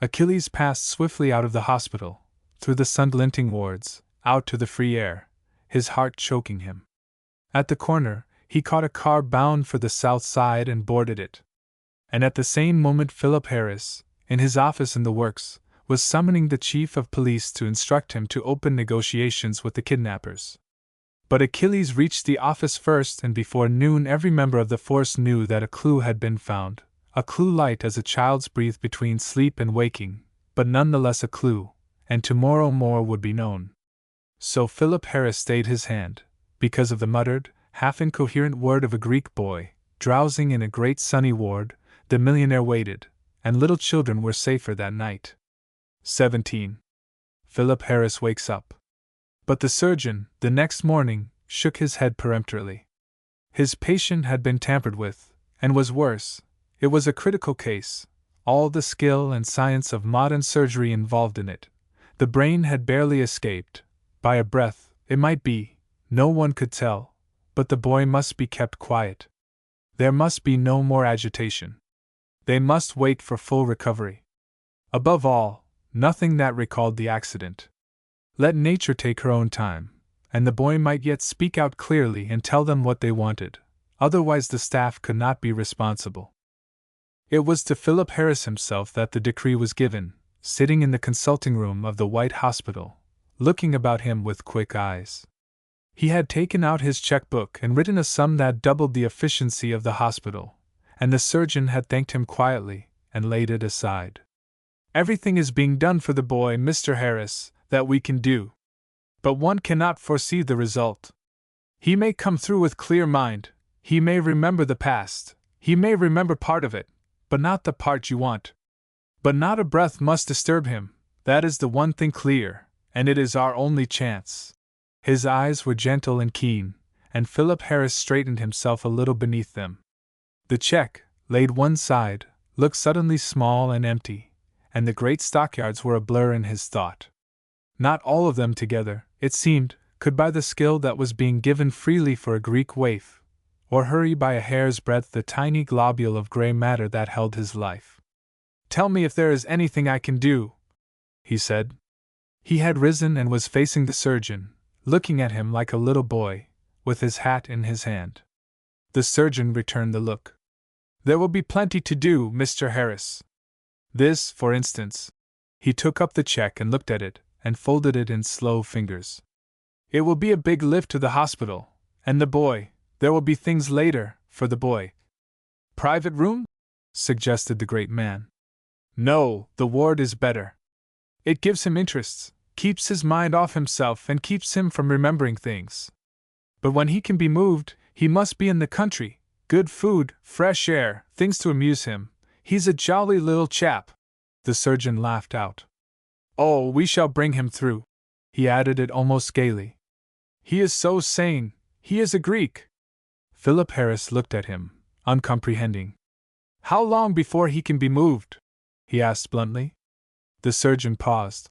A: Achilles passed swiftly out of the hospital, through the sun-glinting wards, out to the free air, his heart choking him. At the corner, he caught a car bound for the south side and boarded it. And at the same moment Philip Harris, in his office in the works, was summoning the chief of police to instruct him to open negotiations with the kidnappers. But Achilles reached the office first, and before noon every member of the force knew that a clue had been found, a clue light as a child's breath between sleep and waking, but nonetheless a clue, and tomorrow more would be known. So Philip Harris stayed his hand, because of the muttered, half-incoherent word of a Greek boy, drowsing in a great sunny ward. The millionaire waited, and little children were safer that night. 17. Philip Harris wakes up. But the surgeon, the next morning, shook his head peremptorily. His patient had been tampered with, and was worse. It was a critical case, all the skill and science of modern surgery involved in it. The brain had barely escaped, by a breath, it might be, no one could tell, but the boy must be kept quiet. There must be no more agitation. They must wait for full recovery. Above all, nothing that recalled the accident. Let nature take her own time, and the boy might yet speak out clearly and tell them what they wanted, otherwise the staff could not be responsible. It was to Philip Harris himself that the decree was given, sitting in the consulting room of the White Hospital, looking about him with quick eyes. He had taken out his checkbook and written a sum that doubled the efficiency of the hospital, and the surgeon had thanked him quietly and laid it aside. Everything is being done for the boy, Mr. Harris, that we can do. But one cannot foresee the result. He may come through with clear mind, he may remember the past, he may remember part of it, but not the part you want. But not a breath must disturb him, that is the one thing clear, and it is our only chance. His eyes were gentle and keen, and Philip Harris straightened himself a little beneath them. The check, laid one side, looked suddenly small and empty, and the great stockyards were a blur in his thought. Not all of them together, it seemed, could buy the skill that was being given freely for a Greek waif, or hurry by a hair's breadth the tiny globule of gray matter that held his life. Tell me if there is anything I can do, he said. He had risen and was facing the surgeon, looking at him like a little boy, with his hat in his hand. The surgeon returned the look. There will be plenty to do, Mr. Harris. This, for instance. He took up the check and looked at it, and folded it in slow fingers. It will be a big lift to the hospital, and the boy, there will be things later, for the boy. Private room? Suggested the great man. No, the ward is better. It gives him interests, keeps his mind off himself and keeps him from remembering things. But when he can be moved, he must be in the country, good food, fresh air, things to amuse him. He's a jolly little chap. The surgeon laughed out. Oh, we shall bring him through. He added it almost gaily. He is so sane, he is a Greek. Philip Harris looked at him, uncomprehending. How long before he can be moved? He asked bluntly. The surgeon paused.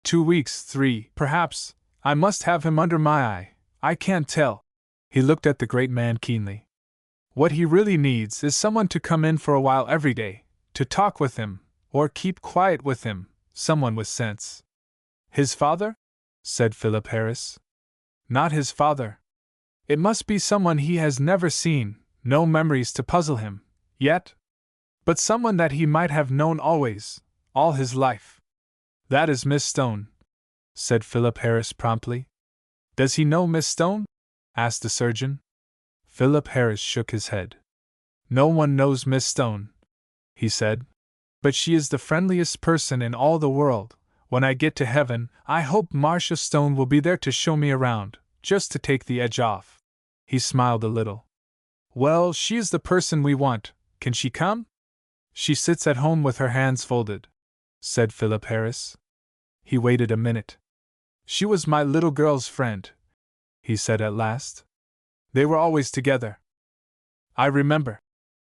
A: 2 weeks, 3, perhaps. I must have him under my eye. I can't tell. He looked at the great man keenly. What he really needs is someone to come in for a while every day, to talk with him, or keep quiet with him, someone with sense. His father? Said Philip Harris. Not his father. It must be someone he has never seen, no memories to puzzle him, yet. But someone that he might have known always, all his life. That is Miss Stone, said Philip Harris promptly. Does he know Miss Stone? asked the surgeon. Philip Harris shook his head. No one knows Miss Stone, he said. But she is the friendliest person in all the world. When I get to heaven, I hope Marcia Stone will be there to show me around, just to take the edge off. He smiled a little. Well, she is the person we want. Can she come? She sits at home with her hands folded, said Philip Harris. He waited a minute. She was my little girl's friend, he said at last. They were always together. I remember.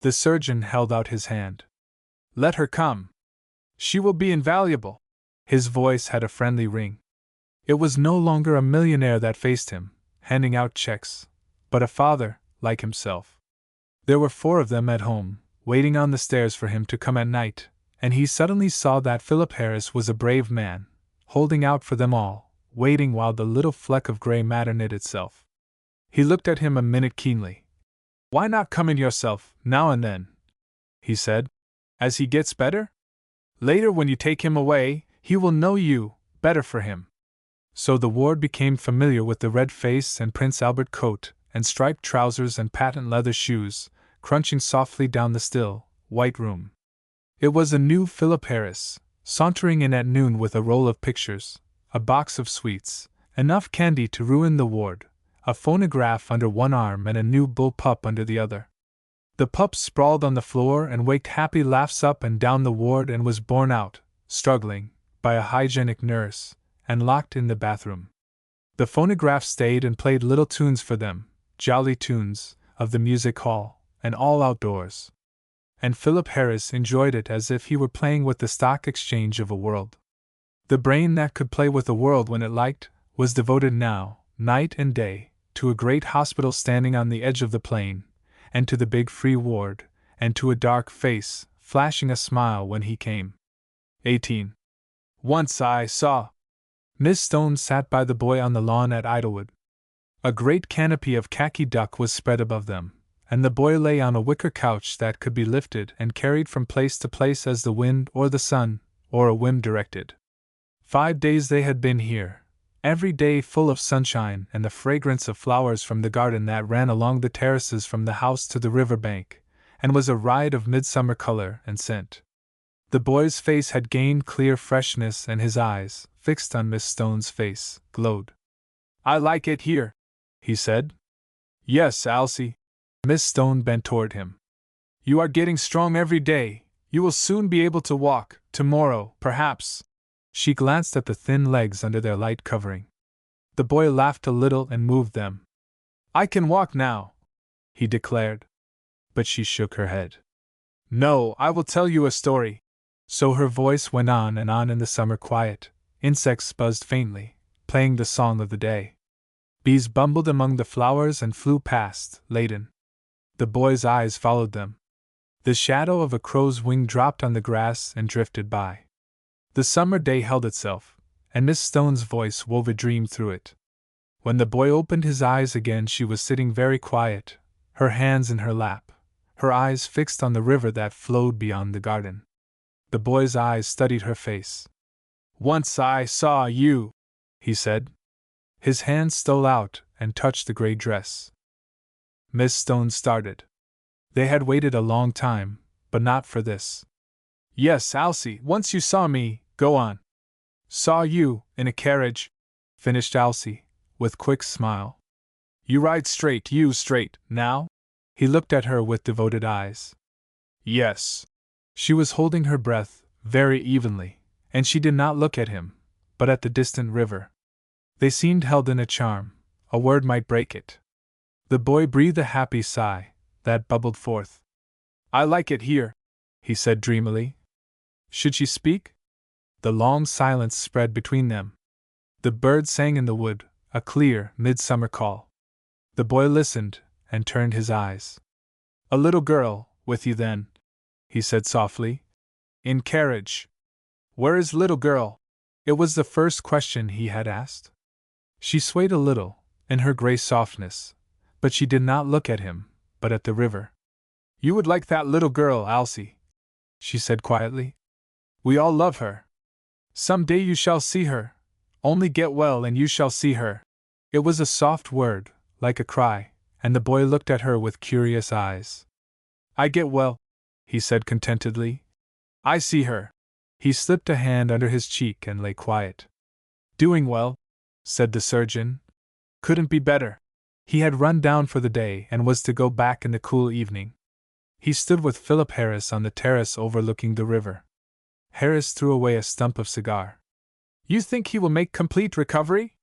A: The surgeon held out his hand. Let her come. She will be invaluable. His voice had a friendly ring. It was no longer a millionaire that faced him, handing out checks, but a father, like himself. There were 4 of them at home, waiting on the stairs for him to come at night, and he suddenly saw that Philip Harris was a brave man, holding out for them all, waiting while the little fleck of gray matter knit itself. He looked at him a minute keenly. Why not come in yourself, now and then? He said. As he gets better? Later, when you take him away, he will know you, better for him. So the ward became familiar with the red face and Prince Albert coat, and striped trousers and patent leather shoes, crunching softly down the still, white room. It was a new Philip Harris, sauntering in at noon with a roll of pictures, a box of sweets, enough candy to ruin the ward, a phonograph under one arm and a new bull pup under the other. The pup sprawled on the floor and waked happy laughs up and down the ward and was borne out, struggling, by a hygienic nurse, and locked in the bathroom. The phonograph stayed and played little tunes for them, jolly tunes, of the music hall, and all outdoors. And Philip Harris enjoyed it as if he were playing with the stock exchange of a world. The brain that could play with the world when it liked, was devoted now, night and day, to a great hospital standing on the edge of the plain, and to the big free ward, and to a dark face, flashing a smile when he came. 18. Once I saw. Miss Stone sat by the boy on the lawn at Idlewood. A great canopy of khaki duck was spread above them, and the boy lay on a wicker couch that could be lifted and carried from place to place as the wind or the sun, or a whim directed. 5 days they had been here, every day full of sunshine and the fragrance of flowers from the garden that ran along the terraces from the house to the river bank, and was a riot of midsummer color and scent. The boy's face had gained clear freshness and his eyes, fixed on Miss Stone's face, glowed. I like it here, he said. Yes, Alcy. Miss Stone bent toward him. You are getting strong every day. You will soon be able to walk, tomorrow, perhaps. She glanced at the thin legs under their light covering. The boy laughed a little and moved them. I can walk now, he declared. But she shook her head. No, I will tell you a story. So her voice went on and on in the summer quiet. Insects buzzed faintly, playing the song of the day. Bees bumbled among the flowers and flew past, laden. The boy's eyes followed them. The shadow of a crow's wing dropped on the grass and drifted by. The summer day held itself, and Miss Stone's voice wove a dream through it. When the boy opened his eyes again, she was sitting very quiet, her hands in her lap, her eyes fixed on the river that flowed beyond the garden. The boy's eyes studied her face. Once I saw you, he said. His hand stole out and touched the gray dress. Miss Stone started. They had waited a long time, but not for this. Yes, Alcy, once you saw me. Go on. Saw you, in a carriage, finished Alcy, with quick smile. You ride straight, now? He looked at her with devoted eyes. Yes. She was holding her breath, very evenly, and she did not look at him, but at the distant river. They seemed held in a charm, a word might break it. The boy breathed a happy sigh, that bubbled forth. I like it here, he said dreamily. Should she speak? The long silence spread between them. The birds sang in the wood, a clear, midsummer call. The boy listened, and turned his eyes. A little girl, with you then? He said softly. In carriage. Where is little girl? It was the first question he had asked. She swayed a little, in her gray softness, but she did not look at him, but at the river. You would like that little girl, Alcy, she said quietly. We all love her. Some day you shall see her. Only get well and you shall see her. It was a soft word, like a cry, and the boy looked at her with curious eyes. I get well, he said contentedly. I see her. He slipped a hand under his cheek and lay quiet. Doing well, said the surgeon. Couldn't be better. He had run down for the day and was to go back in the cool evening. He stood with Philip Harris on the terrace overlooking the river. Harris threw away a stump of cigar. You think he will make complete recovery?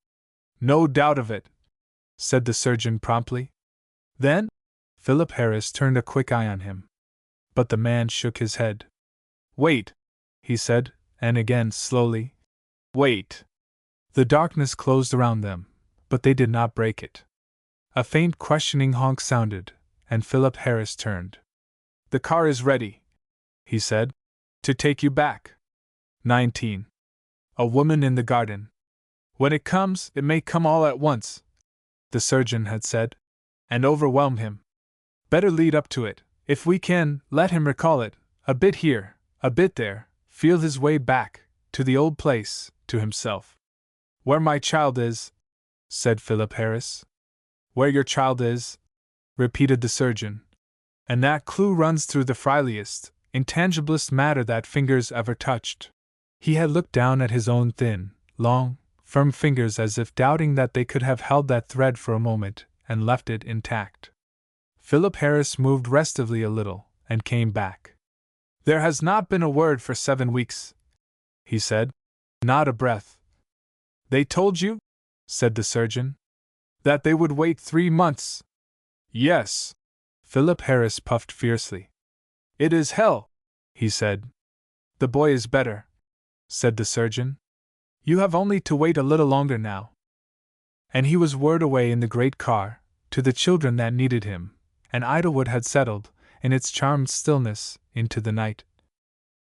A: No doubt of it, said the surgeon promptly. Then? Philip Harris turned a quick eye on him. But the man shook his head. Wait, he said, and again slowly. Wait. The darkness closed around them, but they did not break it. A faint questioning honk sounded, and Philip Harris turned. The car is ready, he said, to take you back. 19. A woman in the garden. When it comes, it may come all at once, the surgeon had said, and overwhelm him. Better lead up to it, if we can, let him recall it, a bit here, a bit there, feel his way back, to the old place, to himself. Where my child is, said Philip Harris. Where your child is, repeated the surgeon. And that clue runs through the frailest, intangiblest matter that fingers ever touched. He had looked down at his own thin, long, firm fingers as if doubting that they could have held that thread for a moment, and left it intact. Philip Harris moved restively a little, and came back. There has not been a word for 7 weeks, he said. Not a breath. They told you, said the surgeon, that they would wait 3 months. Yes. Philip Harris puffed fiercely. It is hell, he said. The boy is better, said the surgeon. You have only to wait a little longer now. And he was whirred away in the great car, to the children that needed him, and Idlewood had settled, in its charmed stillness, into the night.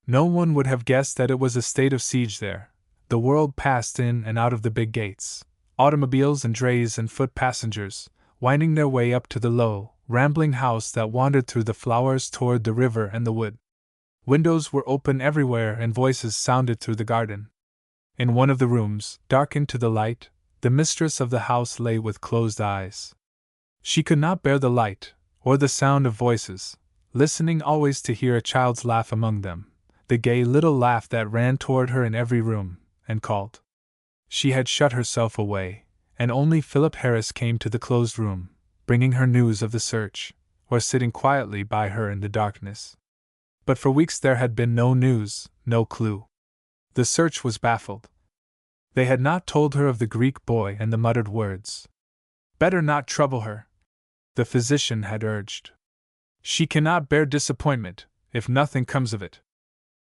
A: No one would have guessed that it was a state of siege there. The world passed in and out of the big gates, automobiles and drays and foot passengers, winding their way up to the low, rambling house that wandered through the flowers toward the river and the wood. Windows were open everywhere and voices sounded through the garden. In one of the rooms, darkened to the light, the mistress of the house lay with closed eyes. She could not bear the light, or the sound of voices, listening always to hear a child's laugh among them, the gay little laugh that ran toward her in every room, and called. She had shut herself away, and only Philip Harris came to the closed room, bringing her news of the search, or sitting quietly by her in the darkness. But for weeks there had been no news, no clue. The search was baffled. They had not told her of the Greek boy and the muttered words. Better not trouble her, the physician had urged. She cannot bear disappointment, if nothing comes of it.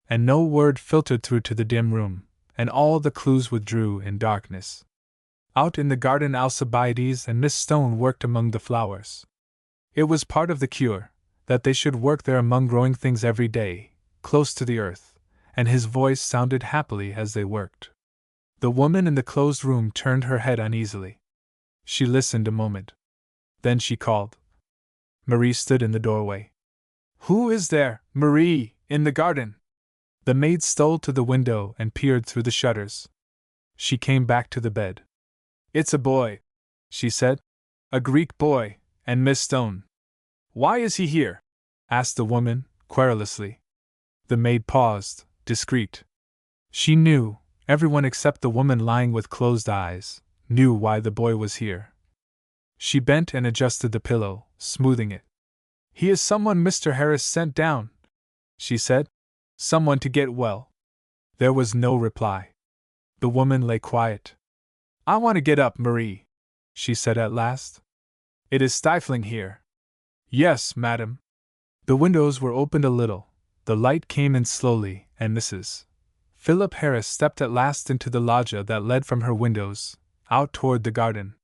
A: And no word filtered through to the dim room, and all the clues withdrew in darkness. Out in the garden Alcibiades and Miss Stone worked among the flowers. It was part of the cure, that they should work there among growing things every day, close to the earth, and his voice sounded happily as they worked. The woman in the closed room turned her head uneasily. She listened a moment. Then she called. Marie stood in the doorway. Who is there, Marie, in the garden? The maid stole to the window and peered through the shutters. She came back to the bed. It's a boy, she said. A Greek boy, and Miss Stone. Why is he here? Asked the woman, querulously. The maid paused, discreet. She knew, everyone except the woman lying with closed eyes, knew why the boy was here. She bent and adjusted the pillow, smoothing it. He is someone Mr. Harris sent down, she said. Someone to get well. There was no reply. The woman lay quiet. I want to get up, Marie, she said at last. It is stifling here. Yes, madam. The windows were opened a little, the light came in slowly, and Mrs. Philip Harris stepped at last into the loggia that led from her windows, out toward the garden.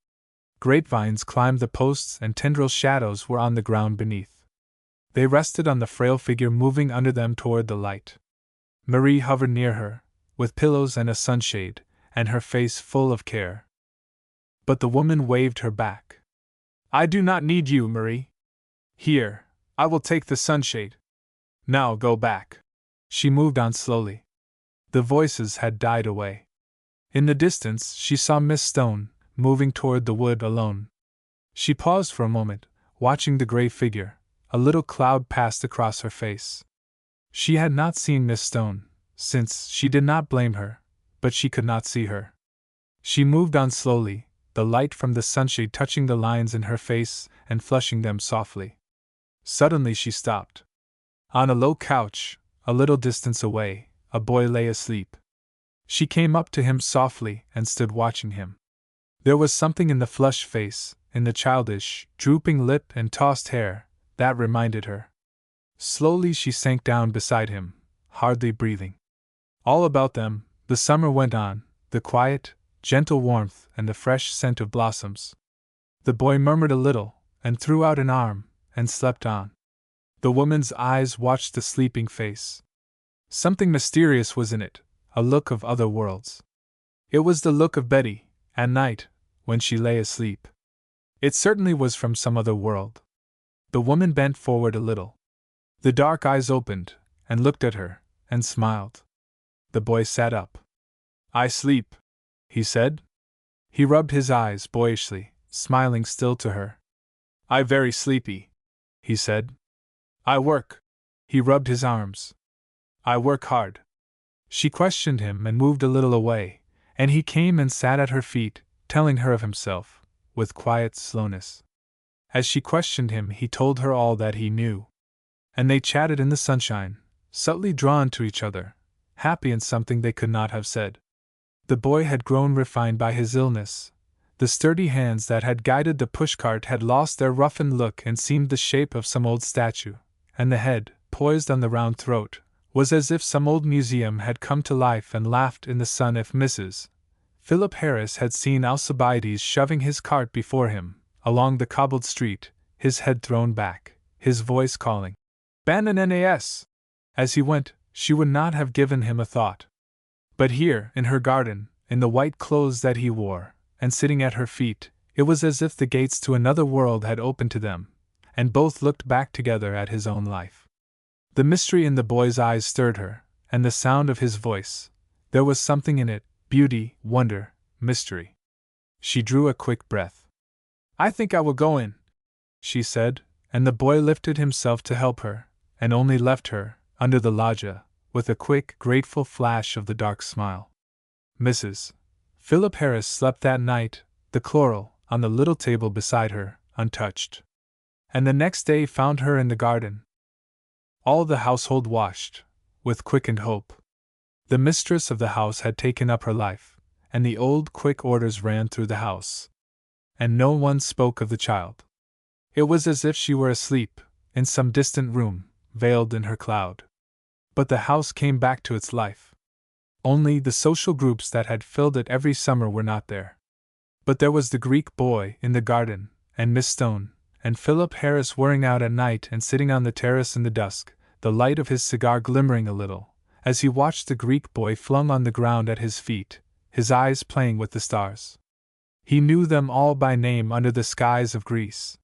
A: Grapevines climbed the posts and tendril shadows were on the ground beneath. They rested on the frail figure moving under them toward the light. Marie hovered near her, with pillows and a sunshade, and her face full of care. But the woman waved her back. I do not need you, Marie. Here, I will take the sunshade. Now go back. She moved on slowly. The voices had died away. In the distance she saw Miss Stone, moving toward the wood alone. She paused for a moment, watching the gray figure. A little cloud passed across her face. She had not seen Miss Stone, since she did not blame her, but she could not see her. She moved on slowly, the light from the sunshade touching the lines in her face and flushing them softly. Suddenly she stopped. On a low couch, a little distance away, a boy lay asleep. She came up to him softly and stood watching him. There was something in the flushed face, in the childish, drooping lip and tossed hair, that reminded her. Slowly she sank down beside him, hardly breathing. All about them, the summer went on, the quiet, gentle warmth and the fresh scent of blossoms. The boy murmured a little, and threw out an arm, and slept on. The woman's eyes watched the sleeping face. Something mysterious was in it, a look of other worlds. It was the look of Betty, at night, when she lay asleep. It certainly was from some other world. The woman bent forward a little. The dark eyes opened, and looked at her, and smiled. The boy sat up. "I sleep," he said. He rubbed his eyes boyishly, smiling still to her. "I very sleepy," he said. "I work." He rubbed his arms. "I work hard." She questioned him and moved a little away, and he came and sat at her feet, telling her of himself, with quiet slowness. As she questioned him, he told her all that he knew. And they chatted in the sunshine, subtly drawn to each other, happy in something they could not have said. The boy had grown refined by his illness. The sturdy hands that had guided the pushcart had lost their roughened look and seemed the shape of some old statue, and the head, poised on the round throat, was as if some old museum had come to life and laughed in the sun. If Mrs. Philip Harris had seen Alcibiades shoving his cart before him, along the cobbled street, his head thrown back, his voice calling, "Bananas!" as he went, she would not have given him a thought. But here, in her garden, in the white clothes that he wore, and sitting at her feet, it was as if the gates to another world had opened to them, and both looked back together at his own life. The mystery in the boy's eyes stirred her, and the sound of his voice. There was something in it, beauty, wonder, mystery. She drew a quick breath. "I think I will go in," she said, and the boy lifted himself to help her, and only left her, under the loggia, with a quick, grateful flash of the dark smile. Mrs. Philip Harris slept that night, the chloral, on the little table beside her, untouched. And the next day found her in the garden. All the household watched, with quickened hope. The mistress of the house had taken up her life, and the old quick orders ran through the house. And no one spoke of the child. It was as if she were asleep, in some distant room, veiled in her cloud. But the house came back to its life. Only the social groups that had filled it every summer were not there. But there was the Greek boy in the garden, and Miss Stone, and Philip Harris whirring out at night and sitting on the terrace in the dusk, the light of his cigar glimmering a little, as he watched the Greek boy flung on the ground at his feet, his eyes playing with the stars. He knew them all by name under the skies of Greece.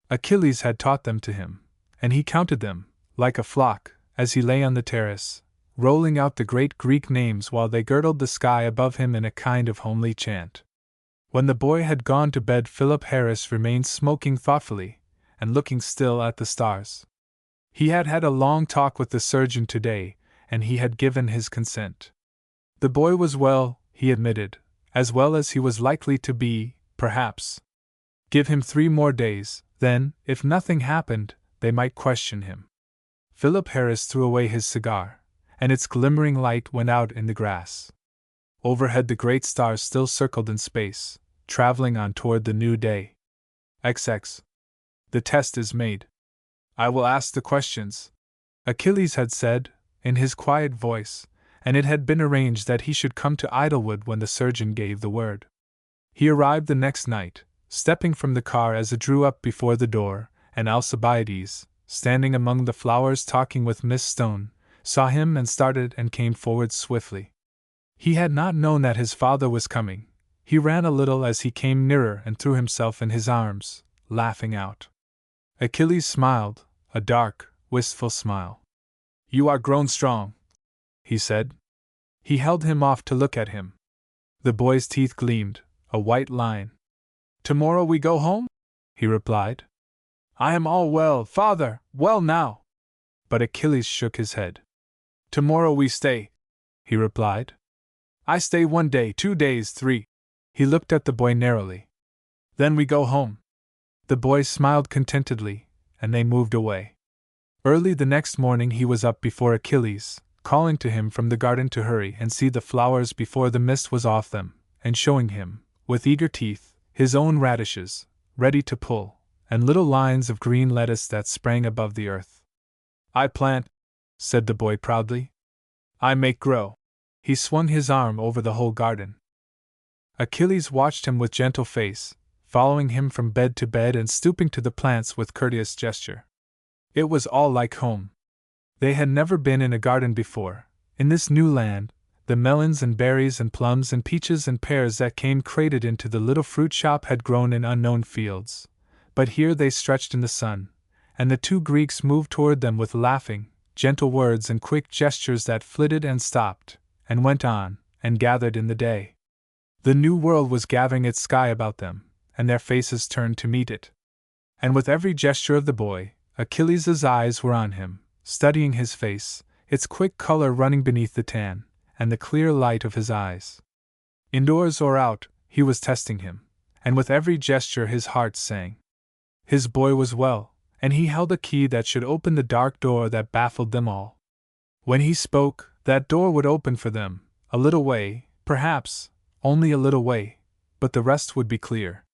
A: Achilles had taught them to him, and he counted them, like a flock, as he lay on the terrace, rolling out the great Greek names while they girdled the sky above him in a kind of homely chant. When the boy had gone to bed, Philip Harris remained smoking thoughtfully, and looking still at the stars. He had had a long talk with the surgeon today, and he had given his consent. The boy was well, he admitted, as well as he was likely to be, perhaps. Give him 3 more days, then, if nothing happened, they might question him. Philip Harris threw away his cigar, and its glimmering light went out in the grass. Overhead the great stars still circled in space, traveling on toward the new day. XX. The test is made. "I will ask the questions," Achilles had said, in his quiet voice, and it had been arranged that he should come to Idlewood when the surgeon gave the word. He arrived the next night, stepping from the car as it drew up before the door, and Alcibiades, standing among the flowers talking with Miss Stone, saw him and started and came forward swiftly. He had not known that his father was coming. He ran a little as he came nearer and threw himself in his arms, laughing out. Achilles smiled, a dark, wistful smile. "You are grown strong," he said. He held him off to look at him. The boy's teeth gleamed, a white line. "Tomorrow we go home?" he replied. I am all well, father, well now. But Achilles shook his head. Tomorrow we stay, he replied. I stay 1 day, 2 days, 3. He looked at the boy narrowly. Then we go home. The boy smiled contentedly, and they moved away. Early the next morning he was up before Achilles, calling to him from the garden to hurry and see the flowers before the mist was off them, and showing him, with eager teeth, his own radishes, ready to pull, and little lines of green lettuce that sprang above the earth. I plant, said the boy proudly. I make grow. He swung his arm over the whole garden. Achilles watched him with gentle face, following him from bed to bed and stooping to the plants with courteous gesture. It was all like home. They had never been in a garden before. In this new land, the melons and berries and plums and peaches and pears that came crated into the little fruit shop had grown in unknown fields. But here they stretched in the sun, and the two Greeks moved toward them with laughing, gentle words and quick gestures that flitted and stopped, and went on, and gathered in the day. The new world was gathering its sky about them, and their faces turned to meet it. And with every gesture of the boy, Achilles' eyes were on him, studying his face, its quick color running beneath the tan, and the clear light of his eyes. Indoors or out, he was testing him, and with every gesture his heart sang. His boy was well, and he held a key that should open the dark door that baffled them all. When he spoke, that door would open for them, a little way, perhaps, only a little way, but the rest would be clear.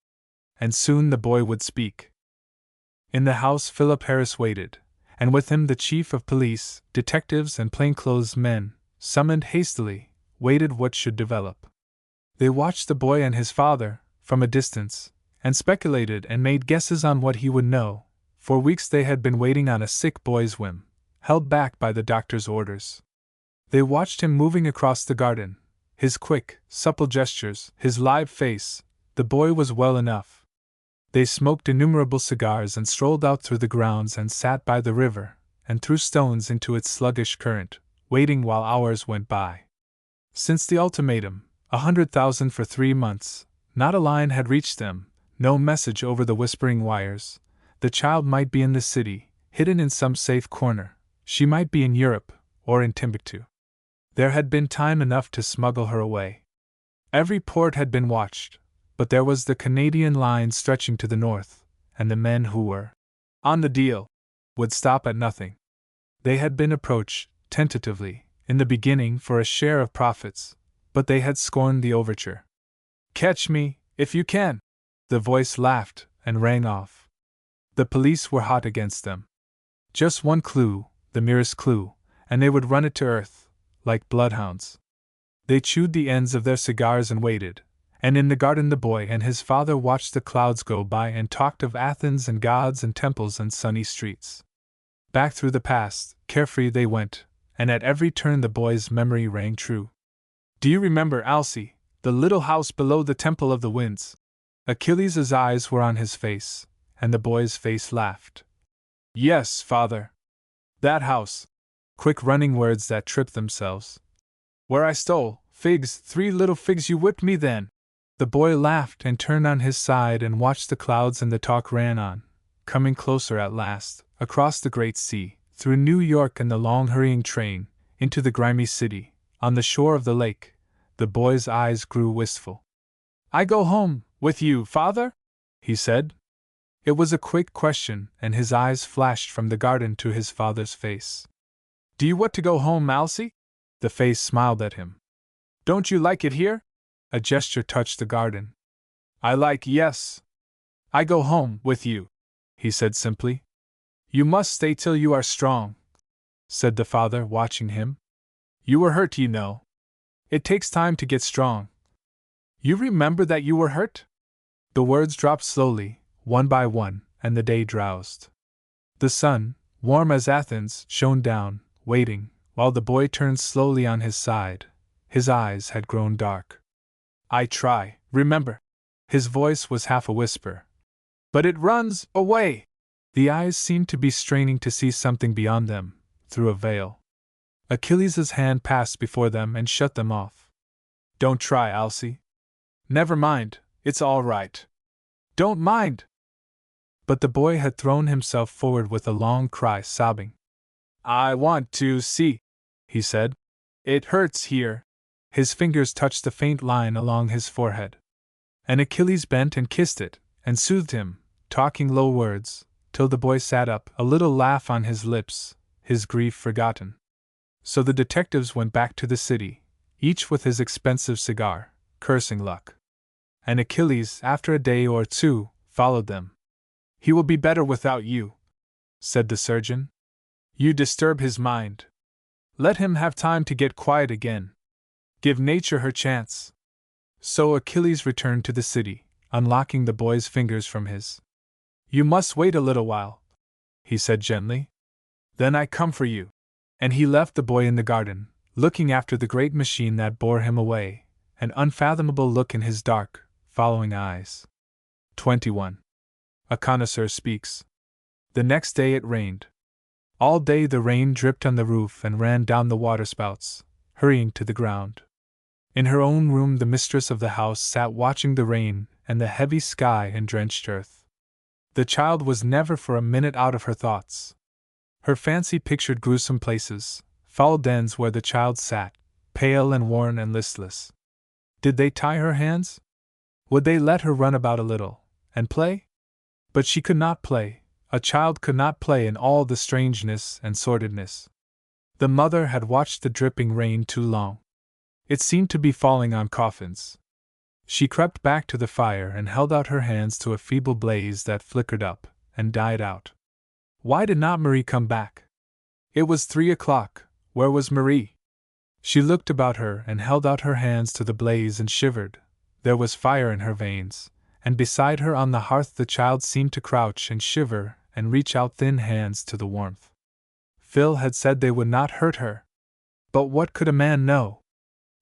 A: And soon the boy would speak. In the house Philip Harris waited, and with him the chief of police, detectives and plainclothes men, summoned hastily, waited what should develop. They watched the boy and his father, from a distance, and speculated and made guesses on what he would know. For weeks they had been waiting on a sick boy's whim, held back by the doctor's orders. They watched him moving across the garden, his quick, supple gestures, his live face. The boy was well enough. They smoked innumerable cigars and strolled out through the grounds and sat by the river, and threw stones into its sluggish current, waiting while hours went by. Since the ultimatum, 100,000 for 3 months, not a line had reached them, no message over the whispering wires. The child might be in the city, hidden in some safe corner. She might be in Europe, or in Timbuktu. There had been time enough to smuggle her away. Every port had been watched, but there was the Canadian line stretching to the north, and the men who were on the deal would stop at nothing. They had been approached, tentatively, in the beginning for a share of profits, but they had scorned the overture. Catch me, if you can! The voice laughed and rang off. The police were hot against them. Just one clue, the merest clue, and they would run it to earth, like bloodhounds. They chewed the ends of their cigars and waited, and in the garden the boy and his father watched the clouds go by and talked of Athens and gods and temples and sunny streets. Back through the past, carefree they went, and at every turn the boy's memory rang true. Do you remember, Alcée, the little house below the Temple of the Winds? Achilles' eyes were on his face, and the boy's face laughed. Yes, father. That house. Quick running words that tripped themselves. Where I stole figs, 3 little figs, you whipped me then. The boy laughed and turned on his side and watched the clouds, and the talk ran on, coming closer at last, across the great sea, through New York and the long hurrying train, into the grimy city, on the shore of the lake. The boy's eyes grew wistful. I go home, with you, father? He said. It was a quick question, and his eyes flashed from the garden to his father's face. Do you want to go home, Alcée? The face smiled at him. Don't you like it here? A gesture touched the garden. I like, yes. I go home, with you, he said simply. You must stay till you are strong, said the father, watching him. You were hurt, you know. It takes time to get strong. You remember that you were hurt? The words dropped slowly, one by one, and the day drowsed. The sun, warm as Athens, shone down, waiting, while the boy turned slowly on his side. His eyes had grown dark. I try, remember. His voice was half a whisper. But it runs away. The eyes seemed to be straining to see something beyond them, through a veil. Achilles' hand passed before them and shut them off. Don't try, Alcée. Never mind, it's all right. Don't mind. But the boy had thrown himself forward with a long cry, sobbing. I want to see, he said. It hurts here. His fingers touched the faint line along his forehead. And Achilles bent and kissed it, and soothed him, talking low words, till the boy sat up, a little laugh on his lips, his grief forgotten. So the detectives went back to the city, each with his expensive cigar, cursing luck. And Achilles, after a day or two, followed them. He will be better without you, said the surgeon. You disturb his mind. Let him have time to get quiet again. Give nature her chance. So Achilles returned to the city, unlocking the boy's fingers from his. You must wait a little while, he said gently. Then I come for you. And he left the boy in the garden, looking after the great machine that bore him away, an unfathomable look in his dark, following eyes. 21. A connoisseur speaks. The next day it rained. All day the rain dripped on the roof and ran down the waterspouts, hurrying to the ground. In her own room the mistress of the house sat watching the rain and the heavy sky and drenched earth. The child was never for a minute out of her thoughts. Her fancy pictured gruesome places, foul dens where the child sat, pale and worn and listless. Did they tie her hands? Would they let her run about a little, and play? But she could not play. A child could not play in all the strangeness and sordidness. The mother had watched the dripping rain too long. It seemed to be falling on coffins. She crept back to the fire and held out her hands to a feeble blaze that flickered up and died out. Why did not Marie come back? It was 3 o'clock. Where was Marie? She looked about her and held out her hands to the blaze and shivered. There was fire in her veins, and beside her on the hearth the child seemed to crouch and shiver and reach out thin hands to the warmth. Phil had said they would not hurt her. But what could a man know?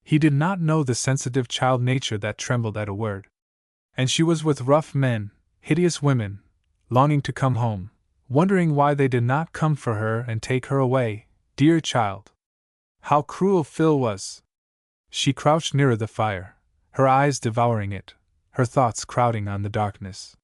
A: He did not know the sensitive child nature that trembled at a word. And she was with rough men, hideous women, longing to come home, wondering why they did not come for her and take her away, dear child. How cruel Phil was! She crouched nearer the fire, her eyes devouring it, her thoughts crowding on the darkness.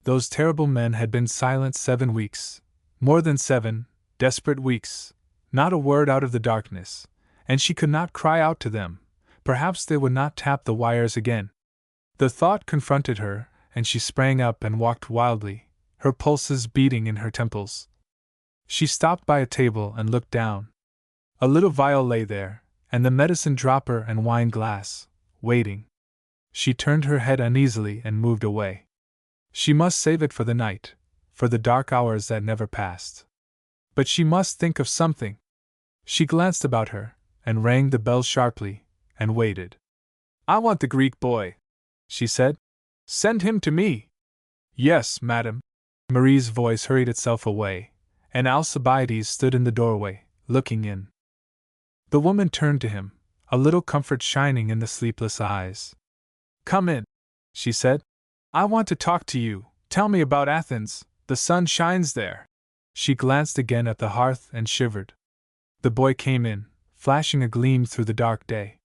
A: Those terrible men had been silent 7 weeks, more than 7, desperate weeks, not a word out of the darkness, and she could not cry out to them. Perhaps they would not tap the wires again. The thought confronted her, and she sprang up and walked wildly, her pulses beating in her temples. She stopped by a table and looked down. A little vial lay there, and the medicine dropper and wine glass, waiting. She turned her head uneasily and moved away. She must save it for the night, for the dark hours that never passed. But she must think of something. She glanced about her, and rang the bell sharply, and waited. I want the Greek boy, she said. Send him to me. Yes, madam. Marie's voice hurried itself away, and Alcibiades stood in the doorway, looking in. The woman turned to him, a little comfort shining in the sleepless eyes. Come in, she said. I want to talk to you. Tell me about Athens. The sun shines there. She glanced again at the hearth and shivered. The boy came in, flashing a gleam through the dark day.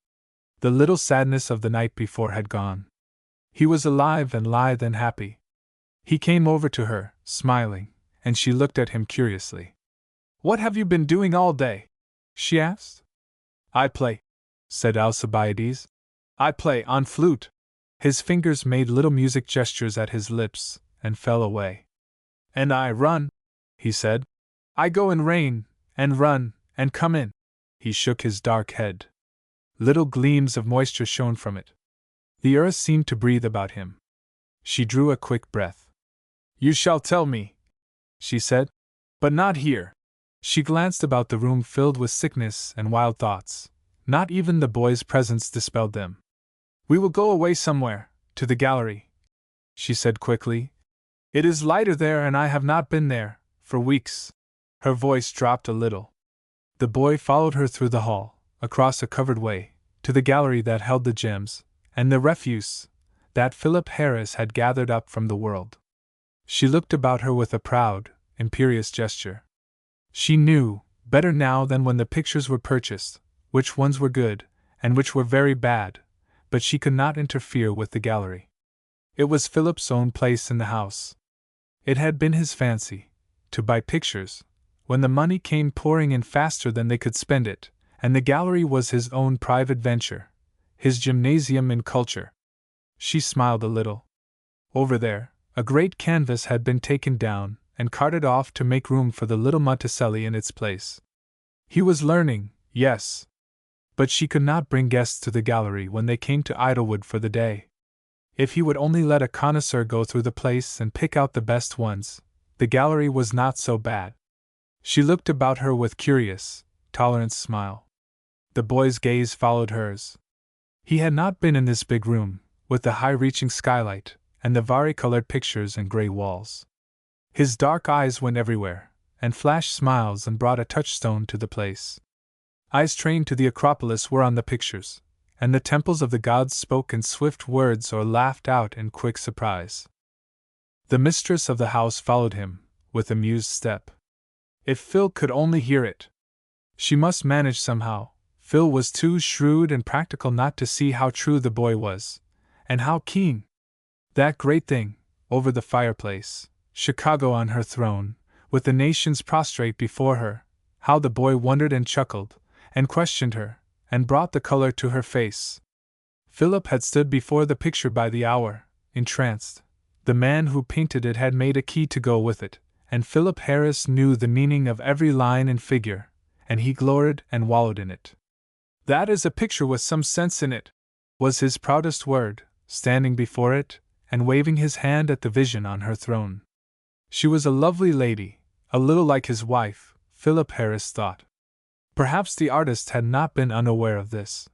A: The little sadness of the night before had gone. He was alive and lithe and happy. He came over to her, smiling, and she looked at him curiously. What have you been doing all day? She asked. I play, said Alcibiades. I play on flute. His fingers made little music gestures at his lips, and fell away. And I run, he said. I go in rain, and run, and come in. He shook his dark head. Little gleams of moisture shone from it. The earth seemed to breathe about him. She drew a quick breath. You shall tell me, she said, but not here. She glanced about the room filled with sickness and wild thoughts. Not even the boy's presence dispelled them. We will go away somewhere, to the gallery, she said quickly. It is lighter there and I have not been there, for weeks. Her voice dropped a little. The boy followed her through the hall, across a covered way, to the gallery that held the gems, and the refuse, that Philip Harris had gathered up from the world. She looked about her with a proud, imperious gesture. She knew, better now than when the pictures were purchased, which ones were good, and which were very bad, but she could not interfere with the gallery. It was Philip's own place in the house. It had been his fancy to buy pictures, when the money came pouring in faster than they could spend it, and the gallery was his own private venture, his gymnasium in culture. She smiled a little. Over there, a great canvas had been taken down and carted off to make room for the little Monticelli in its place. He was learning, yes. But she could not bring guests to the gallery when they came to Idlewood for the day. If he would only let a connoisseur go through the place and pick out the best ones, the gallery was not so bad. She looked about her with curious, tolerant smile. The boy's gaze followed hers. He had not been in this big room, with the high-reaching skylight, and the vari-colored pictures and gray walls. His dark eyes went everywhere, and flashed smiles and brought a touchstone to the place. Eyes trained to the Acropolis were on the pictures, and the temples of the gods spoke in swift words or laughed out in quick surprise. The mistress of the house followed him, with amused step. If Phil could only hear it! She must manage somehow. Phil was too shrewd and practical not to see how true the boy was, and how keen. That great thing, over the fireplace, Chicago on her throne, with the nations prostrate before her, how the boy wondered and chuckled, and questioned her, and brought the color to her face. Philip had stood before the picture by the hour, entranced. The man who painted it had made a key to go with it, and Philip Harris knew the meaning of every line and figure, and he gloried and wallowed in it. "That is a picture with some sense in it," was his proudest word, standing before it, and waving his hand at the vision on her throne. She was a lovely lady, a little like his wife, Philip Harris thought. Perhaps the artist had not been unaware of this.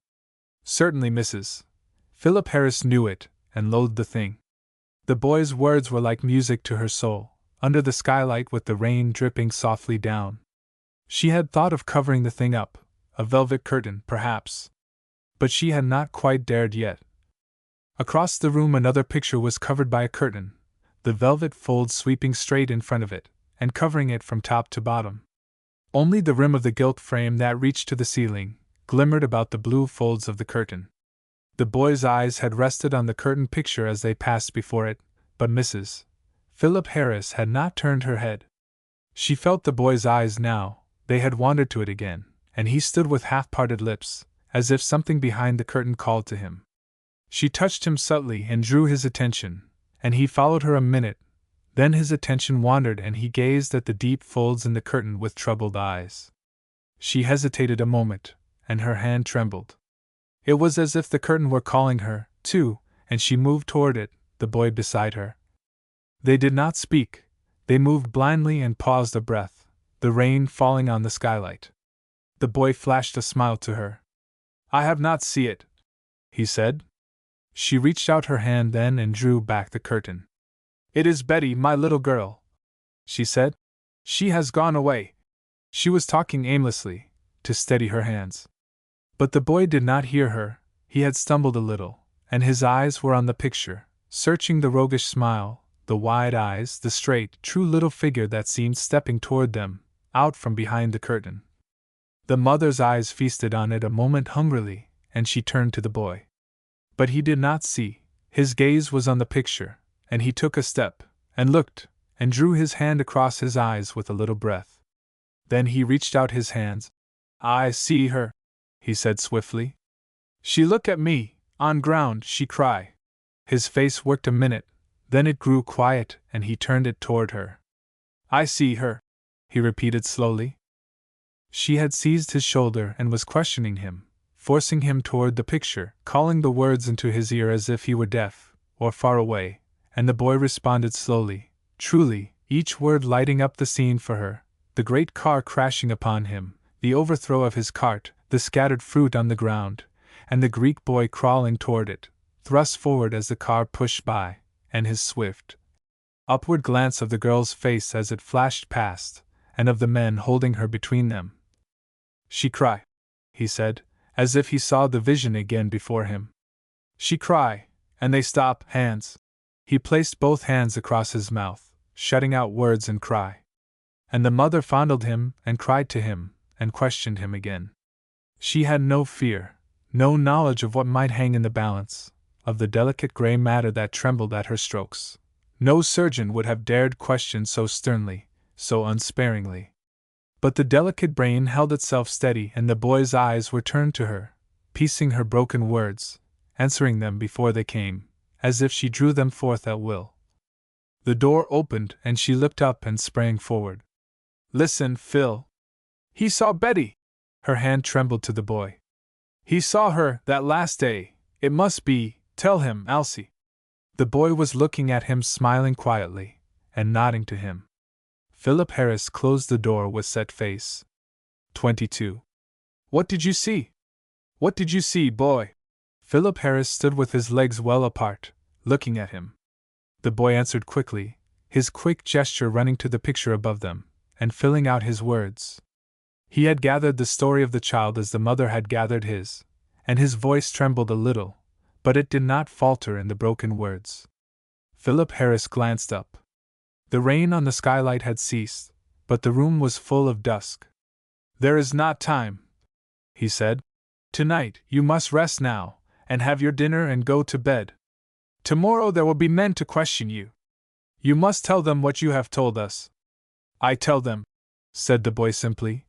A: Certainly Mrs. Philip Harris knew it, and loathed the thing. The boy's words were like music to her soul, under the skylight with the rain dripping softly down. She had thought of covering the thing up, a velvet curtain, perhaps. But she had not quite dared yet. Across the room another picture was covered by a curtain, the velvet folds sweeping straight in front of it, and covering it from top to bottom. Only the rim of the gilt frame that reached to the ceiling glimmered about the blue folds of the curtain. The boy's eyes had rested on the curtain picture as they passed before it, but Mrs. Philip Harris had not turned her head. She felt the boy's eyes now, they had wandered to it again, and he stood with half-parted lips, as if something behind the curtain called to him. She touched him subtly and drew his attention, and he followed her a minute. Then his attention wandered and he gazed at the deep folds in the curtain with troubled eyes. She hesitated a moment, and her hand trembled. It was as if the curtain were calling her, too, and she moved toward it, the boy beside her. They did not speak, they moved blindly and paused a breath, the rain falling on the skylight. The boy flashed a smile to her. "I have not seen it," he said. She reached out her hand then and drew back the curtain. "It is Betty, my little girl," she said. "She has gone away." She was talking aimlessly, to steady her hands. But the boy did not hear her, he had stumbled a little, and his eyes were on the picture, searching the roguish smile, the wide eyes, the straight, true little figure that seemed stepping toward them, out from behind the curtain. The mother's eyes feasted on it a moment hungrily, and she turned to the boy. But he did not see, his gaze was on the picture, and he took a step, and looked, and drew his hand across his eyes with a little breath. Then he reached out his hands. "I see her," he said swiftly. "She look at me, on ground, she cry." His face worked a minute, then it grew quiet and he turned it toward her. "I see her," he repeated slowly. She had seized his shoulder and was questioning him, forcing him toward the picture, calling the words into his ear as if he were deaf, or far away, and the boy responded slowly, truly, each word lighting up the scene for her, the great car crashing upon him, the overthrow of his cart, the scattered fruit on the ground, and the Greek boy crawling toward it, thrust forward as the car pushed by, and his swift, upward glance of the girl's face as it flashed past, and of the men holding her between them. "She cry," he said, as if he saw the vision again before him. "She cry, and they stop, hands." He placed both hands across his mouth, shutting out words and cry. And the mother fondled him, and cried to him, and questioned him again. She had no fear, no knowledge of what might hang in the balance, of the delicate gray matter that trembled at her strokes, No surgeon would have dared question so sternly, so unsparingly. But the delicate brain held itself steady, and the boy's eyes were turned to her, piecing her broken words, answering them before they came, as if she drew them forth at will. The door opened, and she looked up and sprang forward. Listen, Phil. He saw Betty. Her hand trembled to the boy. He saw her that last day. It must be, tell him, Alcy. The boy was looking at him, smiling quietly, and nodding to him. Philip Harris closed the door with set face. 22. What did you see? What did you see, boy? Philip Harris stood with his legs well apart, looking at him. The boy answered quickly, his quick gesture running to the picture above them, and filling out his words. He had gathered the story of the child as the mother had gathered his, and his voice trembled a little, but it did not falter in the broken words. Philip Harris glanced up. The rain on the skylight had ceased, but the room was full of dusk. There is not time, he said. Tonight, you must rest now, and have your dinner and go to bed. Tomorrow there will be men to question you. You must tell them what you have told us. I tell them, said the boy simply,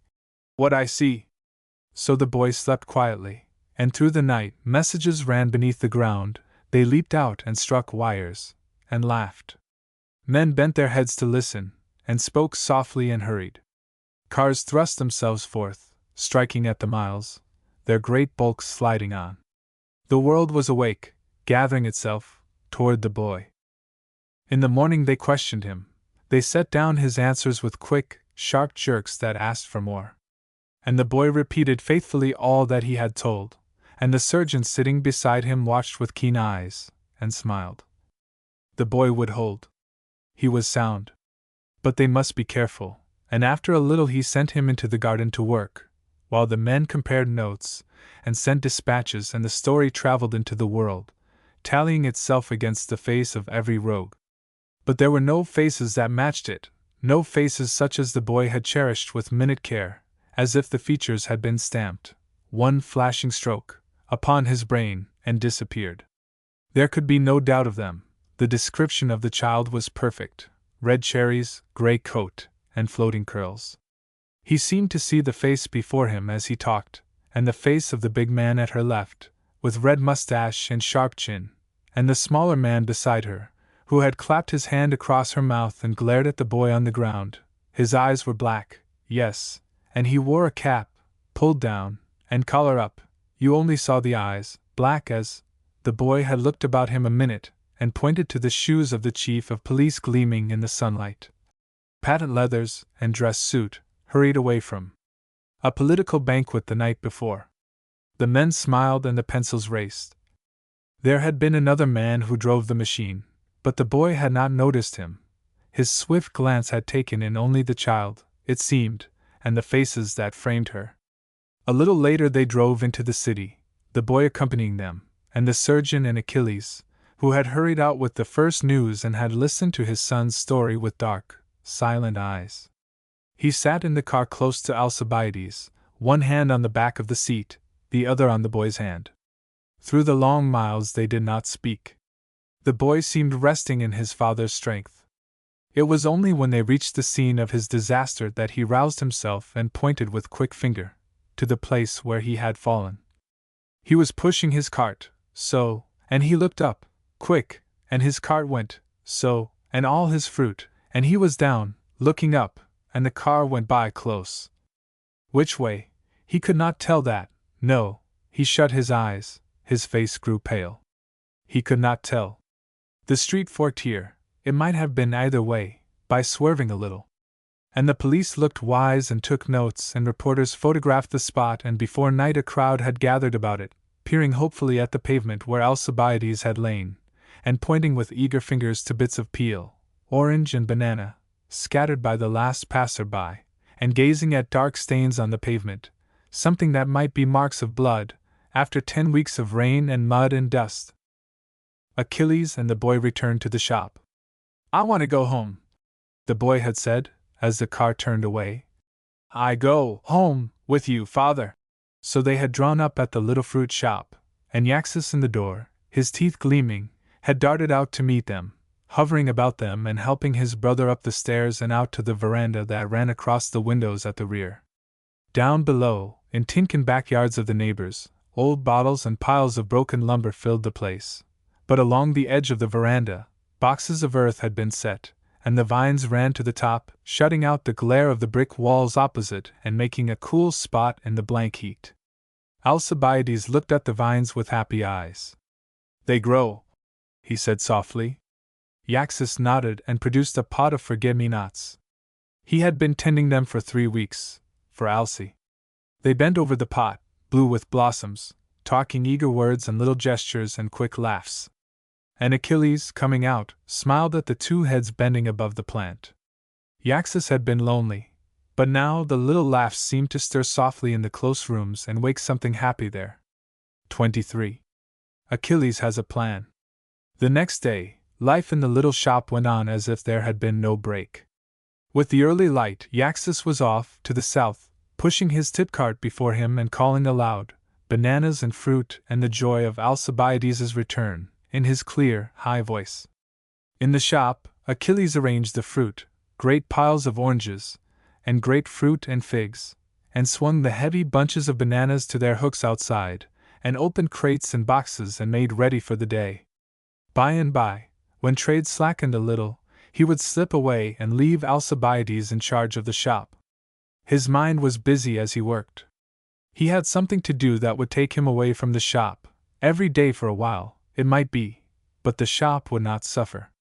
A: what I see. So the boy slept quietly, and through the night messages ran beneath the ground. They leaped out and struck wires, and laughed. Men bent their heads to listen, and spoke softly and hurried. Cars thrust themselves forth, striking at the miles, their great bulks sliding on. The world was awake, gathering itself toward the boy. In the morning they questioned him. They set down his answers with quick, sharp jerks that asked for more. And the boy repeated faithfully all that he had told, and the surgeon sitting beside him watched with keen eyes, and smiled. The boy would hold. He was sound. But they must be careful, and after a little he sent him into the garden to work, while the men compared notes, and sent dispatches, and the story traveled into the world, tallying itself against the face of every rogue. But there were no faces that matched it, no faces such as the boy had cherished with minute care, as if the features had been stamped, one flashing stroke, upon his brain, and disappeared. There could be no doubt of them. The description of the child was perfect: red cherries, gray coat, and floating curls. He seemed to see the face before him as he talked, and the face of the big man at her left, with red mustache and sharp chin, and the smaller man beside her, who had clapped his hand across her mouth and glared at the boy on the ground. His eyes were black, yes, and he wore a cap, pulled down, and collar up. You only saw the eyes, black as. The boy had looked about him a minute, and pointed to the shoes of the chief of police gleaming in the sunlight. Patent leathers and dress suit, hurried away from a political banquet the night before. The men smiled and the pencils raced. There had been another man who drove the machine, but the boy had not noticed him. His swift glance had taken in only the child, it seemed, and the faces that framed her. A little later they drove into the city, the boy accompanying them, and the surgeon and Achilles, who had hurried out with the first news and had listened to his son's story with dark, silent eyes. He sat in the car close to Alcibiades, one hand on the back of the seat, the other on the boy's hand. Through the long miles they did not speak. The boy seemed resting in his father's strength. It was only when they reached the scene of his disaster that he roused himself and pointed with quick finger to the place where he had fallen. He was pushing his cart, so, and he looked up, quick, and his cart went, so, and all his fruit, and he was down, looking up, and the car went by close. Which way? He could not tell that. No, he shut his eyes, his face grew pale. He could not tell. The street forked here, it might have been either way, by swerving a little. And the police looked wise and took notes, and reporters photographed the spot, and before night a crowd had gathered about it, peering hopefully at the pavement where Alcibiades had lain, and pointing with eager fingers to bits of peel, orange and banana, scattered by the last passer-by, and gazing at dark stains on the pavement, something that might be marks of blood, after 10 weeks of rain and mud and dust. Achilles and the boy returned to the shop. I want to go home, the boy had said, as the car turned away. I go home with you, father. So they had drawn up at the little fruit shop, and Yaxus in the door, his teeth gleaming, had darted out to meet them, hovering about them and helping his brother up the stairs and out to the veranda that ran across the windows at the rear. Down below, in tinkin backyards of the neighbors, old bottles and piles of broken lumber filled the place. But along the edge of the veranda, boxes of earth had been set, and the vines ran to the top, shutting out the glare of the brick walls opposite and making a cool spot in the blank heat. Alcibiades looked at the vines with happy eyes. "They grow," he said softly. Yaxis nodded and produced a pot of forget-me-nots. He had been tending them for 3 weeks, for Alcy. They bent over the pot, blue with blossoms, talking eager words and little gestures and quick laughs. And Achilles, coming out, smiled at the 2 heads bending above the plant. Yaxis had been lonely, but now the little laughs seemed to stir softly in the close rooms and wake something happy there. 23. Achilles has a plan. The next day, life in the little shop went on as if there had been no break. With the early light, Yaxis was off to the south, pushing his tipcart before him and calling aloud, bananas and fruit and the joy of Alcibiades' return, in his clear, high voice. In the shop, Achilles arranged the fruit, great piles of oranges, and grapefruit and figs, and swung the heavy bunches of bananas to their hooks outside, and opened crates and boxes and made ready for the day. By and by, when trade slackened a little, he would slip away and leave Alcibiades in charge of the shop. His mind was busy as he worked. He had something to do that would take him away from the shop, every day for a while, it might be, but the shop would not suffer.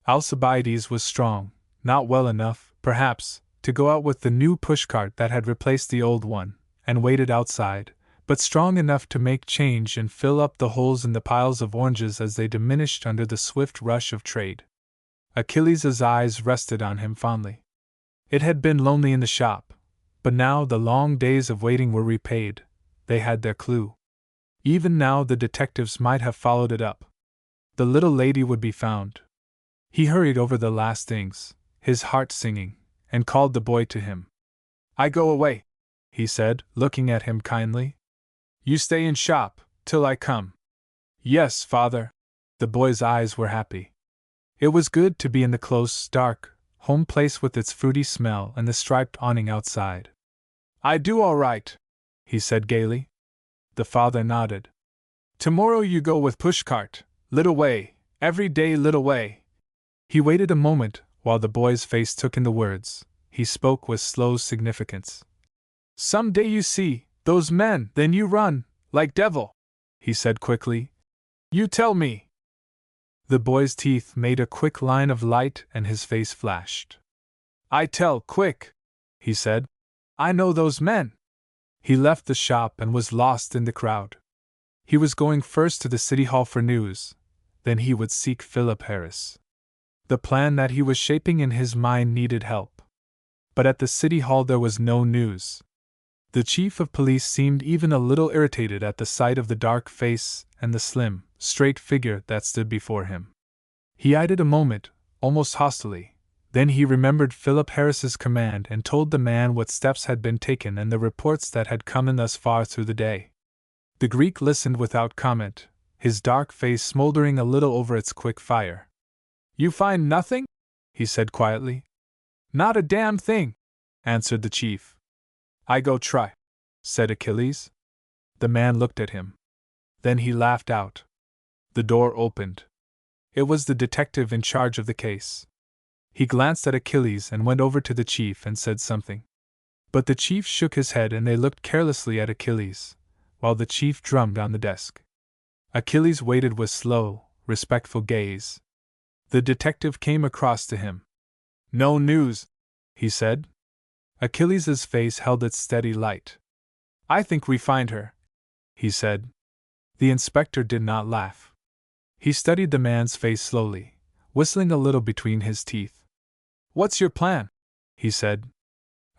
A: Alcibiades was strong, not well enough, perhaps, to go out with the new pushcart that had replaced the old one, and waited outside, but strong enough to make change and fill up the holes in the piles of oranges as they diminished under the swift rush of trade. Achilles' eyes rested on him fondly. It had been lonely in the shop, but now the long days of waiting were repaid, they had their clue. Even now the detectives might have followed it up. The little lady would be found. He hurried over the last things, his heart singing, and called the boy to him. "I go away," he said, looking at him kindly. "You stay in shop, till I come." "Yes, father." The boy's eyes were happy. It was good to be in the close, dark, home place with its fruity smell and the striped awning outside. "I do all right," he said gaily. The father nodded. "Tomorrow you go with pushcart, little way, every day little way." He waited a moment while the boy's face took in the words. He spoke with slow significance. "Some day you see those men, then you run, like devil," he said quickly. "You tell me." The boy's teeth made a quick line of light and his face flashed. "I tell quick," he said. "I know those men." He left the shop and was lost in the crowd. He was going first to the city hall for news, then he would seek Philip Harris. The plan that he was shaping in his mind needed help. But at the city hall there was no news. The chief of police seemed even a little irritated at the sight of the dark face and the slim, straight figure that stood before him. He eyed it a moment, almost hostilely. Then he remembered Philip Harris's command and told the man what steps had been taken and the reports that had come in thus far through the day. The Greek listened without comment, his dark face smoldering a little over its quick fire. "You find nothing?" he said quietly. "Not a damn thing," answered the chief. "I go try," said Achilles. The man looked at him. Then he laughed out. The door opened. It was the detective in charge of the case. He glanced at Achilles and went over to the chief and said something. But the chief shook his head and they looked carelessly at Achilles, while the chief drummed on the desk. Achilles waited with slow, respectful gaze. The detective came across to him. "No news," he said. Achilles' face held its steady light. "I think we find her," he said. The inspector did not laugh. He studied the man's face slowly, whistling a little between his teeth. "What's your plan?" he said.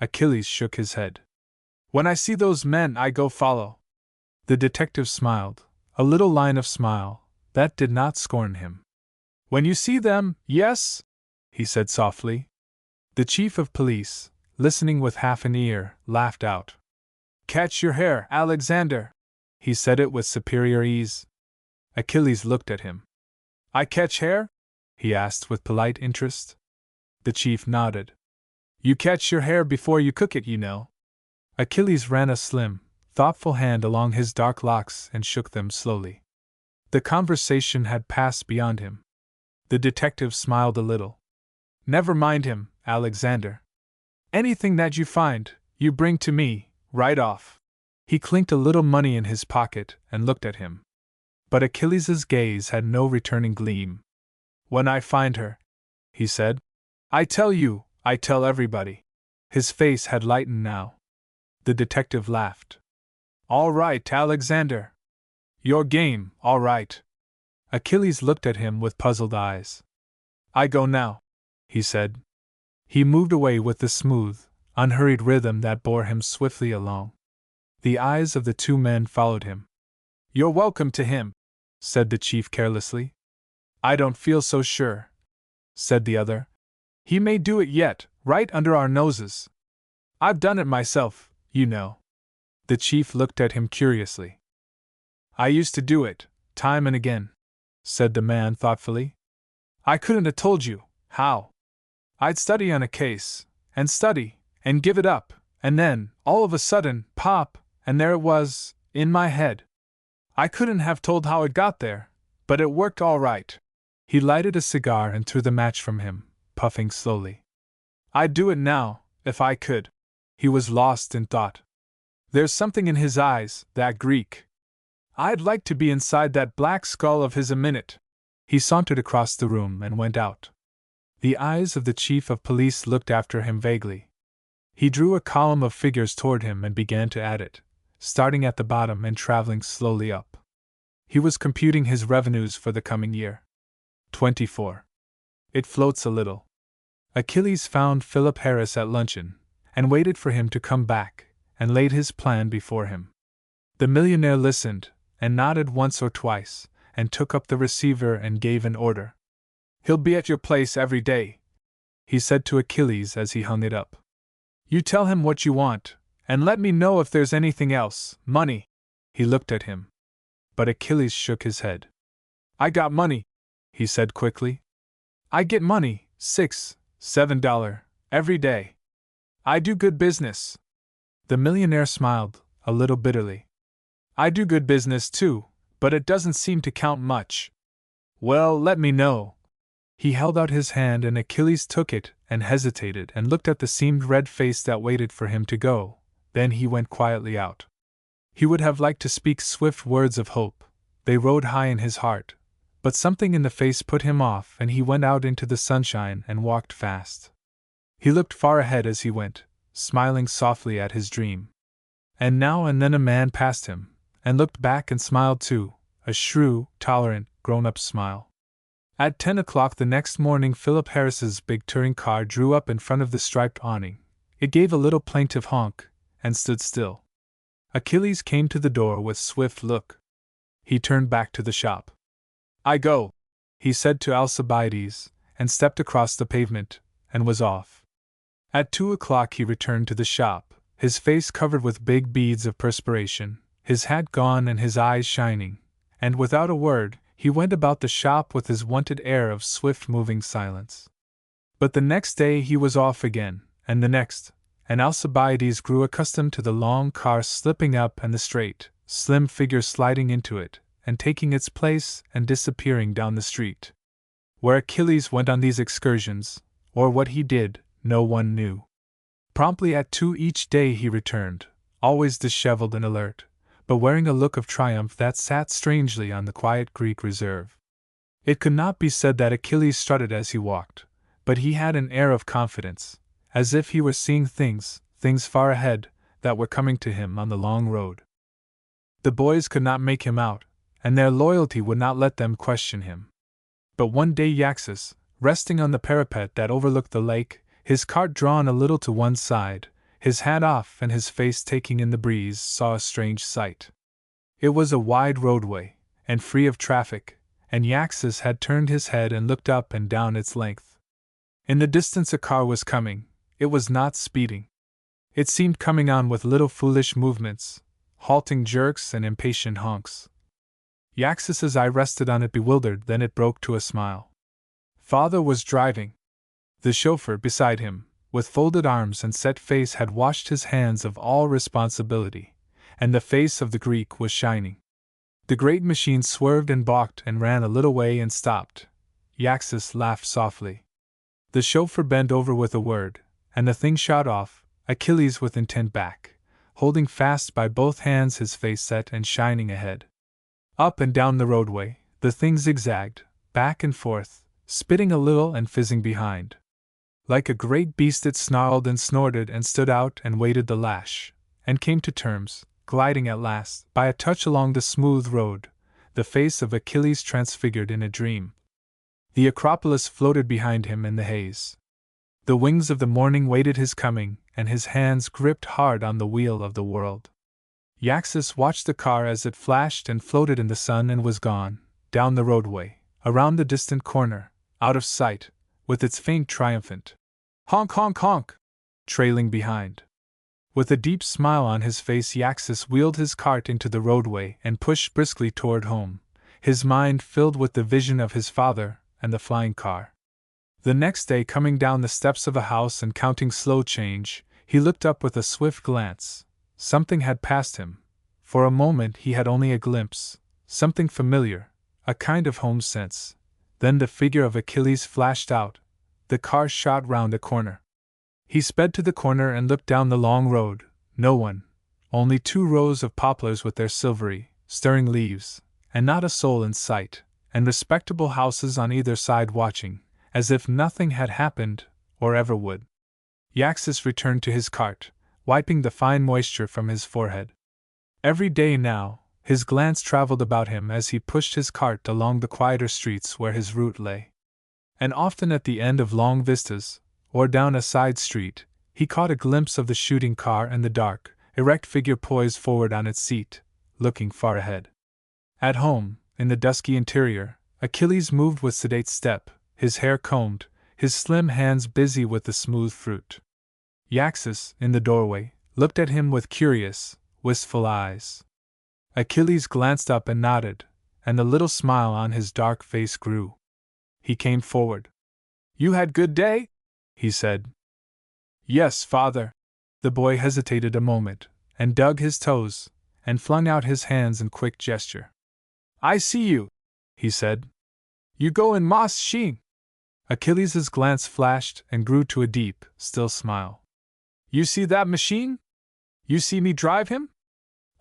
A: Achilles shook his head. "When I see those men, I go follow." The detective smiled, a little line of smile that did not scorn him. "When you see them, yes?" he said softly. The chief of police, listening with half an ear, laughed out. "Catch your hair, Alexander!" He said it with superior ease. Achilles looked at him. "I catch hair?" he asked with polite interest. The chief nodded. You catch your hair before you cook it, you know. Achilles ran a slim, thoughtful hand along his dark locks and shook them slowly. The conversation had passed beyond him. The detective smiled a little. Never mind him, Alexander. Anything that you find, you bring to me, right off. He clinked a little money in his pocket and looked at him. But Achilles's gaze had no returning gleam. When I find her, he said, I tell you, I tell everybody. His face had lightened now. The detective laughed. All right, Alexander. Your game, all right. Achilles looked at him with puzzled eyes. I go now, he said. He moved away with the smooth, unhurried rhythm that bore him swiftly along. The eyes of the two men followed him. You're welcome to him, said the chief carelessly. I don't feel so sure, said the other. He may do it yet, right under our noses. I've done it myself, you know. The chief looked at him curiously. I used to do it, time and again, said the man thoughtfully. I couldn't have told you how. I'd study on a case, and study, and give it up, and then, all of a sudden, pop, and there it was, in my head. I couldn't have told how it got there, but it worked all right. He lighted a cigar and threw the match from him, puffing slowly. I'd do it now, if I could. He was lost in thought. There's something in his eyes, that Greek. I'd like to be inside that black skull of his a minute. He sauntered across the room and went out. The eyes of the chief of police looked after him vaguely. He drew a column of figures toward him and began to add it, starting at the bottom and traveling slowly up. He was computing his revenues for the coming year. 24. It floats a little. Achilles found Philip Harris at luncheon, and waited for him to come back, and laid his plan before him. The millionaire listened, and nodded once or twice, and took up the receiver and gave an order. He'll be at your place every day, he said to Achilles as he hung it up. You tell him what you want, and let me know if there's anything else. Money. He looked at him. But Achilles shook his head. I got money, he said quickly. I get money, $6-7, every day. I do good business. The millionaire smiled, a little bitterly. I do good business too, but it doesn't seem to count much. Well, let me know. He held out his hand and Achilles took it and hesitated and looked at the seamed red face that waited for him to go. Then he went quietly out. He would have liked to speak swift words of hope. They rode high in his heart. But something in the face put him off and he went out into the sunshine and walked fast. He looked far ahead as he went, smiling softly at his dream. And now and then a man passed him, and looked back and smiled too, a shrew, tolerant, grown-up smile. At 10 o'clock the next morning Philip Harris's big touring car drew up in front of the striped awning. It gave a little plaintive honk, and stood still. Achilles came to the door with swift look. He turned back to the shop. I go, he said to Alcibiades, and stepped across the pavement, and was off. At 2 o'clock he returned to the shop, his face covered with big beads of perspiration, his hat gone and his eyes shining, and without a word, he went about the shop with his wonted air of swift-moving silence. But the next day he was off again, and the next, and Alcibiades grew accustomed to the long car slipping up and the straight, slim figure sliding into it, and taking its place and disappearing down the street. Where Achilles went on these excursions, or what he did, no one knew. Promptly at 2 each day he returned, always disheveled and alert, but wearing a look of triumph that sat strangely on the quiet Greek reserve. It could not be said that Achilles strutted as he walked, but he had an air of confidence, as if he were seeing things far ahead, that were coming to him on the long road. The boys could not make him out, and their loyalty would not let them question him. But one day Yaxus, resting on the parapet that overlooked the lake, his cart drawn a little to one side, his hat off and his face taking in the breeze, saw a strange sight. It was a wide roadway, and free of traffic, and Yaxus had turned his head and looked up and down its length. In the distance a car was coming. It was not speeding. It seemed coming on with little foolish movements, halting jerks and impatient honks. Yaxus's eye rested on it bewildered, then it broke to a smile. Father was driving. The chauffeur beside him, with folded arms and set face, had washed his hands of all responsibility, and the face of the Greek was shining. The great machine swerved and balked and ran a little way and stopped. Yaxis laughed softly. The chauffeur bent over with a word, and the thing shot off, Achilles with intent back, holding fast by both hands, his face set and shining ahead. Up and down the roadway, the thing zigzagged, back and forth, spitting a little and fizzing behind. Like a great beast it snarled and snorted and stood out and waited the lash, and came to terms, gliding at last, by a touch along the smooth road, the face of Achilles transfigured in a dream. The Acropolis floated behind him in the haze. The wings of the morning waited his coming, and his hands gripped hard on the wheel of the world. Yaxis watched the car as it flashed and floated in the sun and was gone, down the roadway, around the distant corner, out of sight, with its faint triumphant honk honk honk trailing behind. With a deep smile on his face, Yaxis wheeled his cart into the roadway and pushed briskly toward home, his mind filled with the vision of his father and the flying car. The next day, coming down the steps of a house and counting slow change, he looked up with a swift glance. Something had passed him. For a moment he had only a glimpse, something familiar, a kind of home sense. Then the figure of Achilles flashed out. The car shot round a corner. He sped to the corner and looked down the long road. No one, only 2 rows of poplars with their silvery, stirring leaves, and not a soul in sight, and respectable houses on either side watching, as if nothing had happened, or ever would. Yaxis returned to his cart, wiping the fine moisture from his forehead. Every day now, his glance traveled about him as he pushed his cart along the quieter streets where his route lay. And often at the end of long vistas, or down a side street, he caught a glimpse of the shooting car and the dark, erect figure poised forward on its seat, looking far ahead. At home, in the dusky interior, Achilles moved with sedate step, his hair combed, his slim hands busy with the smooth fruit. Yaxis, in the doorway, looked at him with curious, wistful eyes. Achilles glanced up and nodded, and the little smile on his dark face grew. He came forward. "You had good day?" he said. "Yes, father." The boy hesitated a moment, and dug his toes, and flung out his hands in quick gesture. "I see you," he said. "You go in machine." Achilles' glance flashed and grew to a deep, still smile. "You see that machine? You see me drive him?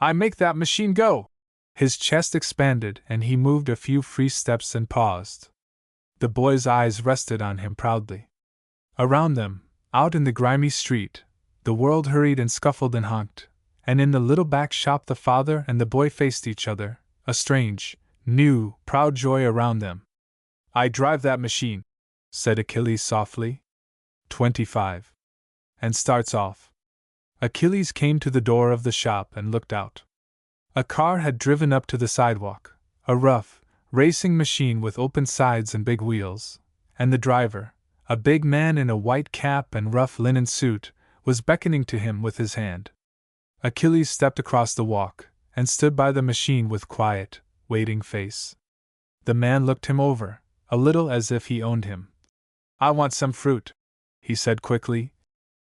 A: I make that machine go." His chest expanded and he moved a few free steps and paused. The boy's eyes rested on him proudly. Around them, out in the grimy street, the world hurried and scuffled and honked, and in the little back shop the father and the boy faced each other, a strange, new, proud joy around them. "I drive that machine," said Achilles softly. 25. And starts off. Achilles came to the door of the shop and looked out. A car had driven up to the sidewalk, a rough, racing machine with open sides and big wheels, and the driver, a big man in a white cap and rough linen suit, was beckoning to him with his hand. Achilles stepped across the walk and stood by the machine with quiet, waiting face. The man looked him over, a little as if he owned him. "I want some fruit," he said quickly.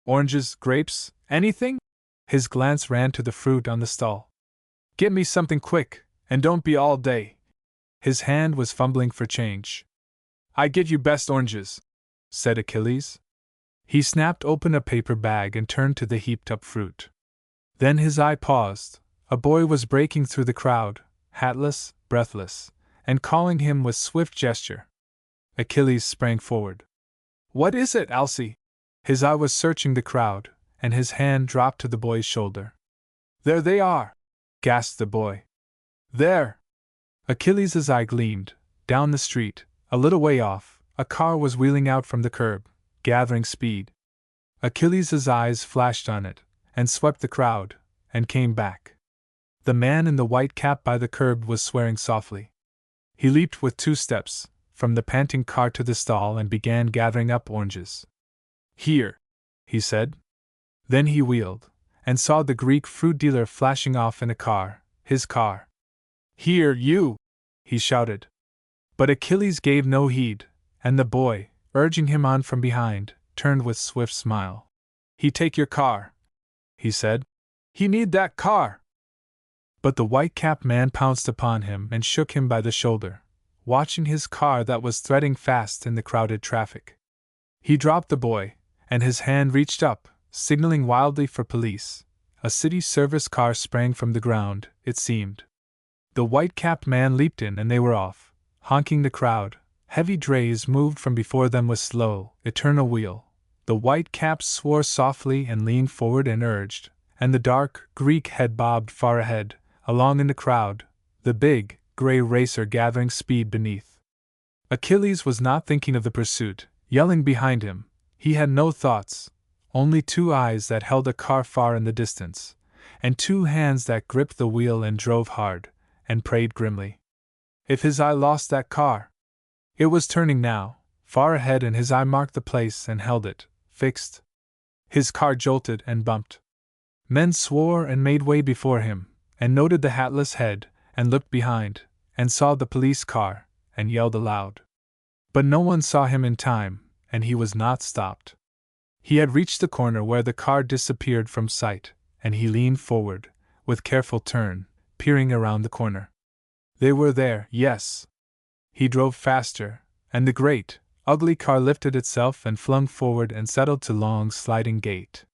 A: "Oranges, grapes, anything?" His glance ran to the fruit on the stall. "Get me something quick, and don't be all day." His hand was fumbling for change. "I get you best oranges," said Achilles. He snapped open a paper bag and turned to the heaped-up fruit. Then his eye paused. A boy was breaking through the crowd, hatless, breathless, and calling him with swift gesture. Achilles sprang forward. "What is it, Alcee?" His eye was searching the crowd, and his hand dropped to the boy's shoulder. "There they are!" gasped the boy. "There!" Achilles' eye gleamed. Down the street, a little way off, a car was wheeling out from the curb, gathering speed. Achilles' eyes flashed on it, and swept the crowd, and came back. The man in the white cap by the curb was swearing softly. He leaped with 2 steps, from the panting car to the stall and began gathering up oranges. "Here," he said. Then he wheeled, and saw the Greek fruit dealer flashing off in a car, his car. "Here, you!" he shouted. But Achilles gave no heed, and the boy, urging him on from behind, turned with swift smile. "He take your car," he said. "He need that car." But the white-capped man pounced upon him and shook him by the shoulder, watching his car that was threading fast in the crowded traffic. He dropped the boy, and his hand reached up, signaling wildly for police. A city service car sprang from the ground, it seemed. The white-capped man leaped in and they were off, honking the crowd. Heavy drays moved from before them with slow, eternal wheel. The white-caps swore softly and leaned forward and urged, and the dark, Greek head bobbed far ahead, along in the crowd, the big, gray racer gathering speed beneath. Achilles was not thinking of the pursuit, yelling behind him. He had no thoughts, only 2 eyes that held a car far in the distance, and 2 hands that gripped the wheel and drove hard, and prayed grimly. If his eye lost that car! It was turning now, far ahead, and his eye marked the place and held it, fixed. His car jolted and bumped. Men swore and made way before him, and noted the hatless head, and looked behind, and saw the police car, and yelled aloud. But no one saw him in time, and he was not stopped. He had reached the corner where the car disappeared from sight, and he leaned forward, with careful turn, peering around the corner. They were there, yes. He drove faster, and the great, ugly car lifted itself and flung forward and settled to long sliding gait.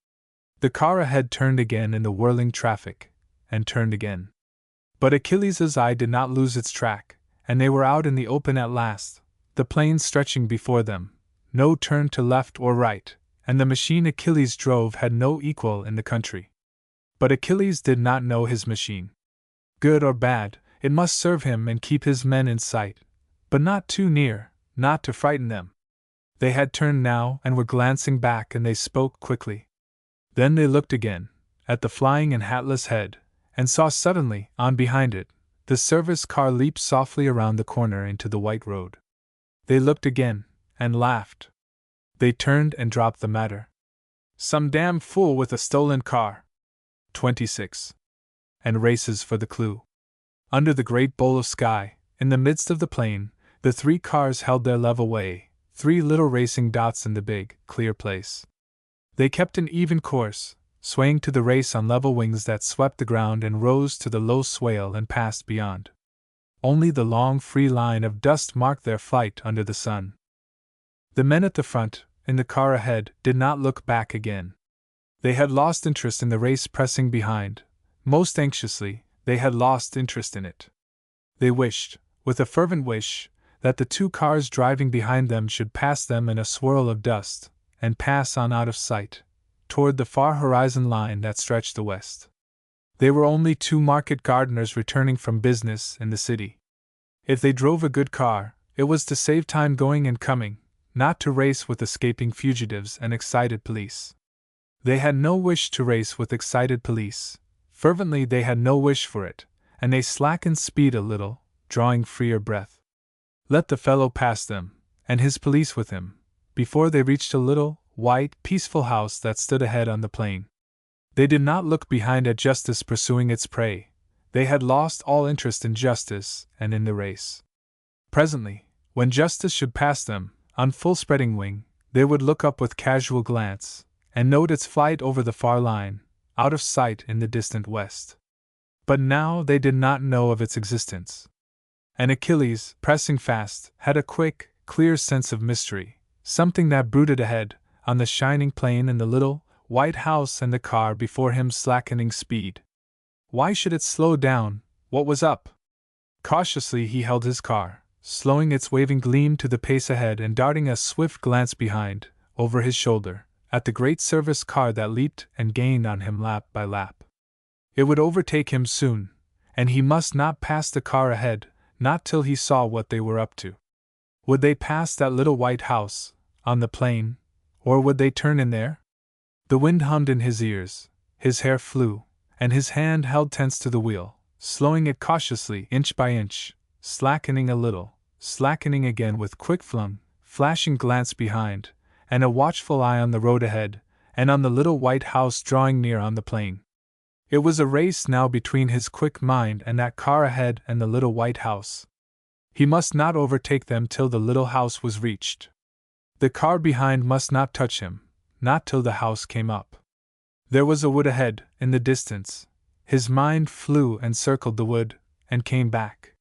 A: The car ahead turned again in the whirling traffic, and turned again. But Achilles' eye did not lose its track, and they were out in the open at last, the plain stretching before them, no turn to left or right, and the machine Achilles drove had no equal in the country. But Achilles did not know his machine. Good or bad, it must serve him and keep his men in sight, but not too near, not to frighten them. They had turned now and were glancing back, and they spoke quickly. Then they looked again, at the flying and hatless head, and saw suddenly, on behind it, the service car leap softly around the corner into the white road. They looked again, and laughed. They turned and dropped the matter. Some damn fool with a stolen car. 26. And races for the clue. Under the great bowl of sky, in the midst of the plain, the 3 cars held their level way, 3 little racing dots in the big, clear place. They kept an even course, swaying to the race on level wings that swept the ground and rose to the low swale and passed beyond. Only the long free line of dust marked their flight under the sun. The men at the front, in the car ahead, did not look back again. They had lost interest in the race pressing behind. Most anxiously, they had lost interest in it. They wished, with a fervent wish, that the 2 cars driving behind them should pass them in a swirl of dust, and pass on out of sight, toward the far horizon line that stretched the west. They were only 2 market gardeners returning from business in the city. If they drove a good car, it was to save time going and coming, not to race with escaping fugitives and excited police. They had no wish to race with excited police. Fervently they had no wish for it, and they slackened speed a little, drawing freer breath. Let the fellow pass them, and his police with him, before they reached a little, white, peaceful house that stood ahead on the plain. They did not look behind at justice pursuing its prey. They had lost all interest in justice and in the race. Presently, when justice should pass them, on full spreading wing, they would look up with casual glance, and note its flight over the far line, out of sight in the distant west. But now they did not know of its existence. And Achilles, pressing fast, had a quick, clear sense of mystery, something that brooded ahead, on the shining plain, and the little, white house and the car before him slackening speed. Why should it slow down? What was up? Cautiously he held his car, slowing its waving gleam to the pace ahead and darting a swift glance behind, over his shoulder, at the great service car that leaped and gained on him lap by lap. It would overtake him soon, and he must not pass the car ahead, not till he saw what they were up to. Would they pass that little white house, on the plain, or would they turn in there? The wind hummed in his ears, his hair flew, and his hand held tense to the wheel, slowing it cautiously inch by inch, slackening a little, slackening again with quick flashing glance behind, and a watchful eye on the road ahead, and on the little white house drawing near on the plain. It was a race now between his quick mind and that car ahead and the little white house. He must not overtake them till the little house was reached. The car behind must not touch him, not till the house came up. There was a wood ahead, in the distance. His mind flew and circled the wood, and came back.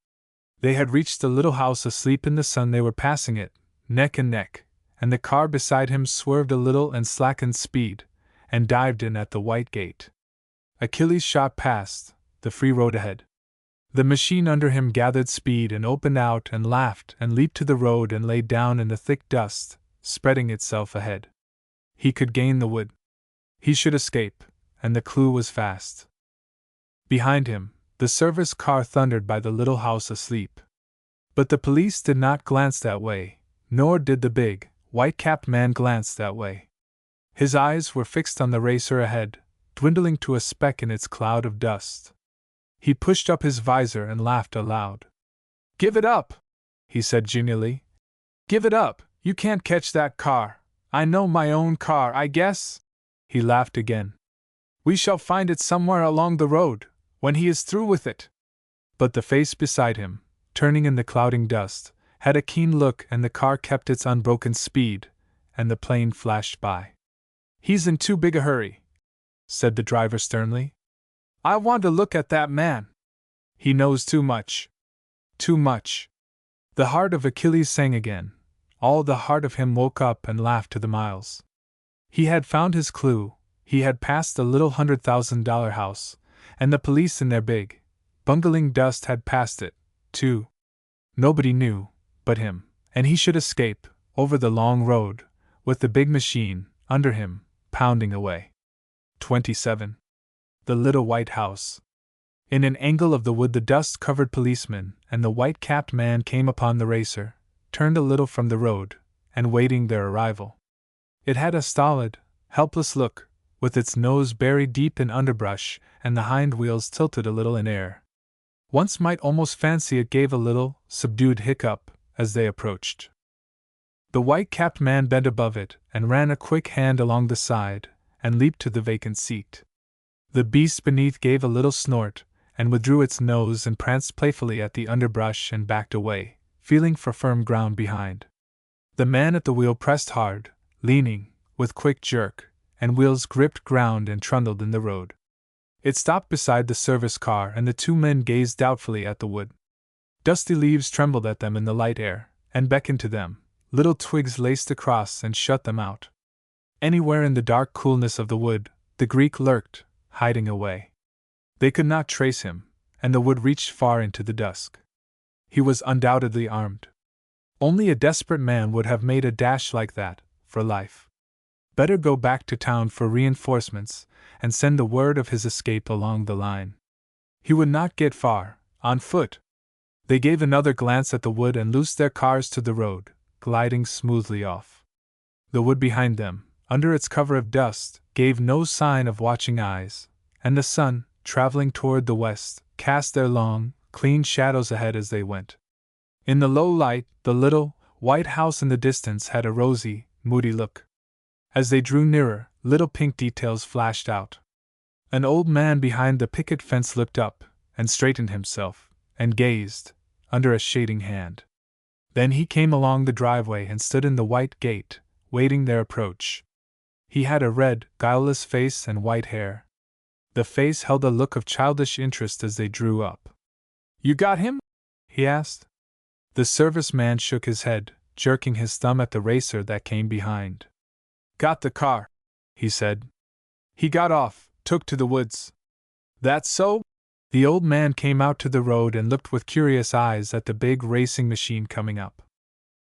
A: They had reached the little house asleep in the sun. They were passing it, neck and neck, and the car beside him swerved a little and slackened speed, and dived in at the white gate. Achilles shot past, the free road ahead. The machine under him gathered speed and opened out and laughed and leaped to the road and lay down in the thick dust, spreading itself ahead. He could gain the wood. He should escape, and the clue was fast. Behind him, the service car thundered by the little house asleep. But the police did not glance that way, nor did the big, white-capped man glance that way. His eyes were fixed on the racer ahead, dwindling to a speck in its cloud of dust. He pushed up his visor and laughed aloud. "Give it up!" he said genially. "Give it up! You can't catch that car. I know my own car, I guess." He laughed again. "We shall find it somewhere along the road, when he is through with it." But the face beside him, turning in the clouding dust, had a keen look, and the car kept its unbroken speed, and the plane flashed by. "He's in too big a hurry," said the driver sternly. "I want to look at that man. He knows too much. Too much." The heart of Achilles sang again. All the heart of him woke up and laughed to the miles. He had found his clue. He had passed the little $100,000 house, and the police in their big, bungling dust had passed it, too. Nobody knew but him, and he should escape, over the long road, with the big machine, under him, pounding away. 27. The little white house. In an angle of the wood the dust-covered policeman and the white-capped man came upon the racer, turned a little from the road, and waiting their arrival. It had a stolid, helpless look, with its nose buried deep in underbrush and the hind wheels tilted a little in air. Once might almost fancy it gave a little, subdued hiccup as they approached. The white-capped man bent above it and ran a quick hand along the side, and leaped to the vacant seat. The beast beneath gave a little snort, and withdrew its nose and pranced playfully at the underbrush and backed away, feeling for firm ground behind. The man at the wheel pressed hard, leaning, with quick jerk, and wheels gripped ground and trundled in the road. It stopped beside the service car, and the two men gazed doubtfully at the wood. Dusty leaves trembled at them in the light air, and beckoned to them. Little twigs laced across and shut them out. Anywhere in the dark coolness of the wood, the Greek lurked, hiding away. They could not trace him, and the wood reached far into the dusk. He was undoubtedly armed. Only a desperate man would have made a dash like that, for life. Better go back to town for reinforcements, and send the word of his escape along the line. He would not get far, on foot. They gave another glance at the wood and loosed their cars to the road, gliding smoothly off. The wood behind them, under its cover of dust, gave no sign of watching eyes, and the sun, traveling toward the west, cast their long, clean shadows ahead as they went. In the low light, the little, white house in the distance had a rosy, moody look. As they drew nearer, little pink details flashed out. An old man behind the picket fence looked up, and straightened himself, and gazed, under a shading hand. Then he came along the driveway and stood in the white gate, waiting their approach. He had a red, guileless face and white hair. The face held a look of childish interest as they drew up. "You got him?" he asked. The service man shook his head, jerking his thumb at the racer that came behind. "Got the car," he said. "He got off, took to the woods." "That's so?" The old man came out to the road and looked with curious eyes at the big racing machine coming up.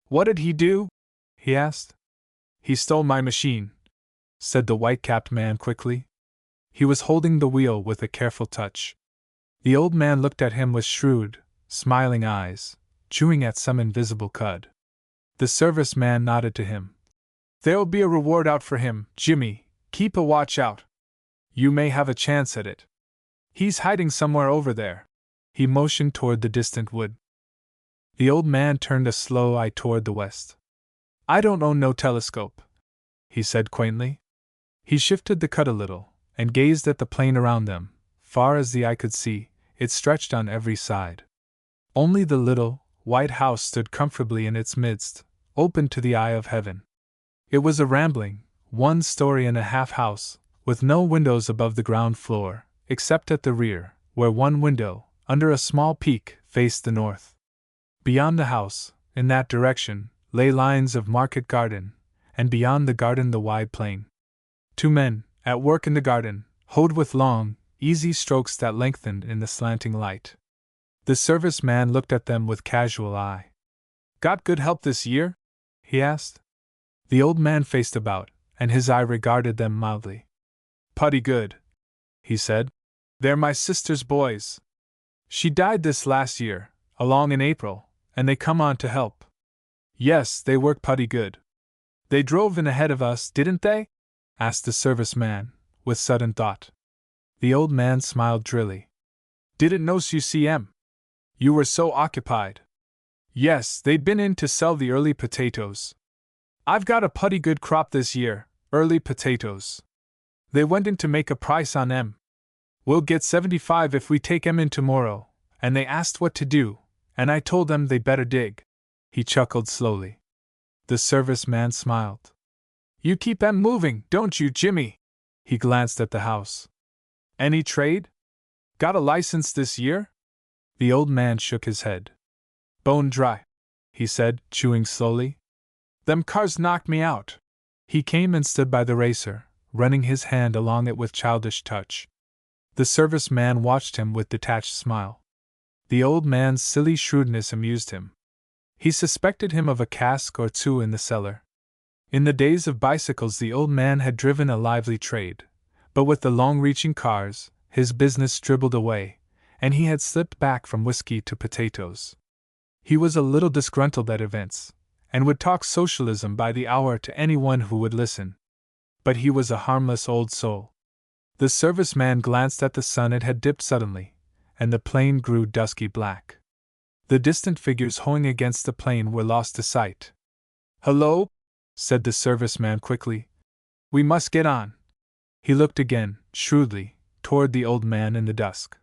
A: "What did he do?" he asked. "He stole my machine," said the white-capped man quickly. He was holding the wheel with a careful touch. The old man looked at him with shrewd, smiling eyes, chewing at some invisible cud. The service man nodded to him. "There'll be a reward out for him, Jimmy. Keep a watch out. You may have a chance at it. He's hiding somewhere over there." He motioned toward the distant wood. The old man turned a slow eye toward the west. "I don't own no telescope," he said quaintly. He shifted the cut a little, and gazed at the plain around them. Far as the eye could see, it stretched on every side. Only the little, white house stood comfortably in its midst, open to the eye of heaven. It was a rambling, 1.5-story house, with no windows above the ground floor, except at the rear, where one window, under a small peak, faced the north. Beyond the house, in that direction, lay lines of market garden, and beyond the garden the wide plain. 2 men, at work in the garden, hoed with long, easy strokes that lengthened in the slanting light. The service man looked at them with casual eye. "Got good help this year?" he asked. The old man faced about, and his eye regarded them mildly. "Putty good," he said. "They're my sister's boys. She died this last year, along in April, and they come on to help. Yes, they work putty good." "They drove in ahead of us, didn't they?" asked the service man, with sudden thought. The old man smiled drily. "Didn't notice you see 'em. You were so occupied." "Yes, they'd been in to sell the early potatoes. I've got a putty good crop this year, early potatoes. They went in to make a price on 'em. We'll get 75 if we take 'em in tomorrow, and they asked what to do, and I told them they'd better dig." He chuckled slowly. The service man smiled. "You keep 'em moving, don't you, Jimmy?" He glanced at the house. "Any trade? Got a license this year?" The old man shook his head. "Bone dry," he said, chewing slowly. "Them cars knocked me out." He came and stood by the racer, running his hand along it with childish touch. The service man watched him with detached smile. The old man's silly shrewdness amused him. He suspected him of a cask or two in the cellar. In the days of bicycles the old man had driven a lively trade, but with the long-reaching cars, his business dribbled away, and he had slipped back from whiskey to potatoes. He was a little disgruntled at events, and would talk socialism by the hour to anyone who would listen. But he was a harmless old soul. The service man glanced at the sun. It had dipped suddenly, and the plain grew dusky black. The distant figures hoeing against the plain were lost to sight. "Hello," said the service man quickly. "We must get on." He looked again, shrewdly, toward the old man in the dusk.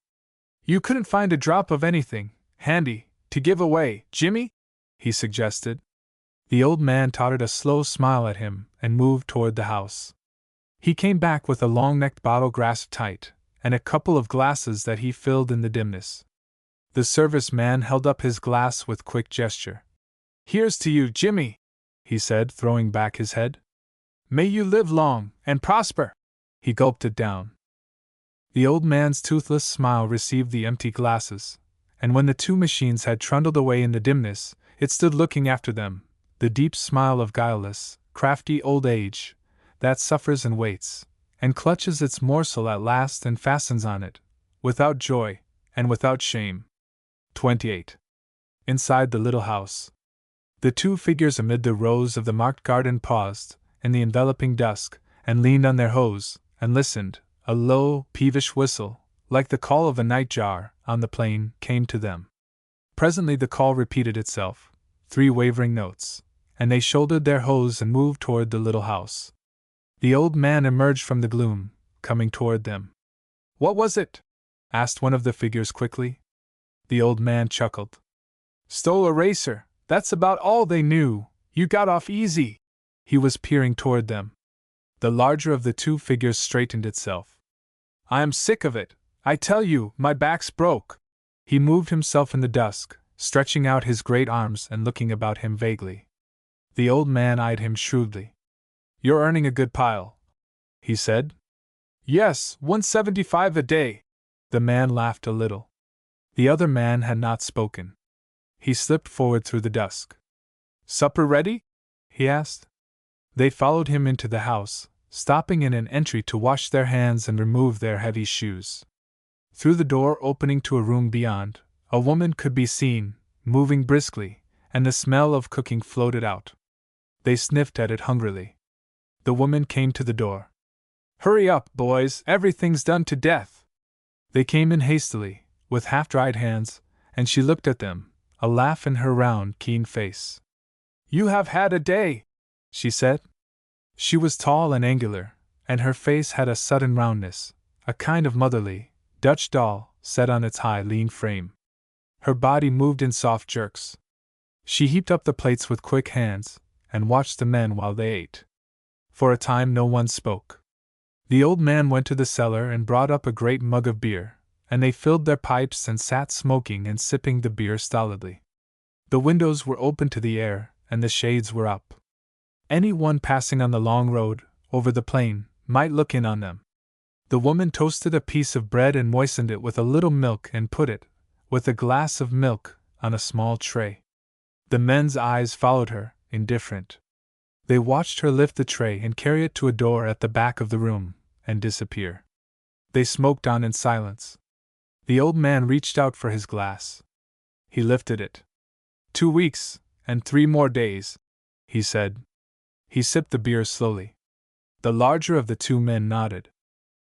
A: "You couldn't find a drop of anything, handy, to give away, Jimmy?" he suggested. The old man tottered a slow smile at him and moved toward the house. He came back with a long-necked bottle grasped tight, and a couple of glasses that he filled in the dimness. The service man held up his glass with quick gesture. "Here's to you, Jimmy," he said, throwing back his head. "May you live long and prosper." He gulped it down. The old man's toothless smile received the empty glasses, and when the two machines had trundled away in the dimness, it stood looking after them, the deep smile of guileless, crafty old age, that suffers and waits, and clutches its morsel at last and fastens on it, without joy, and without shame. 28. Inside the little house. The two figures amid the rows of the marked garden paused, in the enveloping dusk, and leaned on their hoes, and listened. A low, peevish whistle, like the call of a nightjar on the plain, came to them. Presently the call repeated itself, 3 wavering notes, and they shouldered their hoes and moved toward the little house. The old man emerged from the gloom, coming toward them. "What was it?" asked one of the figures quickly. The old man chuckled. "Stole a racer, that's about all they knew, you got off easy." He was peering toward them. The larger of the two figures straightened itself. "I am sick of it, I tell you, my back's broke." He moved himself in the dusk, stretching out his great arms and looking about him vaguely. The old man eyed him shrewdly. "You're earning a good pile," he said. "Yes, 175 a day." The man laughed a little. The other man had not spoken. He slipped forward through the dusk. "Supper ready?" he asked. They followed him into the house, stopping in an entry to wash their hands and remove their heavy shoes. Through the door opening to a room beyond, a woman could be seen, moving briskly, and the smell of cooking floated out. They sniffed at it hungrily. The woman came to the door. "Hurry up, boys, everything's done to death." They came in hastily, with half-dried hands, and she looked at them, a laugh in her round, keen face. "You have had a day," she said. She was tall and angular, and her face had a sudden roundness, a kind of motherly, Dutch doll, set on its high, lean frame. Her body moved in soft jerks. She heaped up the plates with quick hands, and watched the men while they ate. For a time no one spoke. The old man went to the cellar and brought up a great mug of beer, and they filled their pipes and sat smoking and sipping the beer stolidly. The windows were open to the air, and the shades were up. Any one passing on the long road, over the plain, might look in on them. The woman toasted a piece of bread and moistened it with a little milk and put it, with a glass of milk, on a small tray. The men's eyes followed her, indifferent. They watched her lift the tray and carry it to a door at the back of the room, and disappear. They smoked on in silence. The old man reached out for his glass. He lifted it. 2 weeks, and 3 more days, he said. He sipped the beer slowly. The larger of the 2 men nodded.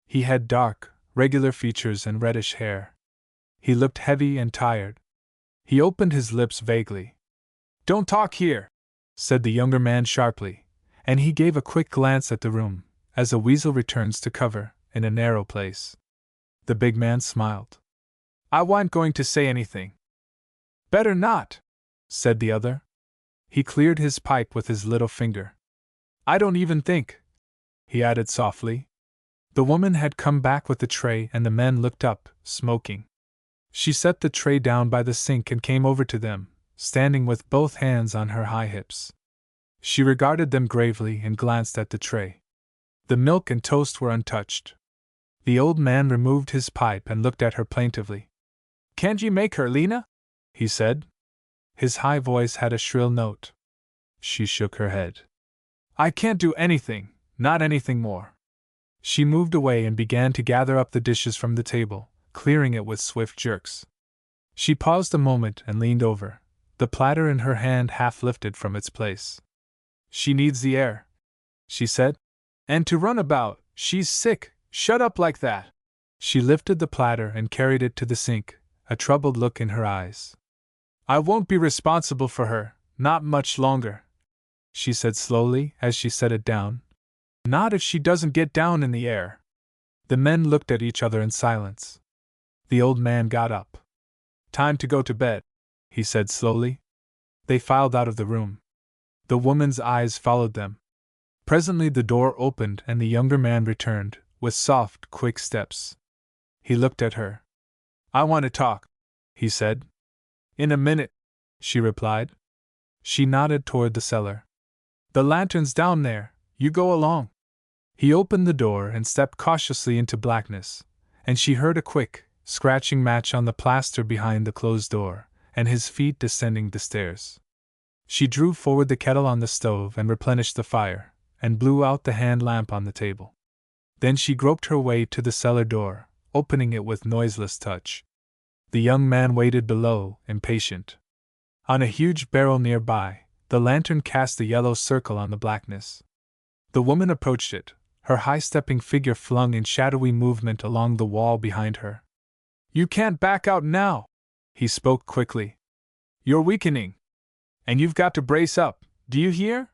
A: He had dark, regular features and reddish hair. He looked heavy and tired. He opened his lips vaguely. "Don't talk here," said the younger man sharply, and he gave a quick glance at the room, as a weasel returns to cover, in a narrow place. The big man smiled. "I wasn't going to say anything." "Better not," said the other. He cleared his pipe with his little finger. "I don't even think," he added softly. The woman had come back with the tray and the men looked up, smoking. She set the tray down by the sink and came over to them, standing with both hands on her high hips. She regarded them gravely and glanced at the tray. The milk and toast were untouched. The old man removed his pipe and looked at her plaintively. "Can't you make her, Lena?" he said. His high voice had a shrill note. She shook her head. "I can't do anything, not anything more." She moved away and began to gather up the dishes from the table, clearing it with swift jerks. She paused a moment and leaned over, the platter in her hand half lifted from its place. "She needs the air," she said. "And to run about, she's sick, shut up like that." She lifted the platter and carried it to the sink, a troubled look in her eyes. "I won't be responsible for her, not much longer," she said slowly as she set it down. "Not if she doesn't get down in the air." The men looked at each other in silence. The old man got up. "Time to go to bed," he said slowly. They filed out of the room. The woman's eyes followed them. Presently the door opened and the younger man returned, with soft, quick steps. He looked at her. "I want to talk," he said. "In a minute," she replied. She nodded toward the cellar. "The lantern's down there, you go along." He opened the door and stepped cautiously into blackness, and she heard a quick, scratching match on the plaster behind the closed door, and his feet descending the stairs. She drew forward the kettle on the stove and replenished the fire, and blew out the hand lamp on the table. Then she groped her way to the cellar door, opening it with noiseless touch. The young man waited below, impatient. On a huge barrel nearby, the lantern cast a yellow circle on the blackness. The woman approached it, her high-stepping figure flung in shadowy movement along the wall behind her. "You can't back out now," he spoke quickly. "You're weakening. And you've got to brace up, do you hear?"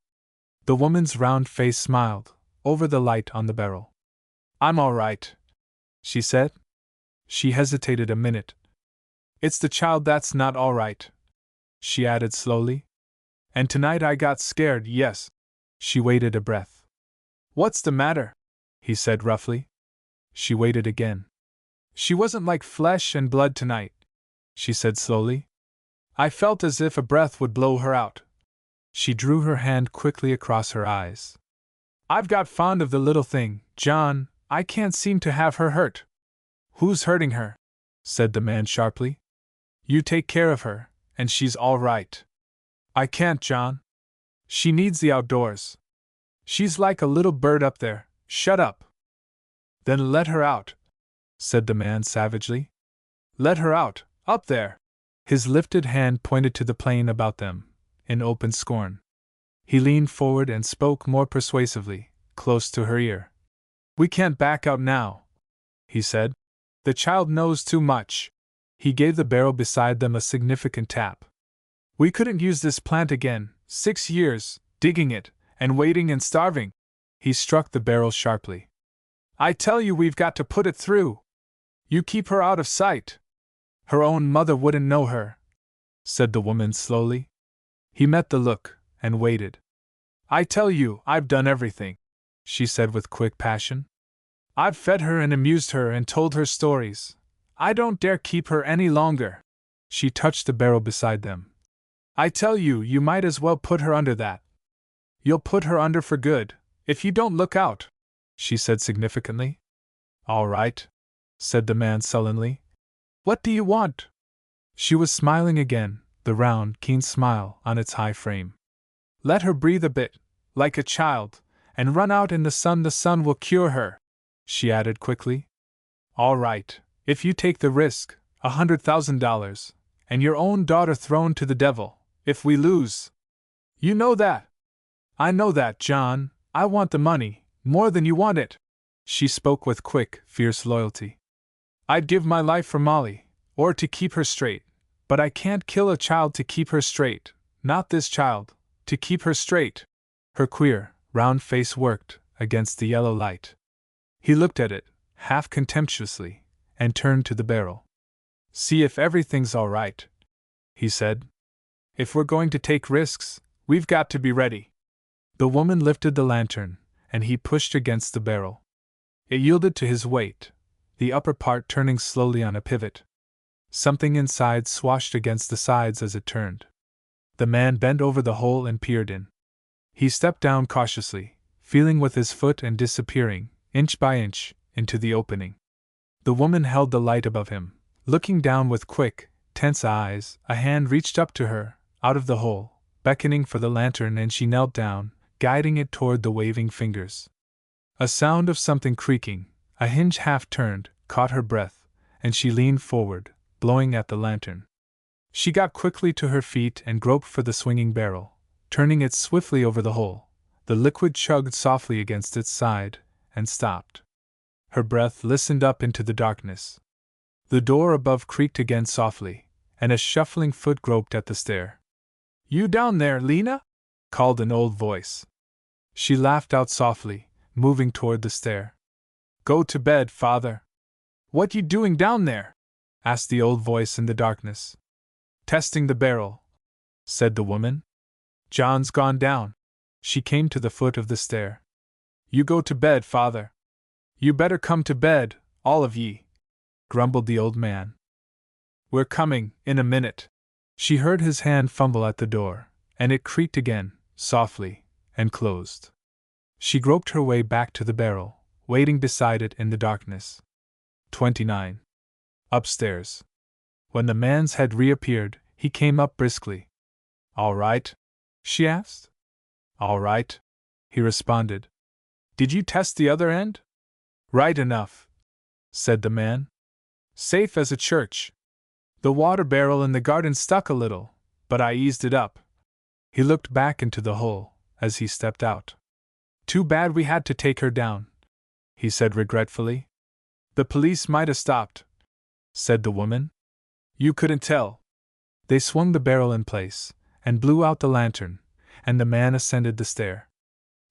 A: The woman's round face smiled, over the light on the barrel. "I'm all right," she said. She hesitated a minute. "It's the child that's not all right," she added slowly. "And tonight I got scared, yes." She waited a breath. "What's the matter?" he said roughly. She waited again. "She wasn't like flesh and blood tonight," she said slowly. "I felt as if a breath would blow her out." She drew her hand quickly across her eyes. "I've got fond of the little thing, John, I can't seem to have her hurt." "Who's hurting her?" said the man sharply. "You take care of her, and she's all right." "I can't, John. She needs the outdoors. She's like a little bird up there, shut up." "Then let her out," said the man savagely. "Let her out, up there." His lifted hand pointed to the plain about them, in open scorn. He leaned forward and spoke more persuasively, close to her ear. "We can't back out now," he said. "The child knows too much." He gave the barrel beside them a significant tap. "We couldn't use this plant again, 6 years, digging it, and waiting and starving." He struck the barrel sharply. "I tell you we've got to put it through. You keep her out of sight." "Her own mother wouldn't know her," said the woman slowly. He met the look, and waited. "I tell you, I've done everything," she said with quick passion. "I've fed her and amused her and told her stories. I don't dare keep her any longer." She touched the barrel beside them. "I tell you, you might as well put her under that. You'll put her under for good, if you don't look out," she said significantly. "All right," said the man sullenly. "What do you want?" She was smiling again, the round, keen smile on its high frame. "Let her breathe a bit, like a child, and run out in the sun will cure her," she added quickly. "All right, if you take the risk, $100,000, and your own daughter thrown to the devil, if we lose. You know that." "I know that, John. I want the money, more than you want it." She spoke with quick, fierce loyalty. "I'd give my life for Molly, or to keep her straight, but I can't kill a child to keep her straight, not this child, to keep her straight." Her queer, round face worked against the yellow light. He looked at it, half contemptuously, and turned to the barrel. "See if everything's all right," he said. "If we're going to take risks, we've got to be ready." The woman lifted the lantern, and he pushed against the barrel. It yielded to his weight, the upper part turning slowly on a pivot. Something inside swashed against the sides as it turned. The man bent over the hole and peered in. He stepped down cautiously, feeling with his foot and disappearing, inch by inch, into the opening. The woman held the light above him, looking down with quick, tense eyes. A hand reached up to her, out of the hole, beckoning for the lantern, and she knelt down, guiding it toward the waving fingers. A sound of something creaking, a hinge half turned, caught her breath, and she leaned forward, blowing at the lantern. She got quickly to her feet and groped for the swinging barrel, turning it swiftly over the hole. The liquid chugged softly against its side, and stopped. Her breath listened up into the darkness. The door above creaked again softly, and a shuffling foot groped at the stair. "You down there, Lena?" called an old voice. She laughed out softly, moving toward the stair. "Go to bed, father." "What you doing down there?" asked the old voice in the darkness. "Testing the barrel," said the woman. "John's gone down." She came to the foot of the stair. "You go to bed, father." "You better come to bed, all of ye," grumbled the old man. "We're coming, in a minute." She heard his hand fumble at the door, and it creaked again, softly, and closed. She groped her way back to the barrel, waiting beside it in the darkness. 29. Upstairs. When the man's head reappeared, he came up briskly. "All right?" she asked. "All right," he responded. "Did you test the other end?" "Right enough," said the man. "Safe as a church. The water barrel in the garden stuck a little, but I eased it up." He looked back into the hole as he stepped out. "Too bad we had to take her down," he said regretfully. "The police might have stopped," said the woman. "You couldn't tell." They swung the barrel in place, and blew out the lantern, and the man ascended the stair.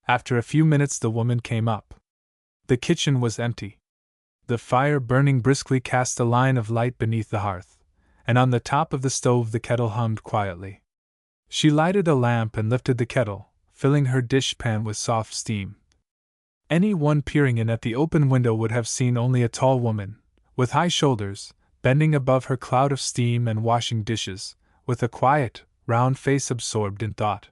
A: After a few minutes the woman came up. The kitchen was empty. The fire burning briskly cast a line of light beneath the hearth, and on the top of the stove the kettle hummed quietly. She lighted a lamp and lifted the kettle, filling her dishpan with soft steam. Any one peering in at the open window would have seen only a tall woman, with high shoulders, bending above her cloud of steam and washing dishes, with a quiet, round face absorbed in thought.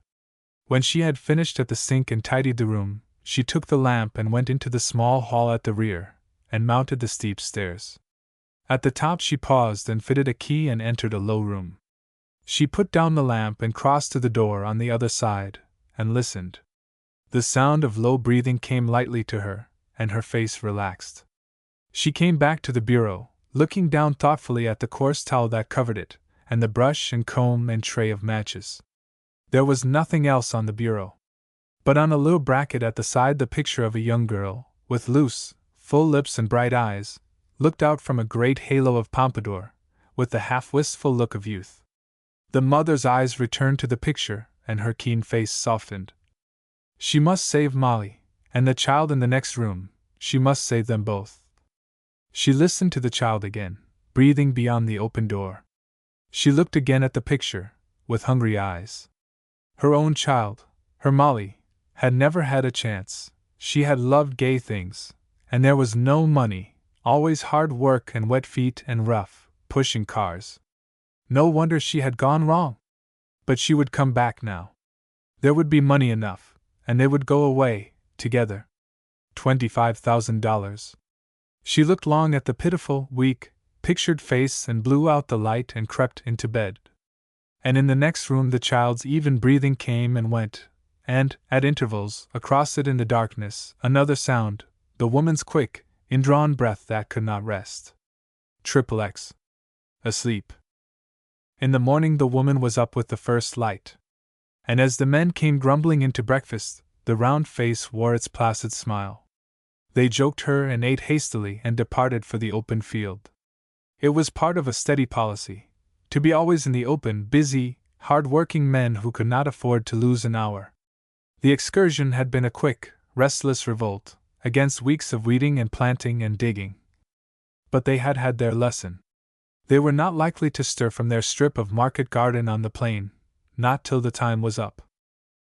A: When she had finished at the sink and tidied the room, she took the lamp and went into the small hall at the rear, and mounted the steep stairs. At the top she paused and fitted a key and entered a low room. She put down the lamp and crossed to the door on the other side, and listened. The sound of low breathing came lightly to her, and her face relaxed. She came back to the bureau, looking down thoughtfully at the coarse towel that covered it, and the brush and comb and tray of matches. There was nothing else on the bureau. But on a little bracket at the side the picture of a young girl, with loose, full lips and bright eyes, looked out from a great halo of pompadour, with the half-wistful look of youth. The mother's eyes returned to the picture, and her keen face softened. She must save Molly, and the child in the next room. She must save them both. She listened to the child again, breathing beyond the open door. She looked again at the picture, with hungry eyes. Her own child, her Molly, had never had a chance. She had loved gay things, and there was no money, always hard work and wet feet and rough, pushing cars. No wonder she had gone wrong. But she would come back now. There would be money enough, and they would go away, together. $25,000. She looked long at the pitiful, weak, pictured face and blew out the light and crept into bed. And in the next room the child's even breathing came and went, and, at intervals, across it in the darkness, another sound, the woman's quick, indrawn breath that could not rest. XXX. Asleep. In the morning the woman was up with the first light. And as the men came grumbling into breakfast, the round face wore its placid smile. They joked her and ate hastily and departed for the open field. It was part of a steady policy, to be always in the open, busy, hard-working men who could not afford to lose an hour. The excursion had been a quick, restless revolt, against weeks of weeding and planting and digging. But they had had their lesson. They were not likely to stir from their strip of market garden on the plain, not till the time was up.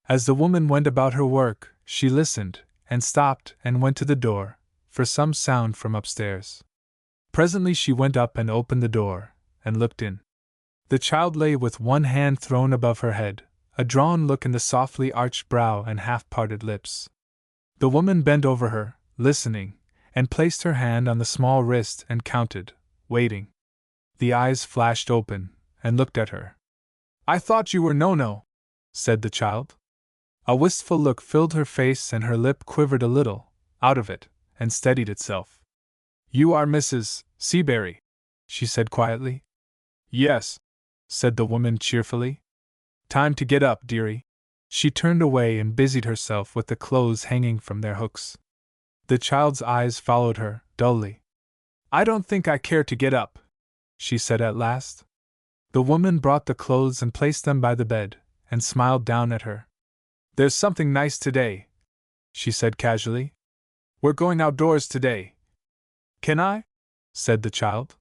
A: As the woman went about her work, she listened, and stopped and went to the door, for some sound from upstairs. Presently she went up and opened the door, and looked in. The child lay with one hand thrown above her head, a drawn look in the softly arched brow and half-parted lips. The woman bent over her, listening, and placed her hand on the small wrist and counted, waiting. The eyes flashed open, and looked at her. "I thought you were No-No," said the child. A wistful look filled her face and her lip quivered a little, out of it, and steadied itself. "You are Mrs. Seabury," she said quietly. "Yes," said the woman cheerfully. "Time to get up, dearie." She turned away and busied herself with the clothes hanging from their hooks. The child's eyes followed her, dully. "I don't think I care to get up," she said at last. The woman brought the clothes and placed them by the bed, and smiled down at her. "There's something nice today," she said casually. "We're going outdoors today." "Can I?" said the child.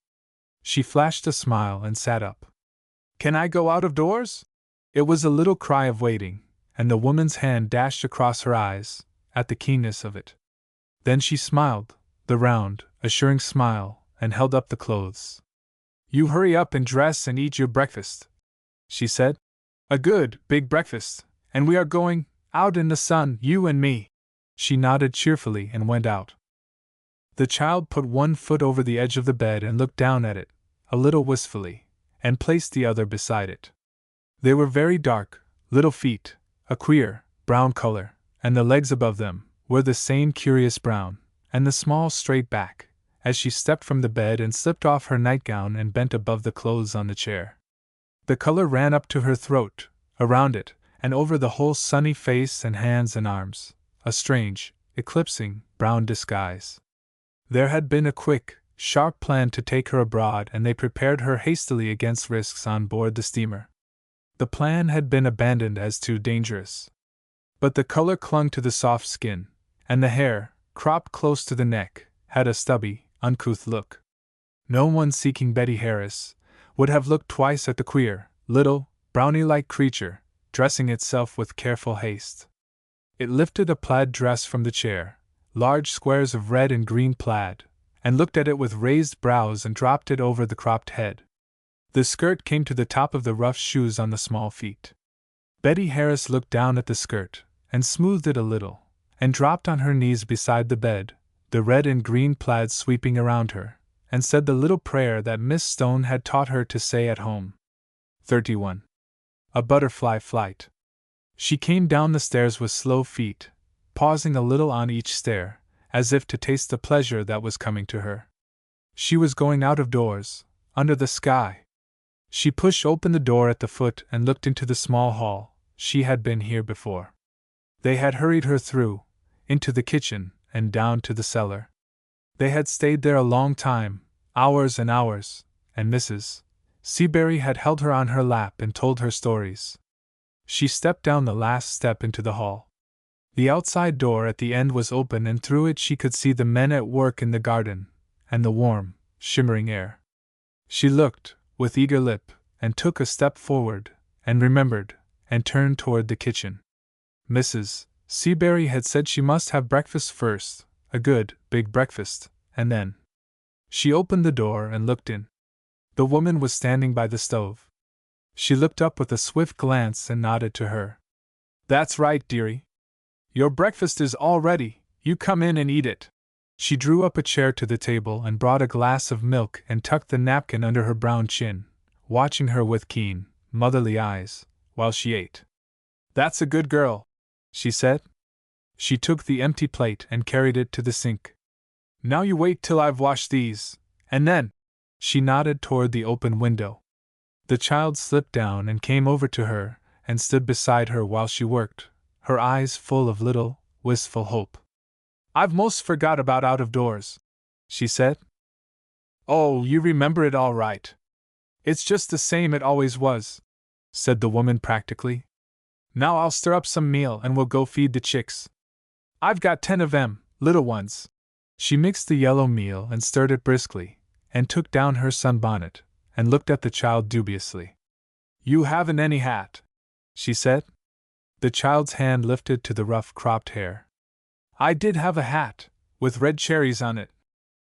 A: She flashed a smile and sat up. "Can I go out of doors?" It was a little cry of waiting, and the woman's hand dashed across her eyes, at the keenness of it. Then she smiled, the round, assuring smile, and held up the clothes. "You hurry up and dress and eat your breakfast," she said. "A good, big breakfast, and we are going out in the sun, you and me." She nodded cheerfully and went out. The child put one foot over the edge of the bed and looked down at it, a little wistfully, and placed the other beside it. They were very dark, little feet, a queer, brown color, and the legs above them were the same curious brown, and the small straight back, as she stepped from the bed and slipped off her nightgown and bent above the clothes on the chair. The color ran up to her throat, around it, and over the whole sunny face and hands and arms, a strange, eclipsing, brown disguise. There had been a quick, sharp plan to take her abroad, and they prepared her hastily against risks on board the steamer. The plan had been abandoned as too dangerous. But the color clung to the soft skin, and the hair, cropped close to the neck, had a stubby, uncouth look. No one seeking Betty Harris would have looked twice at the queer, little, brownie-like creature, dressing itself with careful haste. It lifted a plaid dress from the chair, large squares of red and green plaid, and looked at it with raised brows and dropped it over the cropped head. The skirt came to the top of the rough shoes on the small feet. Betty Harris looked down at the skirt, and smoothed it a little, and dropped on her knees beside the bed, the red and green plaid sweeping around her, and said the little prayer that Miss Stone had taught her to say at home. 31. A butterfly flight. She came down the stairs with slow feet, pausing a little on each stair, as if to taste the pleasure that was coming to her. She was going out of doors, under the sky. She pushed open the door at the foot and looked into the small hall. She had been here before. They had hurried her through, into the kitchen, and down to the cellar. They had stayed there a long time, hours and hours, and Mrs. Seabury had held her on her lap and told her stories. She stepped down the last step into the hall. The outside door at the end was open, and through it she could see the men at work in the garden, and the warm, shimmering air. She looked, with eager lip, and took a step forward, and remembered, and turned toward the kitchen. Mrs. Seabury had said she must have breakfast first, a good, big breakfast, and then. She opened the door and looked in. The woman was standing by the stove. She looked up with a swift glance and nodded to her. "That's right, dearie. Your breakfast is all ready, you come in and eat it." She drew up a chair to the table and brought a glass of milk and tucked the napkin under her brown chin, watching her with keen, motherly eyes, while she ate. "That's a good girl," she said. She took the empty plate and carried it to the sink. "Now you wait till I've washed these, and then—" She nodded toward the open window. The child slipped down and came over to her and stood beside her while she worked, her eyes full of little, wistful hope. "I've most forgot about out of doors," she said. "Oh, you remember it all right. It's just the same it always was," said the woman practically. "Now I'll stir up some meal and we'll go feed the chicks. I've got 10 of 'em, little ones." She mixed the yellow meal and stirred it briskly, and took down her sunbonnet, and looked at the child dubiously. "You haven't any hat," she said. The child's hand lifted to the rough cropped hair. "I did have a hat, with red cherries on it,"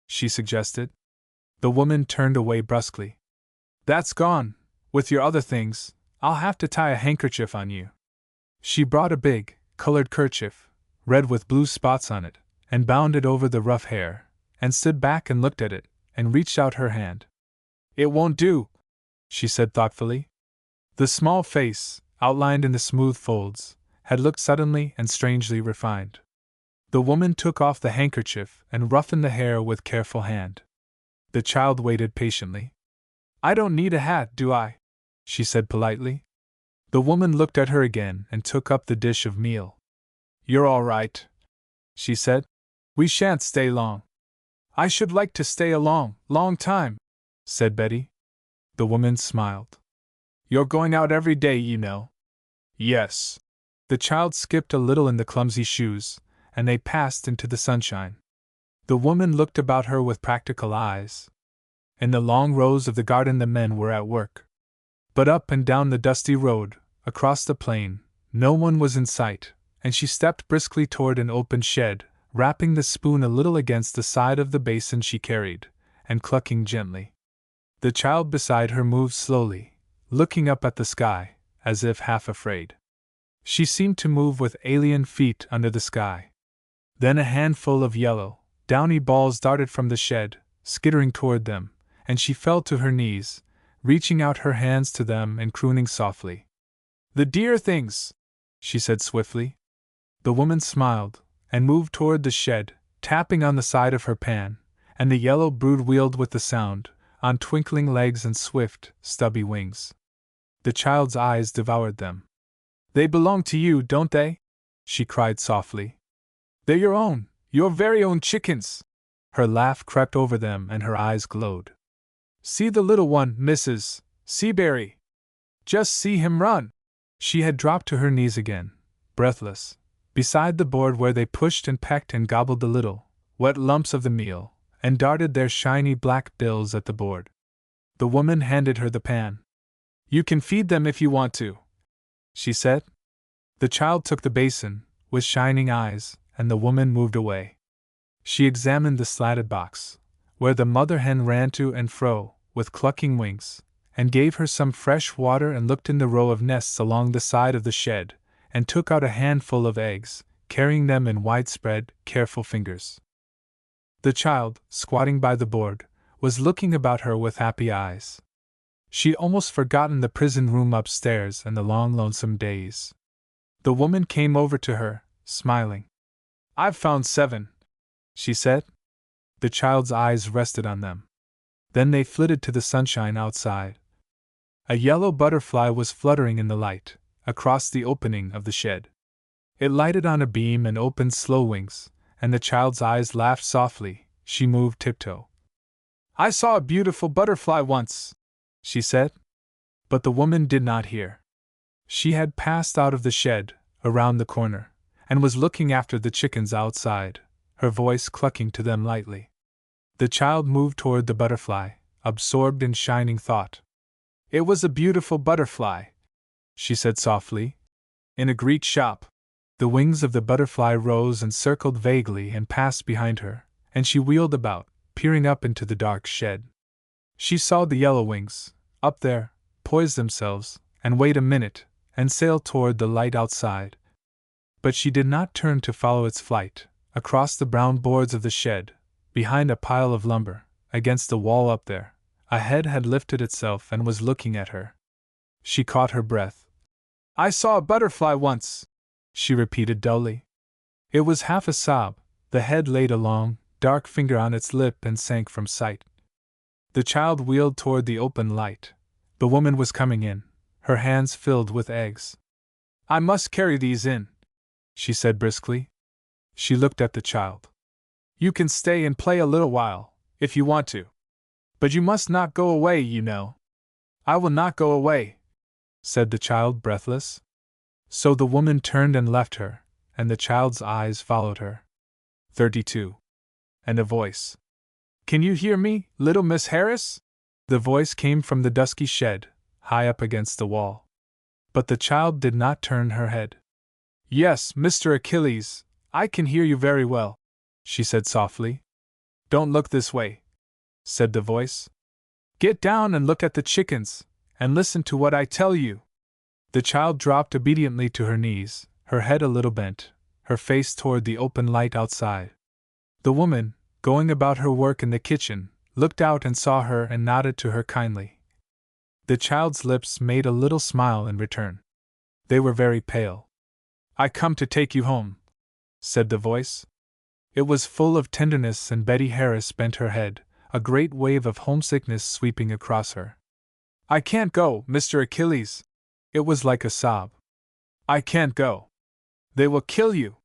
A: she suggested. The woman turned away brusquely. "That's gone, with your other things. I'll have to tie a handkerchief on you." She brought a big, colored kerchief, red with blue spots on it, and bound it over the rough hair, and stood back and looked at it, and reached out her hand. "It won't do," she said thoughtfully. The small face, outlined in the smooth folds, had looked suddenly and strangely refined. The woman took off the handkerchief and roughened the hair with careful hand. The child waited patiently. "I don't need a hat, do I?" she said politely. The woman looked at her again and took up the dish of meal. "You're all right," she said. "We shan't stay long." "I should like to stay a long, long time," said Betty. The woman smiled. "You're going out every day, you know." "Yes." The child skipped a little in the clumsy shoes, and they passed into the sunshine. The woman looked about her with practical eyes. In the long rows of the garden the men were at work. But up and down the dusty road, across the plain, no one was in sight, and she stepped briskly toward an open shed, rapping the spoon a little against the side of the basin she carried, and clucking gently. The child beside her moved slowly, looking up at the sky, as if half afraid. She seemed to move with alien feet under the sky. Then a handful of yellow, downy balls darted from the shed, skittering toward them, and she fell to her knees, reaching out her hands to them and crooning softly. "The dear things!" she said swiftly. The woman smiled, and moved toward the shed, tapping on the side of her pan, and the yellow brood wheeled with the sound, on twinkling legs and swift, stubby wings. The child's eyes devoured them. "They belong to you, don't they?" she cried softly. "They're your very own chickens!" Her laugh crept over them and her eyes glowed. "See the little one, Mrs. Seabury! Just see him run!" She had dropped to her knees again, breathless, beside the board where they pushed and pecked and gobbled the little, wet lumps of the meal, and darted their shiny black bills at the board. The woman handed her the pan. "You can feed them if you want to," she said. The child took the basin, with shining eyes, and the woman moved away. She examined the slatted box, where the mother hen ran to and fro, with clucking wings, and gave her some fresh water and looked in the row of nests along the side of the shed, and took out a handful of eggs, carrying them in widespread, careful fingers. The child, squatting by the board, was looking about her with happy eyes. She'd almost forgotten the prison room upstairs and the long lonesome days. The woman came over to her, smiling. "I've found 7, she said. The child's eyes rested on them. Then they flitted to the sunshine outside. A yellow butterfly was fluttering in the light, across the opening of the shed. It lighted on a beam and opened slow wings, and the child's eyes laughed softly. She moved tiptoe. "I saw a beautiful butterfly once," she said. But the woman did not hear. She had passed out of the shed, around the corner, and was looking after the chickens outside, her voice clucking to them lightly. The child moved toward the butterfly, absorbed in shining thought. "It was a beautiful butterfly," she said softly. In a Greek shop. The wings of the butterfly rose and circled vaguely and passed behind her, and she wheeled about, peering up into the dark shed. She saw the yellow wings, up there, poise themselves, and wait a minute, and sail toward the light outside. But she did not turn to follow its flight. Across the brown boards of the shed, behind a pile of lumber, against the wall up there, a head had lifted itself and was looking at her. She caught her breath. "I saw a butterfly once," she repeated dully. It was half a sob. The head laid a long, dark finger on its lip and sank from sight. The child wheeled toward the open light. The woman was coming in, her hands filled with eggs. "I must carry these in," she said briskly. She looked at the child. "You can stay and play a little while, if you want to. But you must not go away, you know." "I will not go away," said the child, breathless. So the woman turned and left her, and the child's eyes followed her. 32. And a voice. "Can you hear me, little Miss Harris?" The voice came from the dusky shed, high up against the wall. But the child did not turn her head. "Yes, Mr. Achilles, I can hear you very well," she said softly. "Don't look this way," said the voice. "Get down and look at the chickens, and listen to what I tell you." The child dropped obediently to her knees, her head a little bent, her face toward the open light outside. The woman, going about her work in the kitchen, looked out and saw her and nodded to her kindly. The child's lips made a little smile in return. They were very pale. "I come to take you home," said the voice. It was full of tenderness, and Betty Harris bent her head, a great wave of homesickness sweeping across her. "I can't go, Mr. Achilles." It was like a sob. "I can't go. They will kill you.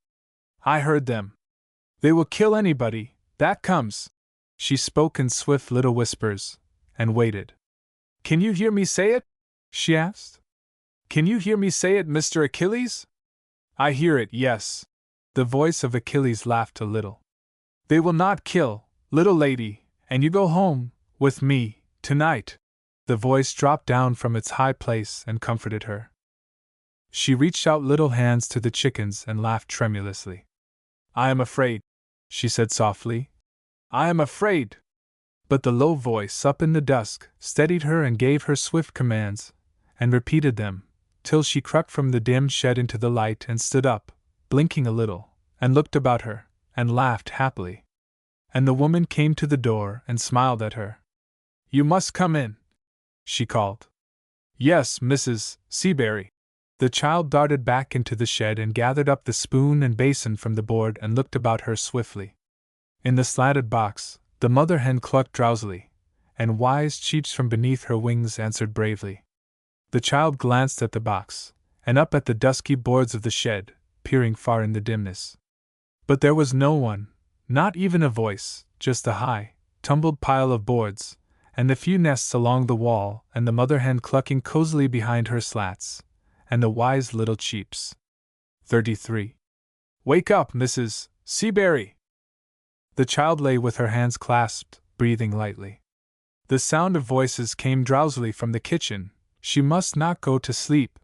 A: I heard them. They will kill anybody that comes." She spoke in swift little whispers, and waited. "Can you hear me say it?" she asked. "Can you hear me say it, Mr. Achilles?" "I hear it, yes." The voice of Achilles laughed a little. "They will not kill, little lady, and you go home, with me, tonight." The voice dropped down from its high place and comforted her. She reached out little hands to the chickens and laughed tremulously. "I am afraid," she said softly. "I am afraid." But the low voice up in the dusk steadied her and gave her swift commands, and repeated them, till she crept from the dim shed into the light and stood up, blinking a little, and looked about her, and laughed happily. And the woman came to the door and smiled at her. "You must come in," she called. "Yes, Mrs. Seabury." The child darted back into the shed and gathered up the spoon and basin from the board and looked about her swiftly. In the slatted box, the mother hen clucked drowsily, and wise cheeps from beneath her wings answered bravely. The child glanced at the box, and up at the dusky boards of the shed, peering far in the dimness. But there was no one, not even a voice, just a high, tumbled pile of boards, and the few nests along the wall, and the mother hen clucking cozily behind her slats, and the wise little cheeps. 33. "Wake up, Mrs. Seabury!" The child lay with her hands clasped, breathing lightly. The sound of voices came drowsily from the kitchen. She must not go to sleep.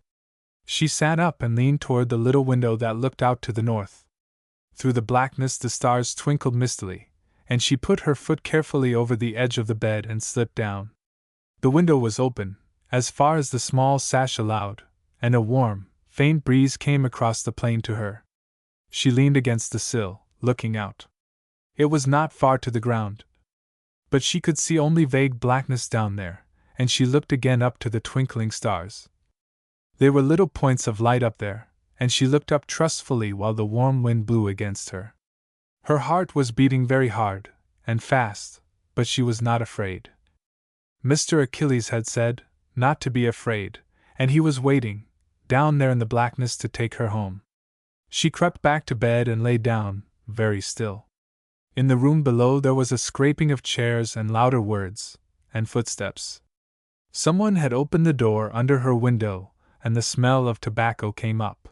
A: She sat up and leaned toward the little window that looked out to the north. Through the blackness the stars twinkled mistily, and she put her foot carefully over the edge of the bed and slipped down. The window was open, as far as the small sash allowed, and a warm, faint breeze came across the plain to her. She leaned against the sill, looking out. It was not far to the ground, but she could see only vague blackness down there, and she looked again up to the twinkling stars. There were little points of light up there, and she looked up trustfully while the warm wind blew against her. Her heart was beating very hard and fast, but she was not afraid. Mr. Achilles had said not to be afraid, and he was waiting, down there in the blackness, to take her home. She crept back to bed and lay down, very still. In the room below there was a scraping of chairs and louder words, and footsteps. Someone had opened the door under her window, and the smell of tobacco came up.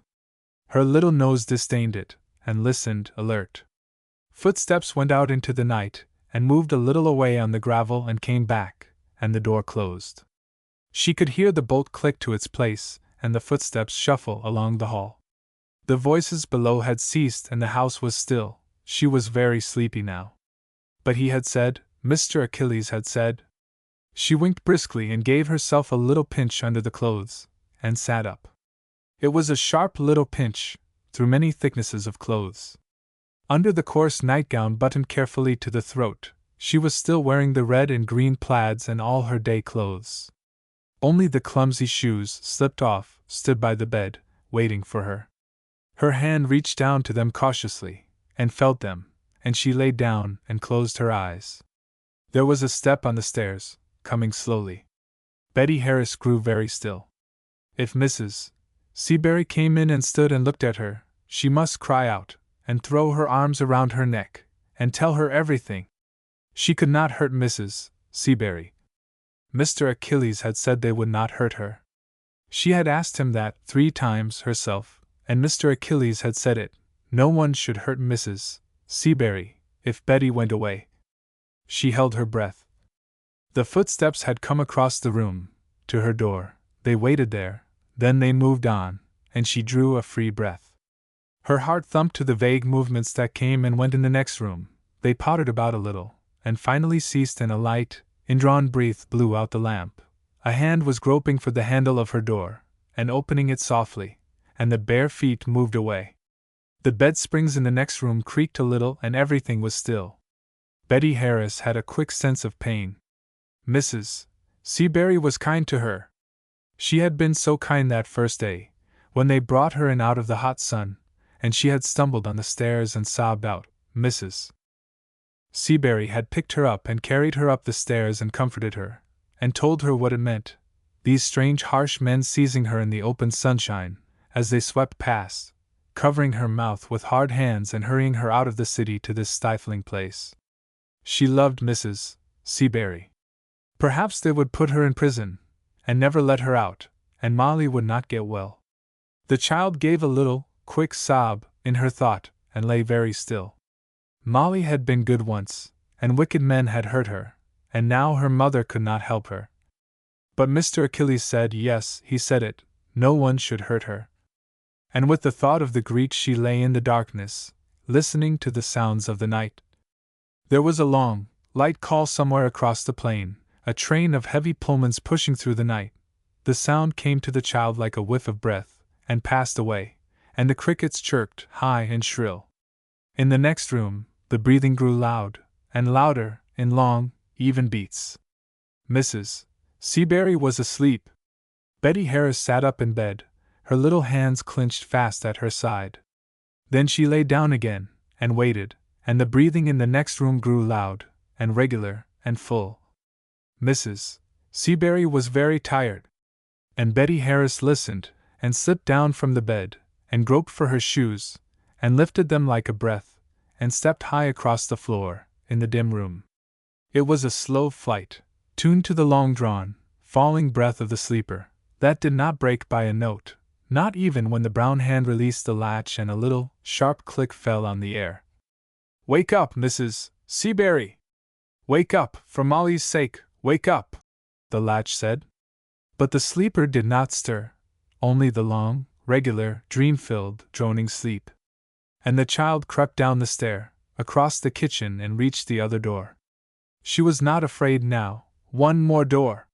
A: Her little nose disdained it, and listened, alert. Footsteps went out into the night, and moved a little away on the gravel and came back, and the door closed. She could hear the bolt click to its place, and the footsteps shuffle along the hall. The voices below had ceased and the house was still. She was very sleepy now. But he had said, Mr. Achilles had said. She winked briskly and gave herself a little pinch under the clothes, and sat up. It was a sharp little pinch, through many thicknesses of clothes. Under the coarse nightgown buttoned carefully to the throat, she was still wearing the red and green plaids and all her day clothes. Only the clumsy shoes, slipped off, stood by the bed, waiting for her. Her hand reached down to them cautiously, and felt them, and she lay down and closed her eyes. There was a step on the stairs, coming slowly. Betty Harris grew very still. If Mrs. Seabury came in and stood and looked at her, she must cry out, and throw her arms around her neck, and tell her everything. She could not hurt Mrs. Seabury. Mr. Achilles had said they would not hurt her. She had asked him that 3 times herself, and Mr. Achilles had said it. No one should hurt Mrs. Seabury if Betty went away. She held her breath. The footsteps had come across the room, to her door. They waited there, then they moved on, and she drew a free breath. Her heart thumped to the vague movements that came and went in the next room. They pottered about a little, and finally ceased, and a light, indrawn breath blew out the lamp. A hand was groping for the handle of her door, and opening it softly, and the bare feet moved away. The bed springs in the next room creaked a little and everything was still. Betty Harris had a quick sense of pain. Mrs. Seabury was kind to her. She had been so kind that first day, when they brought her in out of the hot sun, and she had stumbled on the stairs and sobbed out. Mrs. Seabury had picked her up and carried her up the stairs and comforted her, and told her what it meant, these strange harsh men seizing her in the open sunshine, as they swept past, covering her mouth with hard hands and hurrying her out of the city to this stifling place. She loved Mrs. Seabury. Perhaps they would put her in prison, and never let her out, and Molly would not get well. The child gave a little, quick sob, in her thought, and lay very still. Molly had been good once, and wicked men had hurt her, and now her mother could not help her. But Mr. Achilles said yes, he said it, no one should hurt her. And with the thought of the Greek she lay in the darkness, listening to the sounds of the night. There was a long, light call somewhere across the plain, a train of heavy Pullmans pushing through the night. The sound came to the child like a whiff of breath, and passed away, and the crickets chirped, high and shrill. In the next room, the breathing grew loud, and louder, in long, even beats. Mrs. Seabury was asleep. Betty Harris sat up in bed, her little hands clenched fast at her side. Then she lay down again, and waited, and the breathing in the next room grew loud, and regular, and full. Mrs. Seabury was very tired. And Betty Harris listened, and slipped down from the bed, and groped for her shoes, and lifted them like a breath, and stepped high across the floor, in the dim room. It was a slow flight, tuned to the long-drawn, falling breath of the sleeper, that did not break by a note, not even when the brown hand released the latch and a little, sharp click fell on the air. "Wake up, Mrs. Seabury! Wake up, for Molly's sake, wake up!" the latch said. But the sleeper did not stir, only the long, regular, dream-filled, droning sleep. And the child crept down the stair, across the kitchen and reached the other door. She was not afraid now. One more door!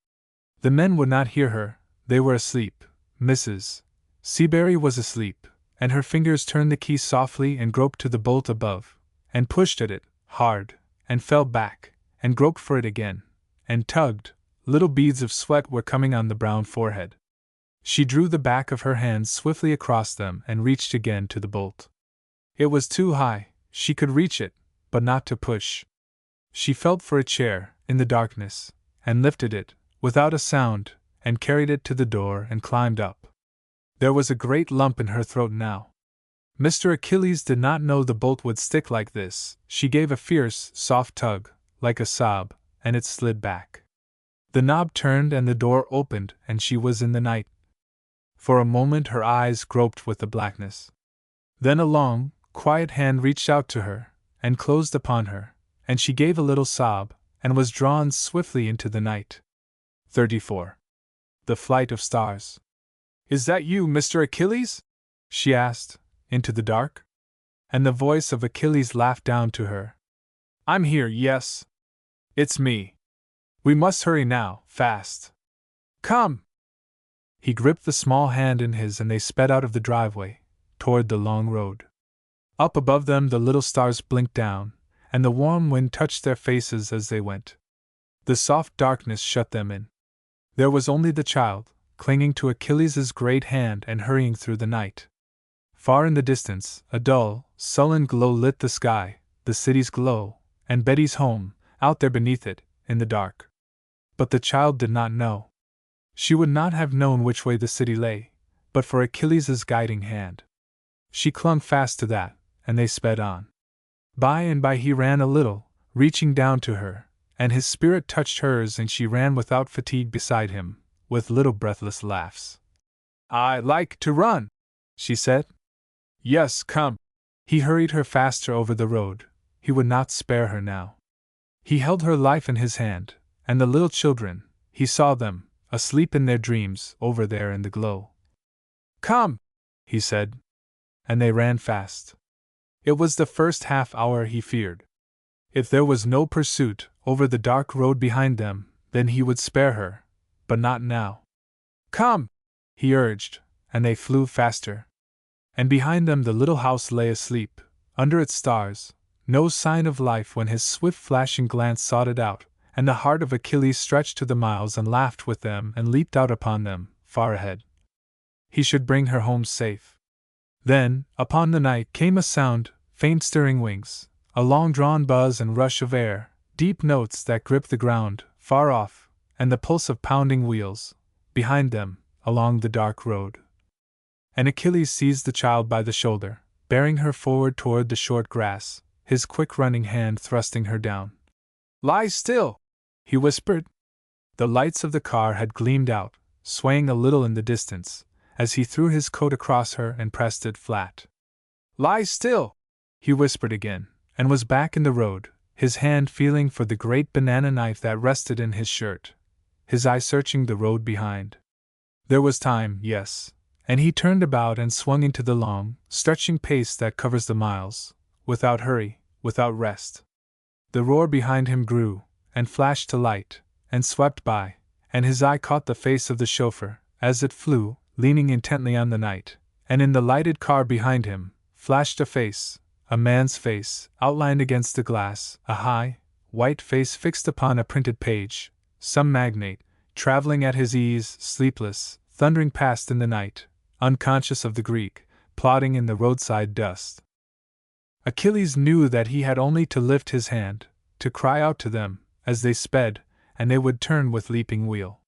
A: The men would not hear her, they were asleep. Mrs. Seabury was asleep, and her fingers turned the key softly and groped to the bolt above, and pushed at it, hard, and fell back, and groped for it again, and tugged. Little beads of sweat were coming on the brown forehead. She drew the back of her hands swiftly across them and reached again to the bolt. It was too high, she could reach it, but not to push. She felt for a chair, in the darkness, and lifted it, without a sound, and carried it to the door and climbed up. There was a great lump in her throat now. Mr. Achilles did not know the bolt would stick like this. She gave a fierce, soft tug, like a sob, and it slid back. The knob turned and the door opened, and she was in the night. For a moment her eyes groped with the blackness. Then a long, quiet hand reached out to her, and closed upon her, and she gave a little sob, and was drawn swiftly into the night. 34. The Flight of Stars. Is that you, Mr. Achilles? She asked, into the dark. And the voice of Achilles laughed down to her. I'm here, yes. It's me. We must hurry now, fast. Come! He gripped the small hand in his and they sped out of the driveway, toward the long road. Up above them the little stars blinked down, and the warm wind touched their faces as they went. The soft darkness shut them in. There was only the child, clinging to Achilles' great hand and hurrying through the night. Far in the distance, a dull, sullen glow lit the sky, the city's glow, and Betty's home, out there beneath it, in the dark. But the child did not know. She would not have known which way the city lay, but for Achilles' guiding hand. She clung fast to that, and they sped on. By and by he ran a little, reaching down to her, and his spirit touched hers and she ran without fatigue beside him, with little breathless laughs. I like to run, she said. Yes, come. He hurried her faster over the road. He would not spare her now. He held her life in his hand, and the little children, he saw them, asleep in their dreams, over there in the glow. Come, he said. And they ran fast. It was the first half hour he feared. If there was no pursuit over the dark road behind them, then he would spare her, but not now. Come, he urged, and they flew faster. And behind them the little house lay asleep, under its stars, no sign of life when his swift flashing glance sought it out, and the heart of Achilles stretched to the miles and laughed with them and leaped out upon them, far ahead. He should bring her home safe. Then, upon the night came a sound, faint stirring wings, a long-drawn buzz and rush of air, deep notes that gripped the ground, far off, and the pulse of pounding wheels, behind them, along the dark road. And Achilles seized the child by the shoulder, bearing her forward toward the short grass, his quick-running hand thrusting her down. Lie still, he whispered. The lights of the car had gleamed out, swaying a little in the distance, as he threw his coat across her and pressed it flat. Lie still, he whispered again, and was back in the road, his hand feeling for the great banana knife that rested in his shirt, his eye searching the road behind. There was time, yes, and he turned about and swung into the long, stretching pace that covers the miles, without hurry, without rest. The roar behind him grew, and flashed to light, and swept by, and his eye caught the face of the chauffeur, as it flew, leaning intently on the night, and in the lighted car behind him, flashed a face, a man's face, outlined against the glass, a high, white face fixed upon a printed page, some magnate, traveling at his ease, sleepless, thundering past in the night, unconscious of the Greek, plodding in the roadside dust. Achilles knew that he had only to lift his hand, to cry out to them, as they sped, and they would turn with leaping wheel.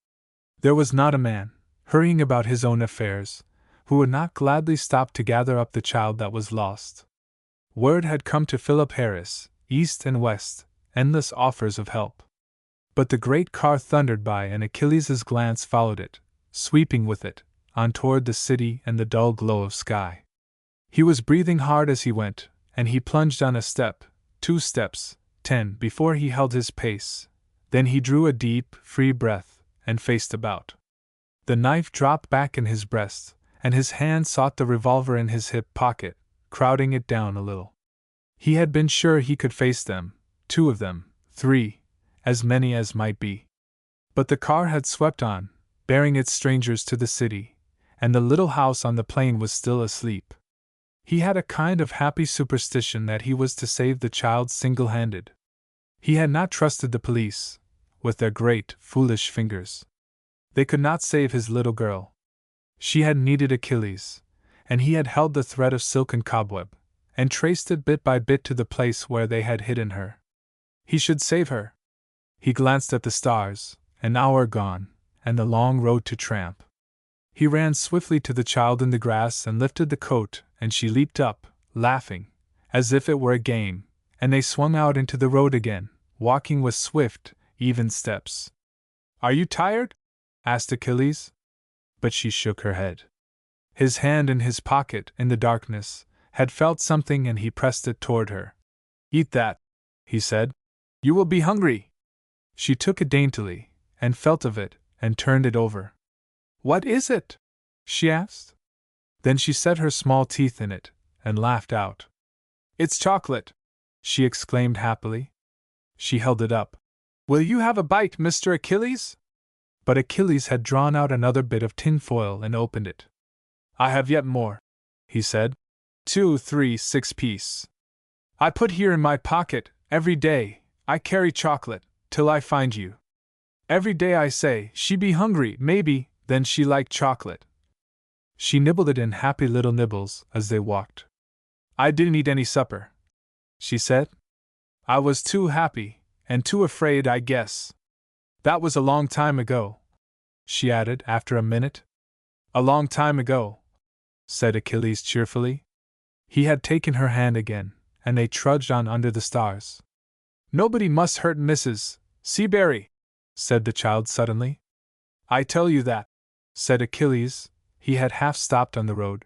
A: There was not a man, hurrying about his own affairs, who would not gladly stop to gather up the child that was lost. Word had come to Philip Harris, east and west, endless offers of help. But the great car thundered by and Achilles' glance followed it, sweeping with it, on toward the city and the dull glow of sky. He was breathing hard as he went, and he plunged on a step, 2 steps, 10 before he held his pace. Then he drew a deep, free breath, and faced about. The knife dropped back in his breast, and his hand sought the revolver in his hip pocket, crowding it down a little. He had been sure he could face them, 2 of them, 3, as many as might be. But the car had swept on, bearing its strangers to the city, and the little house on the plain was still asleep. He had a kind of happy superstition that he was to save the child single-handed. He had not trusted the police, with their great, foolish fingers. They could not save his little girl. She had needed Achilles, and he had held the thread of silk and cobweb, and traced it bit by bit to the place where they had hidden her. He should save her. He glanced at the stars, an hour gone, and the long road to tramp. He ran swiftly to the child in the grass and lifted the coat, and she leaped up, laughing, as if it were a game, and they swung out into the road again, walking with swift, even steps. Are you tired? Asked Achilles. But she shook her head. His hand in his pocket, in the darkness, had felt something and he pressed it toward her. Eat that, he said. You will be hungry. She took it daintily, and felt of it, and turned it over. What is it? she asked. Then she set her small teeth in it, and laughed out. It's chocolate! She exclaimed happily. She held it up. Will you have a bite, Mr. Achilles? But Achilles had drawn out another bit of tin foil and opened it. I have yet more, he said. 2, 3, 6 piece. I put here in my pocket, every day, I carry chocolate, till I find you. Every day I say, she be hungry, maybe, then she like chocolate. She nibbled it in happy little nibbles as they walked. I didn't eat any supper, she said. I was too happy, and too afraid, I guess. That was a long time ago, she added after a minute. A long time ago, said Achilles cheerfully. He had taken her hand again, and they trudged on under the stars. Nobody must hurt Mrs. Seabury, said the child suddenly. I tell you that, said Achilles. He had half stopped on the road.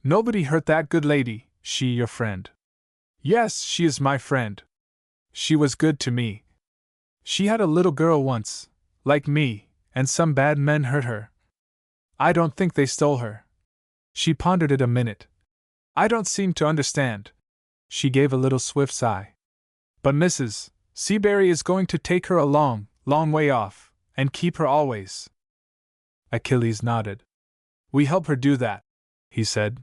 A: Nobody hurt that good lady, she your friend. Yes, she is my friend. She was good to me. She had a little girl once, like me, and some bad men hurt her. I don't think they stole her. She pondered it a minute. I don't seem to understand. She gave a little swift sigh. But Mrs. Seabury is going to take her a long, long way off, and keep her always. Achilles nodded. We help her do that, he said.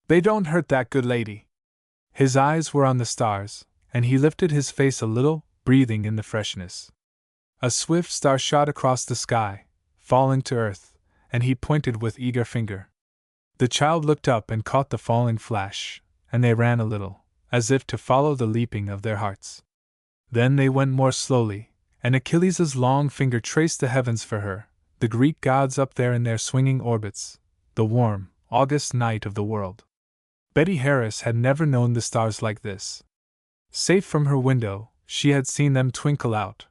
A: They don't hurt that good lady. His eyes were on the stars, and he lifted his face a little, breathing in the freshness. A swift star shot across the sky, falling to earth, and he pointed with eager finger. The child looked up and caught the falling flash, and they ran a little, as if to follow the leaping of their hearts. Then they went more slowly, and Achilles' long finger traced the heavens for her, the Greek gods up there in their swinging orbits, the warm, August night of the world. Betty Harris had never known the stars like this. Safe from her window, she had seen them twinkle out.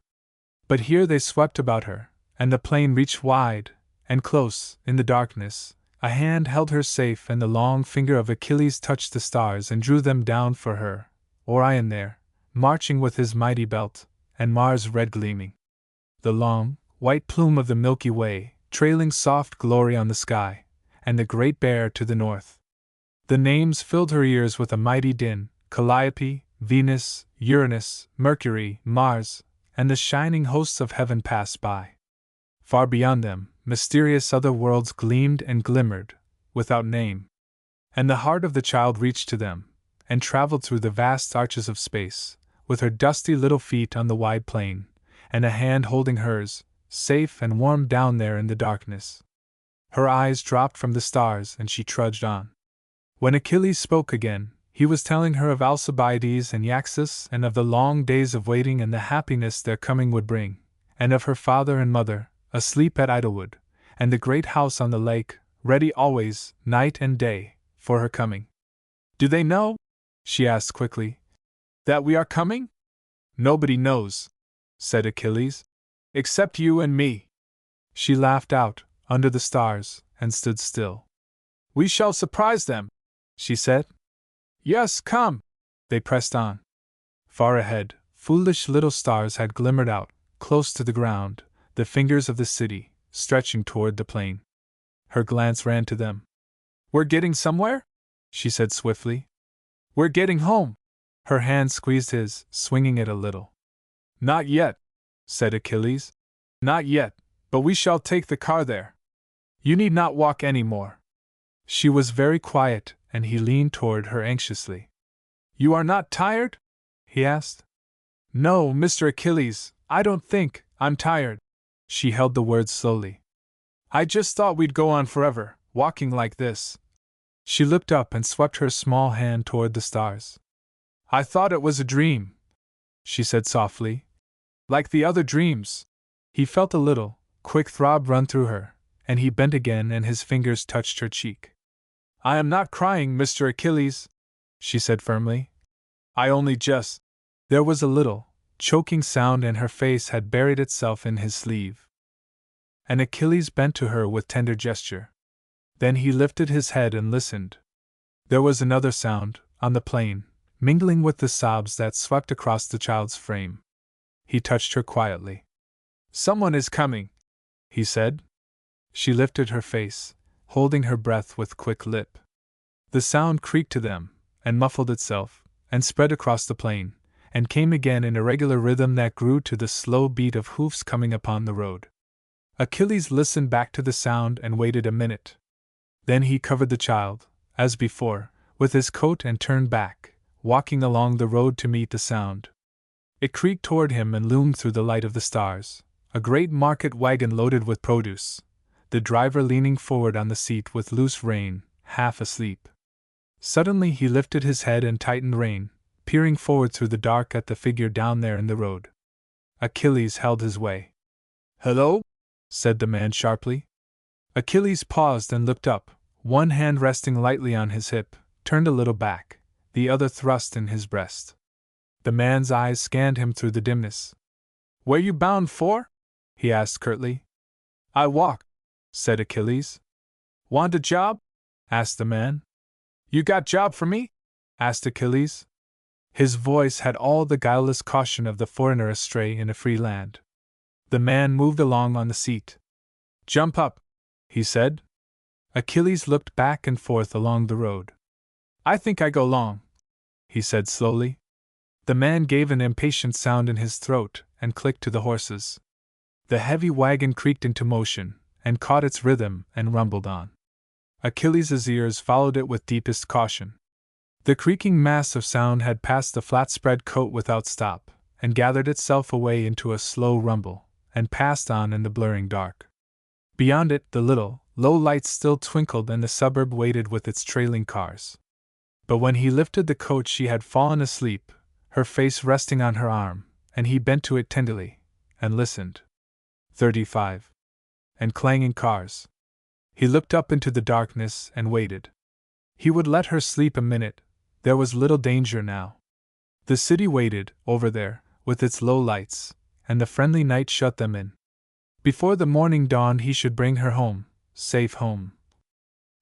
A: But here they swept about her, and the plain reached wide, and close, in the darkness, a hand held her safe, and the long finger of Achilles touched the stars and drew them down for her, Orion there, marching with his mighty belt, and Mars red gleaming. The long, white plume of the Milky Way, trailing soft glory on the sky, and the Great Bear to the north. The names filled her ears with a mighty din: Calliope, Venus, Uranus, Mercury, Mars, and the shining hosts of heaven passed by. Far beyond them, mysterious other worlds gleamed and glimmered, without name. And the heart of the child reached to them, and traveled through the vast arches of space, with her dusty little feet on the wide plain, and a hand holding hers, safe and warm down there in the darkness. Her eyes dropped from the stars, and she trudged on. When Achilles spoke again, he was telling her of Alcibiades and Yaxus, and of the long days of waiting and the happiness their coming would bring, and of her father and mother, asleep at Idlewood, and the great house on the lake, ready always, night and day, for her coming. Do they know, she asked quickly, that we are coming? Nobody knows, said Achilles, except you and me. She laughed out, under the stars, and stood still. We shall surprise them, she said. Yes, come. They pressed on. Far ahead, foolish little stars had glimmered out, close to the ground, the fingers of the city, stretching toward the plain. Her glance ran to them. We're getting somewhere? She said swiftly. We're getting home. Her hand squeezed his, swinging it a little. Not yet, said Achilles. Not yet, but we shall take the car there. You need not walk any more. She was very quiet, and he leaned toward her anxiously. You are not tired? He asked. No, Mr. Achilles, I don't think I'm tired. She held the words slowly. I just thought we'd go on forever, walking like this. She looked up and swept her small hand toward the stars. I thought it was a dream, she said softly. Like the other dreams. He felt a little, quick throb run through her, and he bent again and his fingers touched her cheek. I am not crying, Mr. Achilles, she said firmly. I only just. There was a little, choking sound and her face had buried itself in his sleeve. And Achilles bent to her with tender gesture. Then he lifted his head and listened. There was another sound, on the plain, mingling with the sobs that swept across the child's frame. He touched her quietly. Someone is coming, he said. She lifted her face, holding her breath with quick lip. The sound creaked to them, and muffled itself, and spread across the plain, and came again in a regular rhythm that grew to the slow beat of hoofs coming upon the road. Achilles listened back to the sound and waited a minute. Then he covered the child, as before, with his coat and turned back, walking along the road to meet the sound. It creaked toward him and loomed through the light of the stars, a great market wagon loaded with produce, the driver leaning forward on the seat with loose rein, half asleep. Suddenly he lifted his head and tightened rein, peering forward through the dark at the figure down there in the road. Achilles held his way. "Hello?" said the man sharply. Achilles paused and looked up, one hand resting lightly on his hip, turned a little back, the other thrust in his breast. The man's eyes scanned him through the dimness. "Where you bound for?" he asked curtly. "I walk," said Achilles. "Want a job?" asked the man. "You got job for me?" asked Achilles. His voice had all the guileless caution of the foreigner astray in a free land. The man moved along on the seat. "Jump up," he said. Achilles looked back and forth along the road. "I think I go long," he said slowly. The man gave an impatient sound in his throat and clicked to the horses. The heavy wagon creaked into motion, and caught its rhythm and rumbled on. Achilles' ears followed it with deepest caution. The creaking mass of sound had passed the flat-spread coat without stop, and gathered itself away into a slow rumble, and passed on in the blurring dark. Beyond it, the little, low lights still twinkled and the suburb waited with its trailing cars. But when he lifted the coat she had fallen asleep, her face resting on her arm, and he bent to it tenderly, and listened. 35. And clanging cars. He looked up into the darkness and waited. He would let her sleep a minute, there was little danger now. The city waited, over there, with its low lights, and the friendly night shut them in. Before the morning dawned he should bring her home, safe home.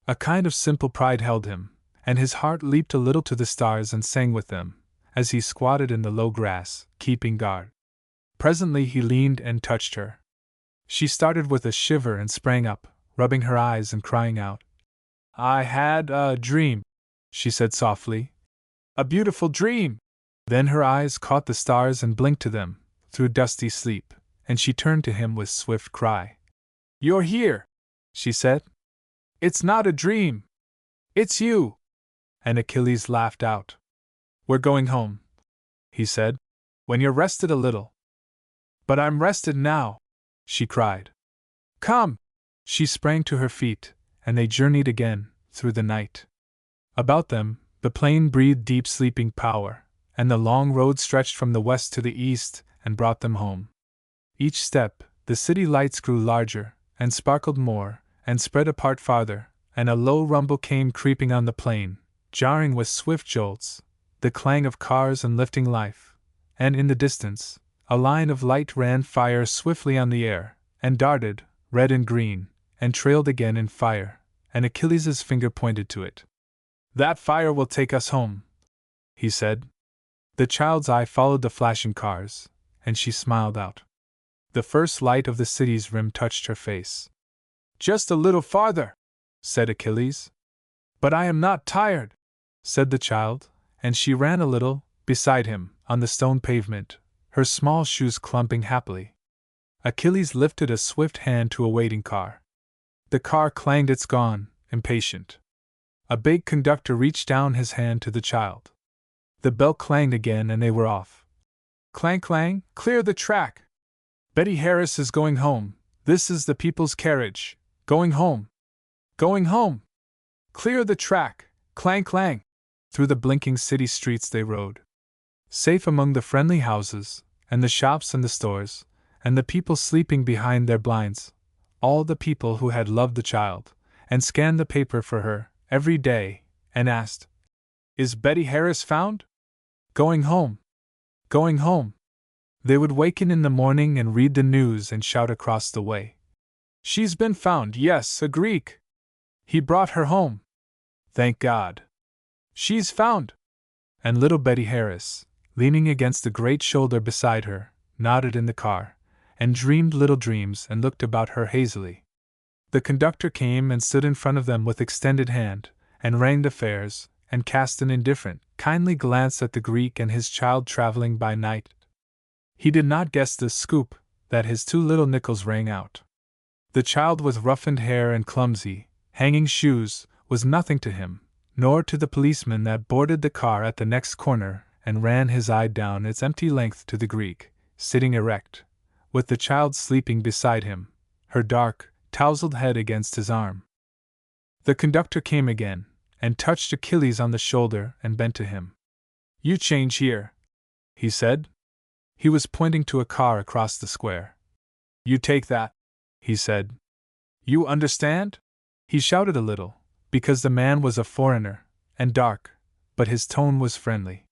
A: A kind of simple pride held him, and his heart leaped a little to the stars and sang with them, as he squatted in the low grass, keeping guard. Presently he leaned and touched her. She started with a shiver and sprang up, rubbing her eyes and crying out. "I had a dream," she said softly. "A beautiful dream!" Then her eyes caught the stars and blinked to them, through dusty sleep, and she turned to him with swift cry. "You're here!" she said. "It's not a dream! It's you!" And Achilles laughed out. "We're going home," he said, "when you're rested a little." "But I'm rested now!" she cried. "Come!" She sprang to her feet, and they journeyed again, through the night. About them, the plain breathed deep sleeping power, and the long road stretched from the west to the east and brought them home. Each step, the city lights grew larger, and sparkled more, and spread apart farther, and a low rumble came creeping on the plain, jarring with swift jolts, the clang of cars and lifting life, and in the distance, a line of light ran fire swiftly on the air, and darted, red and green, and trailed again in fire, and Achilles' finger pointed to it. "That fire will take us home," he said. The child's eye followed the flashing cars, and she smiled out. The first light of the city's rim touched her face. "Just a little farther," said Achilles. "But I am not tired," said the child, and she ran a little, beside him, on the stone pavement, her small shoes clumping happily. Achilles lifted a swift hand to a waiting car. The car clanged its gong, impatient. A big conductor reached down his hand to the child. The bell clanged again and they were off. "Clang, clang, clear the track! Betty Harris is going home, this is the people's carriage, going home! Going home! Clear the track, clang, clang!" Through the blinking city streets they rode. Safe among the friendly houses, and the shops and the stores, and the people sleeping behind their blinds, all the people who had loved the child, and scanned the paper for her, every day, and asked, "Is Betty Harris found?" "Going home! Going home!" They would waken in the morning and read the news and shout across the way. "She's been found, yes, a Greek! He brought her home! Thank God! She's found!" And little Betty Harris, leaning against the great shoulder beside her, nodded in the car, and dreamed little dreams and looked about her hazily. The conductor came and stood in front of them with extended hand, and rang the fares, and cast an indifferent, kindly glance at the Greek and his child traveling by night. He did not guess the scoop that his 2 little nickels rang out. The child with roughened hair and clumsy, hanging shoes was nothing to him, nor to the policeman that boarded the car at the next corner and ran his eye down its empty length to the Greek, sitting erect, with the child sleeping beside him, her dark, tousled head against his arm. The conductor came again, and touched Achilles on the shoulder and bent to him. "You change here," he said. He was pointing to a car across the square. "You take that," he said. "You understand?" He shouted a little, because the man was a foreigner, and dark, but his tone was friendly.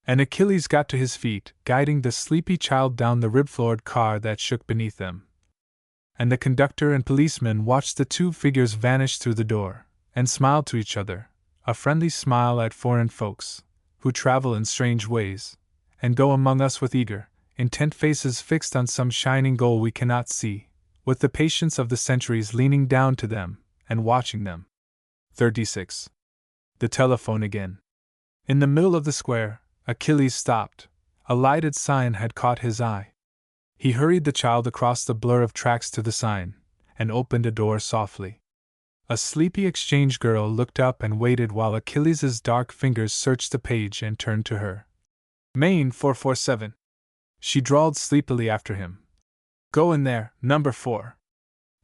A: And Achilles got to his feet, guiding the sleepy child down the rib-floored car that shook beneath them. And the conductor and policeman watched the 2 figures vanish through the door, and smiled to each other, a friendly smile at foreign folks, who travel in strange ways, and go among us with eager, intent faces fixed on some shining goal we cannot see, with the patience of the centuries leaning down to them, and watching them. 36. The telephone again. In the middle of the square, Achilles stopped. A lighted sign had caught his eye. He hurried the child across the blur of tracks to the sign, and opened a door softly. A sleepy exchange girl looked up and waited while Achilles' dark fingers searched the page and turned to her. "Main 447. She drawled sleepily after him. "Go in there, number 4.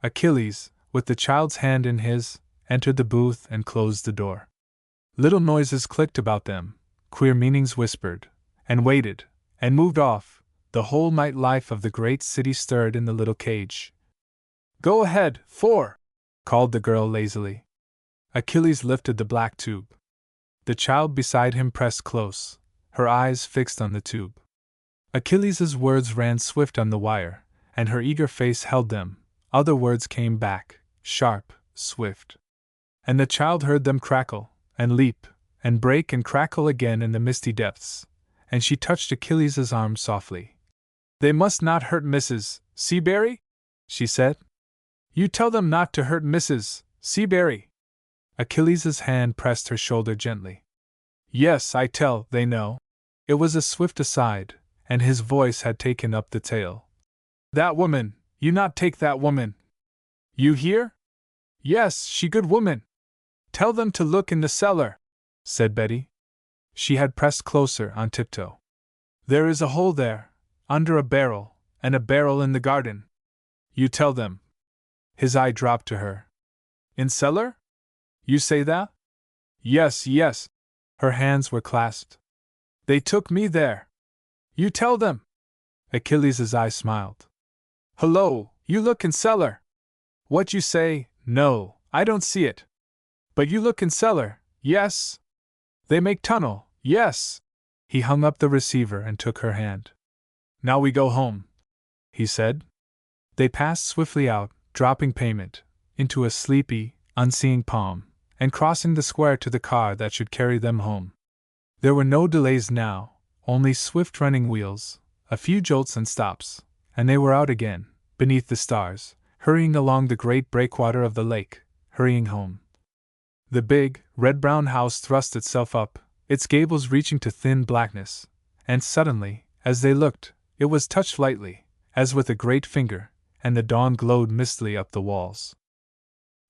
A: Achilles, with the child's hand in his, entered the booth and closed the door. Little noises clicked about them, queer meanings whispered, and waited, and moved off. The whole night life of the great city stirred in the little cage. "Go ahead, 4! Called the girl lazily. Achilles lifted the black tube. The child beside him pressed close, her eyes fixed on the tube. Achilles' words ran swift on the wire, and her eager face held them. Other words came back, sharp, swift. And the child heard them crackle, and leap, and break and crackle again in the misty depths, and she touched Achilles' arm softly. "They must not hurt Mrs. Seabury," she said. "You tell them not to hurt Mrs. Seabury." Achilles' hand pressed her shoulder gently. "Yes, I tell, they know." It was a swift aside, and his voice had taken up the tale. "That woman, you not take that woman. You hear? Yes, she good woman. Tell them to look in the cellar," said Betty. She had pressed closer on tiptoe. "There is a hole there, under a barrel, and a barrel in the garden. You tell them." His eye dropped to her. "In cellar? You say that?" "Yes, yes." Her hands were clasped. "They took me there. You tell them." Achilles' eye smiled. "Hello, you look in cellar." "What you say? No, I don't see it." "But you look in cellar, yes. They make tunnel, yes." He hung up the receiver and took her hand. "Now we go home," he said. They passed swiftly out, dropping payment, into a sleepy, unseeing palm, and crossing the square to the car that should carry them home. There were no delays now, only swift running wheels, a few jolts and stops, and they were out again, beneath the stars, hurrying along the great breakwater of the lake, hurrying home. The big, red-brown house thrust itself up, its gables reaching to thin blackness, and suddenly, as they looked, it was touched lightly, as with a great finger, and the dawn glowed mistily up the walls.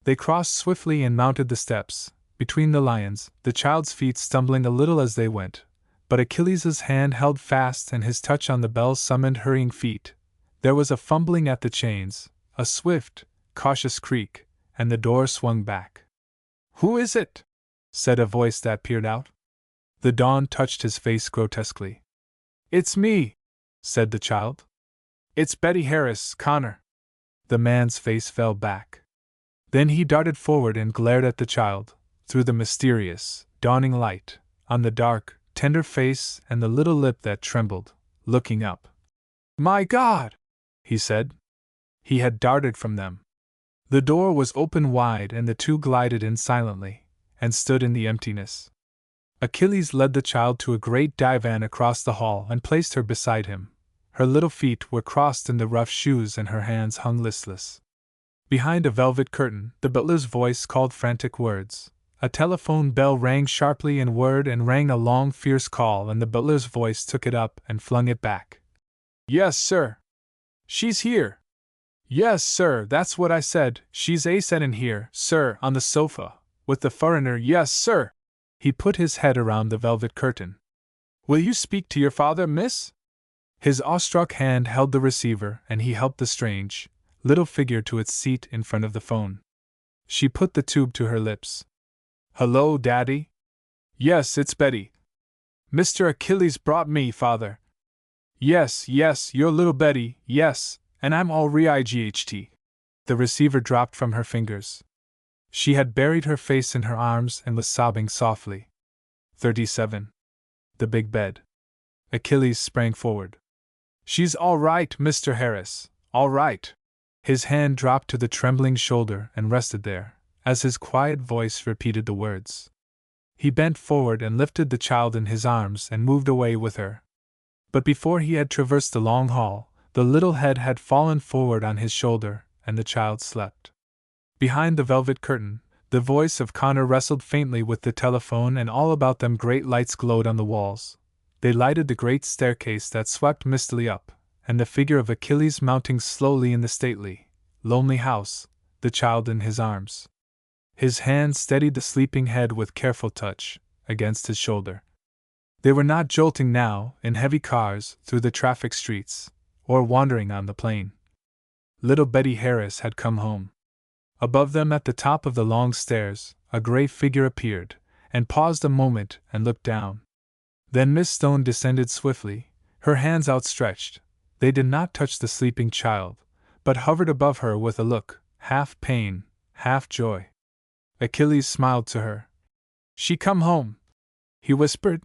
A: They crossed swiftly and mounted the steps, between the lions, the child's feet stumbling a little as they went, but Achilles' hand held fast and his touch on the bell summoned hurrying feet. There was a fumbling at the chains, a swift, cautious creak, and the door swung back. "Who is it?" said a voice that peered out. The dawn touched his face grotesquely. "It's me," said the child. "It's Betty Harris, Connor." The man's face fell back. Then he darted forward and glared at the child, through the mysterious, dawning light, on the dark, tender face and the little lip that trembled, looking up. "My God!" he said. He had darted from them. The door was open wide and the two glided in silently, and stood in the emptiness. Achilles led the child to a great divan across the hall and placed her beside him. Her little feet were crossed in the rough shoes and her hands hung listless. Behind a velvet curtain, the butler's voice called frantic words. A telephone bell rang sharply in word and rang a long, fierce call, and the butler's voice took it up and flung it back. Yes, sir. She's here. Yes, sir, that's what I said. She's a settin' here, sir, on the sofa, with the furriner. Yes, sir. He put his head around the velvet curtain. Will you speak to your father, miss? His awestruck hand held the receiver, and he helped the strange, little figure to its seat in front of the phone. She put the tube to her lips. Hello, Daddy? Yes, it's Betty. Mr. Achilles brought me, father. Yes, your little Betty, yes, and I'm all right. The receiver dropped from her fingers. She had buried her face in her arms and was sobbing softly. 37. The big bed. Achilles sprang forward. She's all right, Mr. Harris, all right. His hand dropped to the trembling shoulder and rested there, as his quiet voice repeated the words. He bent forward and lifted the child in his arms and moved away with her. But before he had traversed the long hall, the little head had fallen forward on his shoulder, and the child slept. Behind the velvet curtain, the voice of Connor wrestled faintly with the telephone, and all about them great lights glowed on the walls. They lighted the great staircase that swept mistily up, and the figure of Achilles mounting slowly in the stately, lonely house, the child in his arms. His hand steadied the sleeping head with careful touch, against his shoulder. They were not jolting now, in heavy cars, through the traffic streets, or wandering on the plain. Little Betty Harris had come home. Above them at the top of the long stairs, a gray figure appeared, and paused a moment and looked down. Then Miss Stone descended swiftly, her hands outstretched. They did not touch the sleeping child, but hovered above her with a look, half pain, half joy. Achilles smiled to her. She come home, he whispered.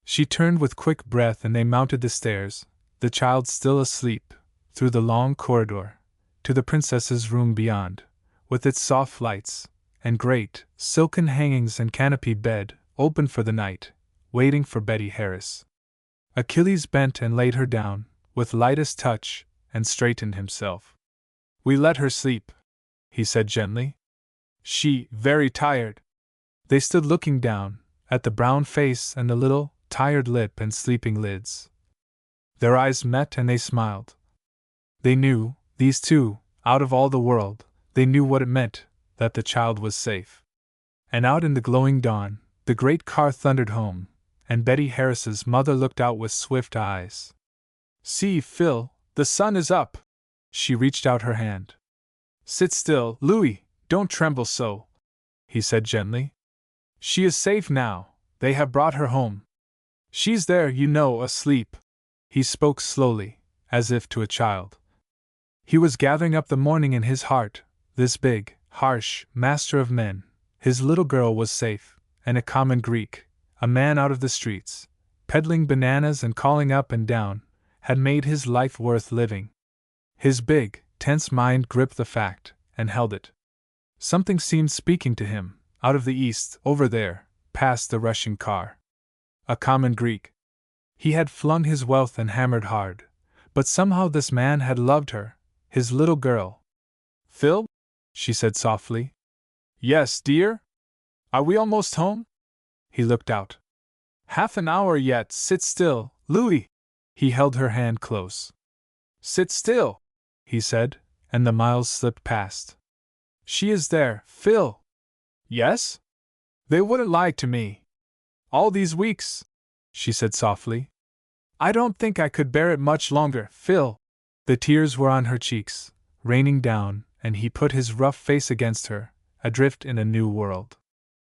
A: She turned with quick breath and they mounted the stairs, the child still asleep, through the long corridor, to the princess's room beyond, with its soft lights, and great, silken hangings and canopied bed, open for the night, waiting for Betty Harris. Achilles bent and laid her down, with lightest touch, and straightened himself. We let her sleep, he said gently. She, very tired. They stood looking down, at the brown face and the little, tired lip and sleeping lids. Their eyes met and they smiled. They knew, these two, out of all the world, they knew what it meant, that the child was safe. And out in the glowing dawn, the great car thundered home, and Betty Harris's mother looked out with swift eyes. See, Phil, the sun is up. She reached out her hand. Sit still, Louis, don't tremble so, he said gently. She is safe now, they have brought her home. She's there, you know, asleep. He spoke slowly, as if to a child. He was gathering up the morning in his heart, this big, harsh, master of men. His little girl was safe, and a common Greek, a man out of the streets, peddling bananas and calling up and down, had made his life worth living. His big, tense mind gripped the fact, and held it. Something seemed speaking to him, out of the east, over there, past the rushing car. A common Greek. He had flung his wealth and hammered hard, but somehow this man had loved her, his little girl. Phil? She said softly. Yes, dear? Are we almost home? He looked out. Half an hour yet, sit still, Louis. He held her hand close. Sit still, he said, and the miles slipped past. She is there, Phil. Yes? They wouldn't lie to me. All these weeks, she said softly. I don't think I could bear it much longer, Phil. The tears were on her cheeks, raining down, and he put his rough face against her, adrift in a new world.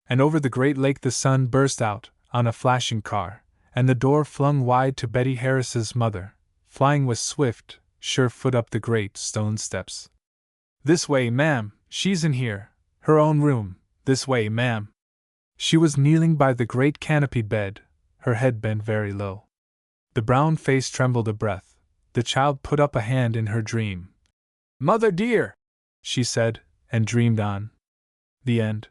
A: And over the great lake the sun burst out, on a flashing car, and the door flung wide to Betty Harris's mother, flying with swift, sure foot up the great stone steps. This way, ma'am, she's in here, her own room, this way, ma'am. She was kneeling by the great canopied bed, her head bent very low. The brown face trembled a breath. The child put up a hand in her dream. Mother dear, she said, and dreamed on. The end.